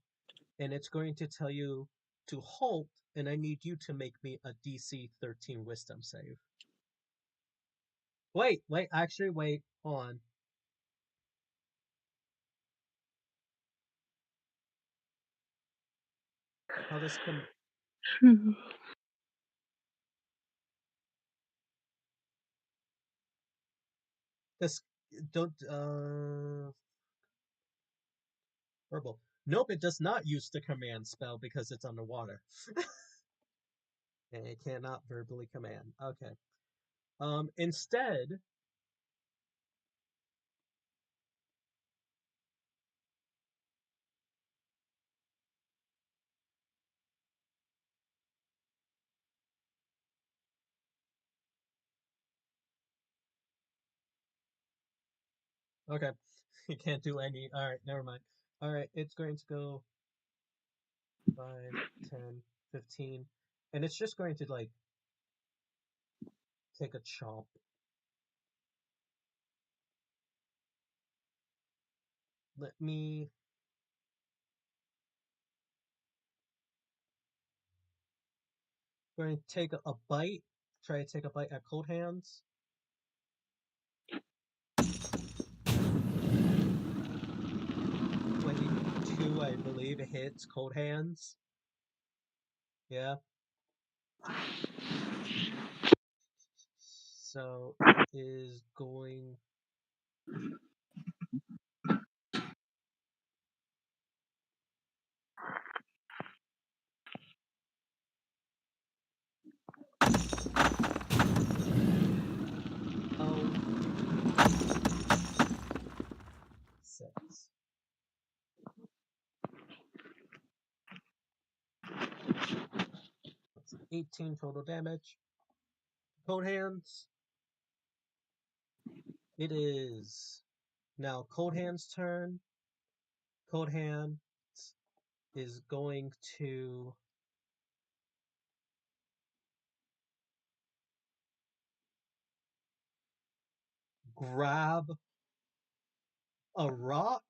and it's going to tell you to halt, and I need you to make me a DC 13 Wisdom save. Wait, actually, wait, hold on. How does this don't verbal? Nope, it does not use the command spell because it's underwater. And it cannot verbally command. Okay. Instead, Okay. You can't do any. Alright, never mind. Alright, it's going to go 5, 10, 15. And it's just going to, like, take a chomp. Let me. Going to take a bite. Try to take a bite at Cold Hands. 22, I believe, it hits Cold Hands. Yeah. So it is going. Oh. 6. 18 total damage. Cold Hands. It is now Cold Hands' turn. Cold Hands is going to grab a rock.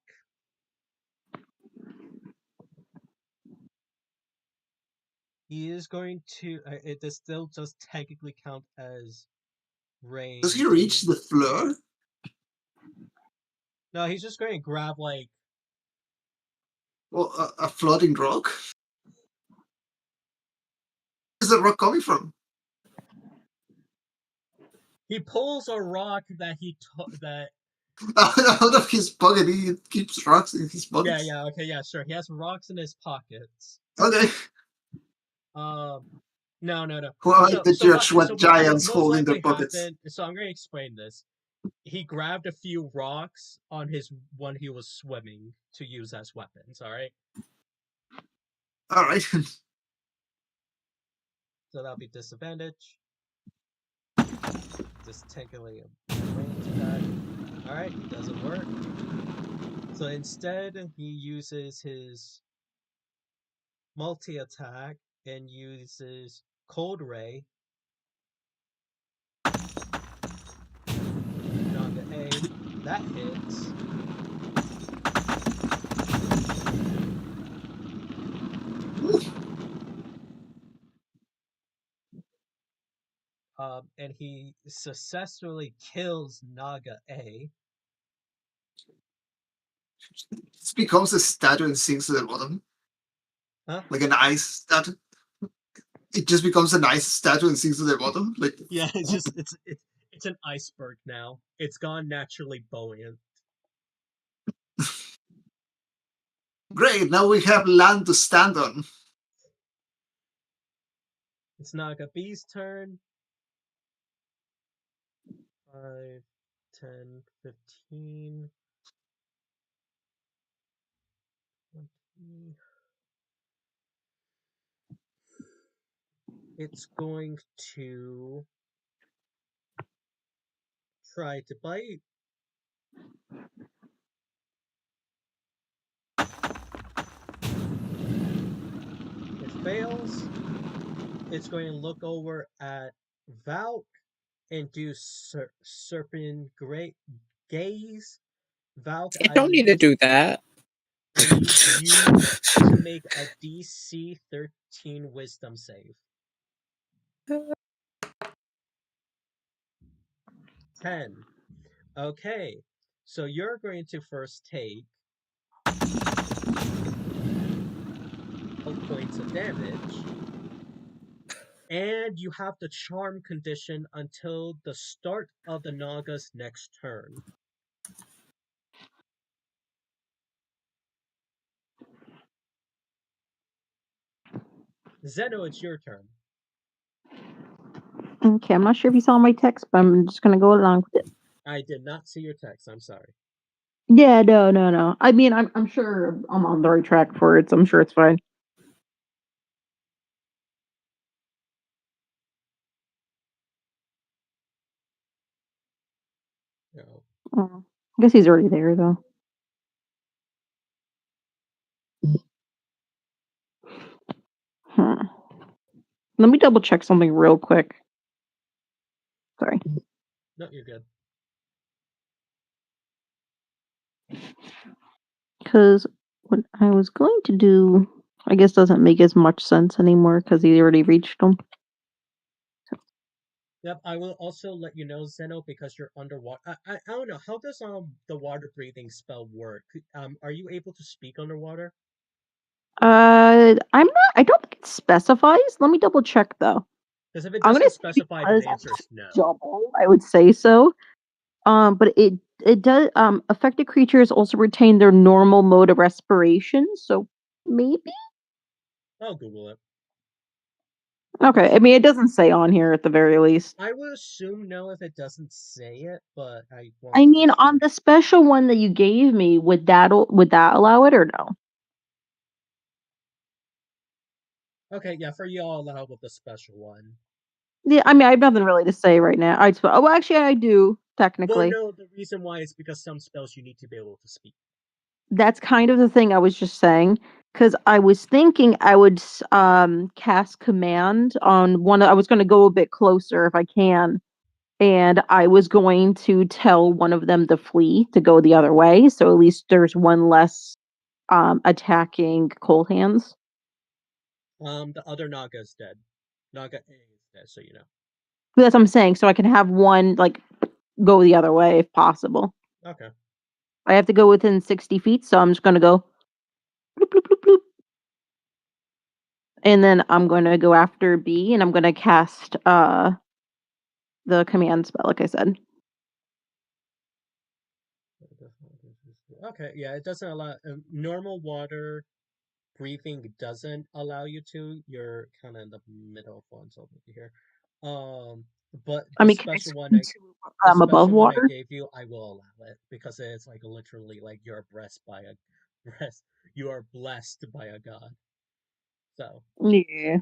He is going to. It does still just technically count as range. Does he reach the floor? No, he's just going to grab like. Well, a floating rock? Where's that rock coming from? He pulls a rock that that. Out of his pocket, he keeps rocks in his pockets. Yeah, okay, yeah, sure. He has rocks in his pockets. Okay. No. Who are the judge what giants most hold in their likely pockets? happened? So I'm going to explain this. He grabbed a few rocks on his when he was swimming to use as weapons. All right. All right. So that'll be disadvantage. Just technically a range attack. All right, doesn't work. So instead, he uses his multi attack and uses Cold Ray. Naga A. That hits. And he successfully kills Naga A. It becomes a statue and sinks to the bottom. Huh? Like an ice statue. It just becomes an ice statue and sinks to the bottom. Like Yeah, it's an iceberg now. It's gone naturally buoyant. great. Now we have land to stand on. It's Naga B's turn. 5, 10, 15, 20. It's going to try to bite. It fails. It's going to look over at Valk and do Serpent Great Gaze. Valk, I don't need to do that. I need you to make a DC 13 Wisdom save. 10. Okay, so you're going to first take 12 points of damage, and you have the charm condition until the start of the Naga's next turn. Zeno, it's your turn. Okay, I'm not sure if you saw my text, but I'm just gonna go along with it. I did not see your text. I'm sorry. Yeah, no. I mean, I'm sure I'm on the right track for it, so I'm sure it's fine. No. Oh, guess he's already there, though. Let me double check something real quick. Sorry. No, you're good. Because what I was going to do, I guess, doesn't make as much sense anymore because he already reached them. Yep, I will also let you know, Zeno, because you're underwater. I don't know, how does the water breathing spell work? Are you able to speak underwater? I'm not. I don't think it specifies. Let me double check though. Because if it I'm gonna doesn't say specify, then because the answer is no. double. I would say so. But it does. Affected creatures also retain their normal mode of respiration. So maybe. I'll Google it. Okay. I mean, it doesn't say on here at the very least. I would assume no if it doesn't say it, but I want I to mean, be on sure. the special one that you gave me, would that allow it or no? Okay, yeah, for you, I'll allow with the special one. Yeah, I mean, I have nothing really to say right now. Well, actually, I do Well, technically. no, the reason why is because some spells you need to be able to speak. That's kind of the thing I was just saying because I was thinking I would cast command on one. I was going to go a bit closer if I can, and I was going to tell one of them to flee to go the other way. So at least there's one less attacking cold hands. The other Naga is dead. Naga A is dead, so you know. But that's what I'm saying. So I can have one like go the other way if possible. Okay. I have to go within 60 feet, so I'm just going to go bloop, bloop, bloop, bloop. And then I'm going to go after B, and I'm going to cast the command spell, like I said. Okay, yeah, it doesn't allow normal water breathing doesn't allow you to. You're kind of in the middle of one, so over here. But I the mean, can I special one, swim to above I water? gave you, I will allow it because it's like literally like you're blessed by a blessed. You are blessed by a god. So Yeah.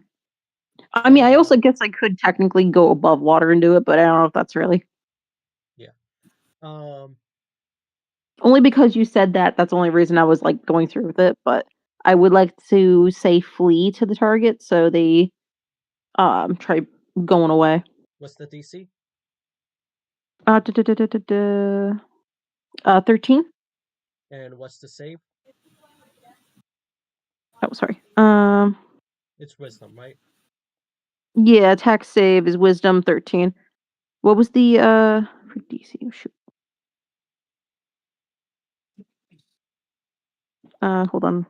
I mean, I also guess I could technically go above water and do it, but I don't know if that's really. yeah. Only because you said that. That's the only reason I was like going through with it. But I would like to say flee to the target so they try going away. What's the DC? 13. And what's the save? Oh, sorry. It's wisdom, right? Yeah, attack save is wisdom 13. What was the for DC? Oh, shoot. Hold on.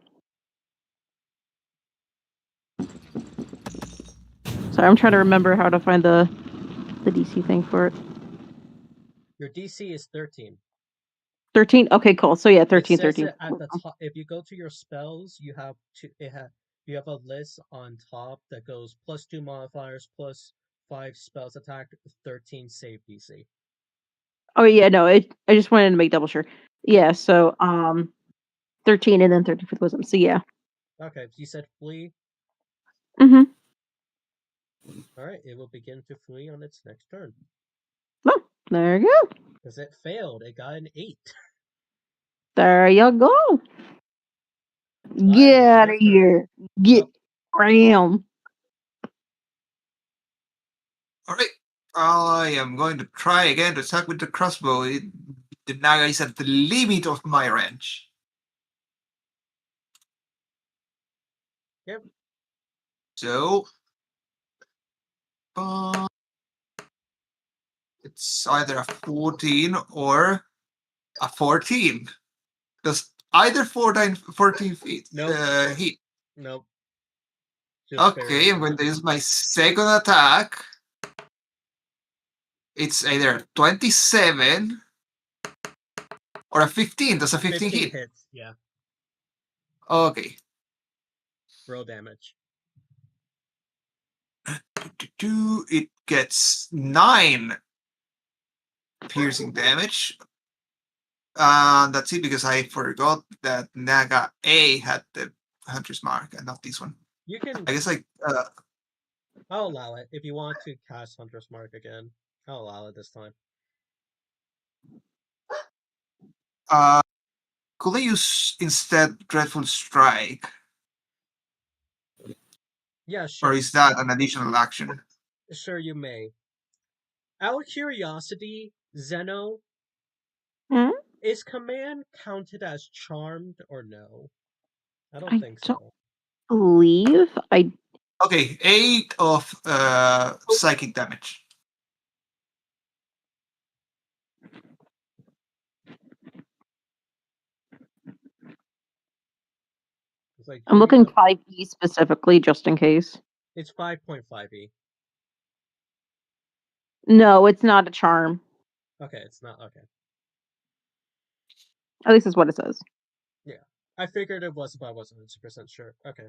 Sorry, I'm trying to remember how to find the DC thing for it. Your DC is 13. 13. Okay, cool. So yeah, 13, It says 13. it at the top. If you go to your spells, you have you have a list on top that goes +2 modifiers, +5 spells attack, 13 save DC. Oh yeah, no. I just wanted to make double sure. Yeah. So 13 and then 13 for the wisdom. So yeah. Okay, you said flee. Mm-hmm. All right, it will begin to flee on its next turn. Oh, there you go. Because it failed. It got an 8. There you go. Get out of here. Get ram. All right. I am going to try again to attack with the crossbow. The Naga is at the limit of my range. Yep. So it's either a 14 or a 14. Does either 14 feet Nope. hit? Nope. Okay, I'm going to use my second attack. It's either 27 or a 15. Does a 15 hit? Hits, yeah. Okay. Roll damage. It gets 9 piercing damage. That's it because I forgot that Naga A had the Hunter's Mark and not this one. You can. I guess I'll allow it if you want to cast Hunter's Mark again. I'll allow it this time. Could I use instead Dreadful Strike? Yeah, sure. Or is that an additional action? Sure, you may. Out of curiosity, Zeno, Hmm? is command counted as charmed or no? I don't I think don't so. believe I. Okay, 8 of psychic damage. It's like I'm here you looking go. 5e specifically, just in case. It's 5.5e. No, it's not a charm. Okay, it's not okay. At least that's what it says. Yeah, I figured it was, but I wasn't 100% sure. Okay.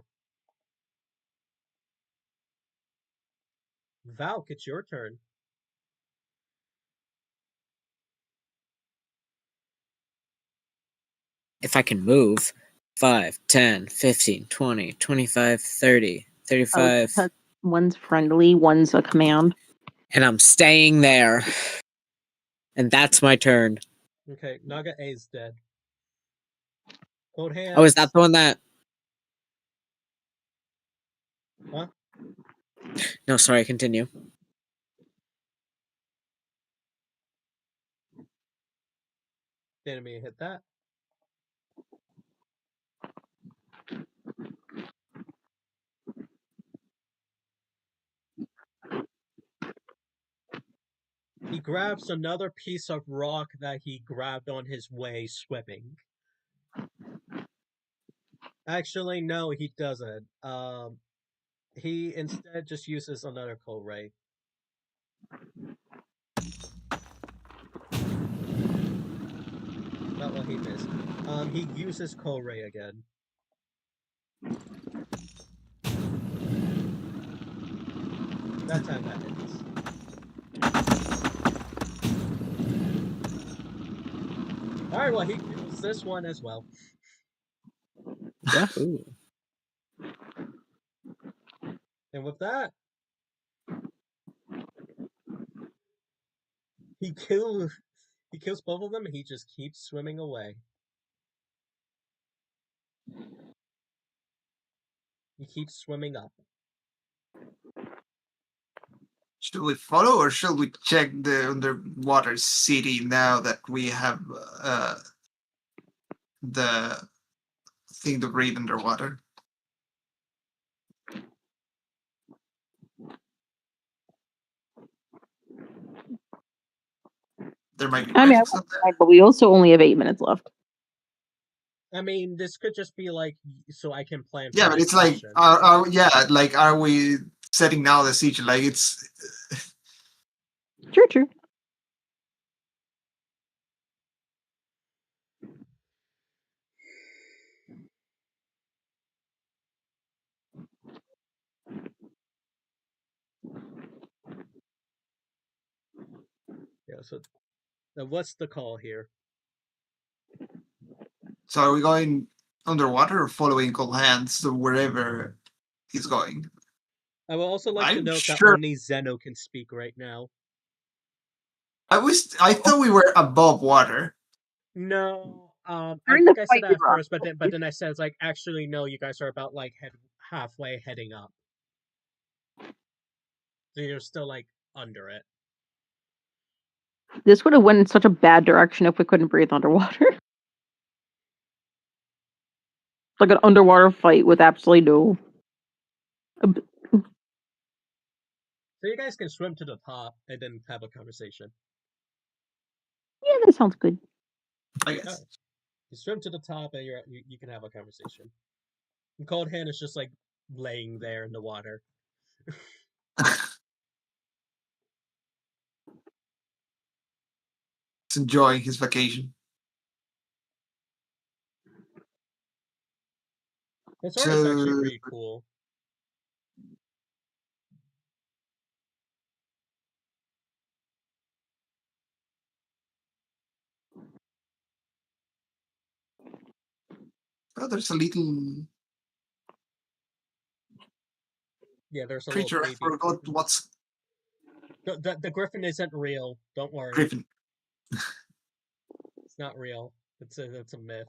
Valk, it's your turn. If I can move, 5, 10, 15, 20, 25, 30, Oh, 35, because one's friendly, one's a command. and I'm staying there. And that's my turn. Okay, Naga A is dead. Cold hands. Oh, is that the one that... Huh? No, sorry, continue. The enemy hit that. He grabs another piece of rock that he grabbed on his way swimming. Actually, no, he doesn't. He instead just uses another cold ray. Not what he missed. He uses cold ray again. That time that hits. Alright, well, he kills this one as well. Wahoo. And with that, he kills both of them and he just keeps swimming away. He keeps swimming up. Should we follow or should we check the underwater city now that we have the thing to breathe underwater? There might be I mean, I magics up won't there. mind, but we also only have 8 minutes left. I mean, this could just be like, so I can plan for Yeah, but next it's like, session. are we setting now the siege? Like, it's... True. Yeah, so what's the call here? So are we going underwater or following Cold Hands to wherever he's going? I would also like to I'm note that sure. only Zeno can speak right now. I thought we were above water. No, I During think the I said fight, that at we were first, but then I said it's like actually no, you guys are about like halfway heading up, so you're still like under it. This would have went in such a bad direction if we couldn't breathe underwater. Like an underwater fight with absolutely no. So you guys can swim to the top and then have a conversation. Yeah, that sounds good. I guess. You swim to the top and you can have a conversation. And Cold Hand is just like laying there in the water. He's enjoying his vacation. This art is actually pretty cool. Oh, there's a little Yeah, there's a creature. I little baby. forgot what's The griffin isn't real. Don't worry. griffin. It's not real. It's a myth.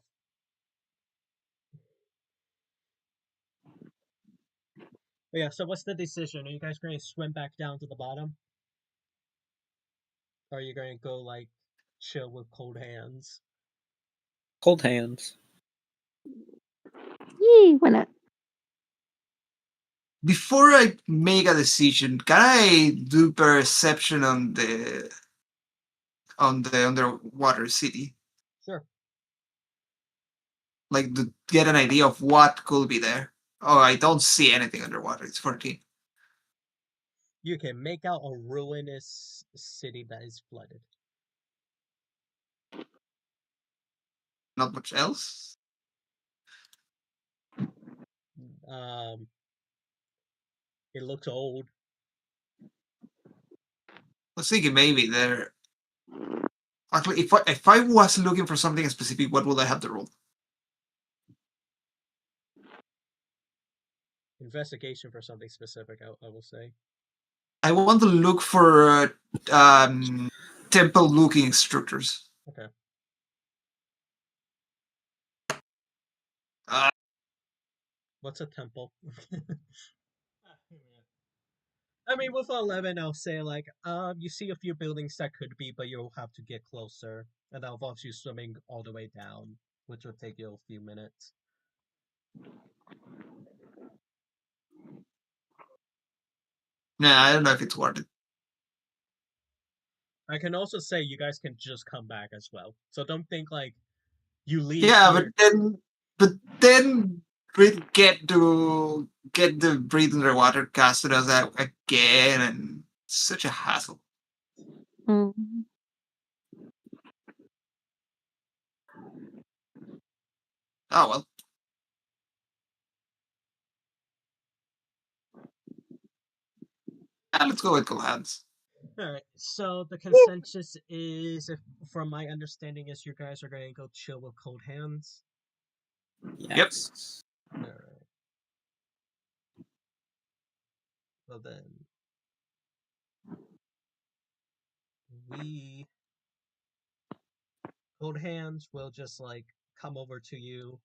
But yeah, so what's the decision? Are you guys going to swim back down to the bottom? Or are you going to go, like, chill with cold hands? Cold hands. Yee, why not? Before I make a decision, can I do perception on the underwater city? Sure. Like to get an idea of what could be there. Oh, I don't see anything underwater. It's 14. You can make out a ruinous city that is flooded. Not much else. Um, it looks old. I was thinking maybe there. Actually, if I was looking for something specific, what would I have to roll? Investigation for something specific, I will say. I want to look for temple-looking structures. Okay. What's a temple? I mean, with 11, I'll say, like, you see a few buildings that could be, but you'll have to get closer. And that involves you swimming all the way down, which will take you a few minutes. Nah, I don't know if it's worth it. I can also say you guys can just come back as well. So don't think, like, you leave Yeah, here. but then we get the breathe underwater casted us out again, and it's such a hassle. Mm. Oh well. Yeah, let's go with cool hands. Alright, so the consensus is, from my understanding, is you guys are going to go chill with cold hands. Yes. Alright. Well then, cold hands will just, like, come over to you,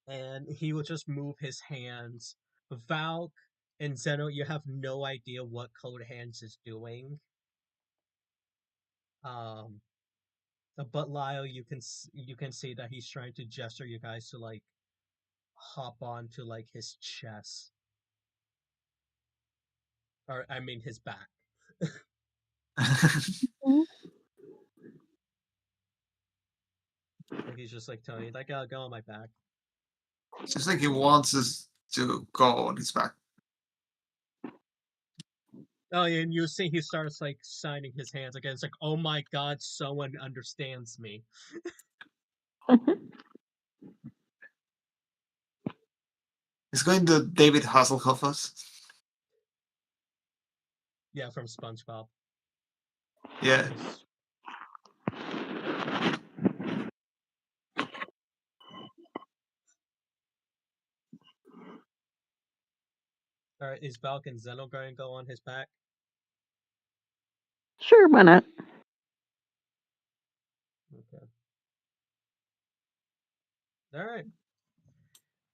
and he will just move his hands. Valk and Zeno, you have no idea what cold hands is doing. But Lyle, you can see that he's trying to gesture you guys to, like, hop onto, like, his chest, or I mean his back. Like, he's just like telling you, like, go on my back. It's just like he wants us to go on his back. Oh, and you see he starts, like, signing his hands again. It's like, oh my god, someone understands me. He's going to David Hasselhoff us. Yeah, from SpongeBob. Yeah. Alright, is Valk and Zeno going to go on his back? Sure, why not? Okay. Alright.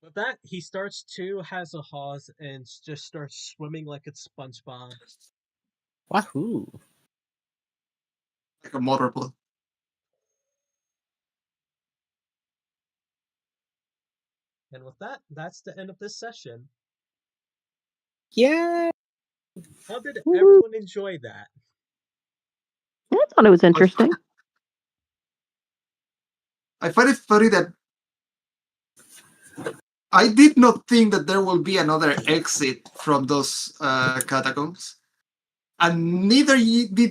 With that, he starts to has a hawes and just starts swimming like it's SpongeBob. Wahoo! Like a motorboat. And with that, that's the end of this session. Yeah. How did everyone enjoy that? I thought it was interesting. I find it funny that I did not think that there will be another exit from those catacombs, and neither did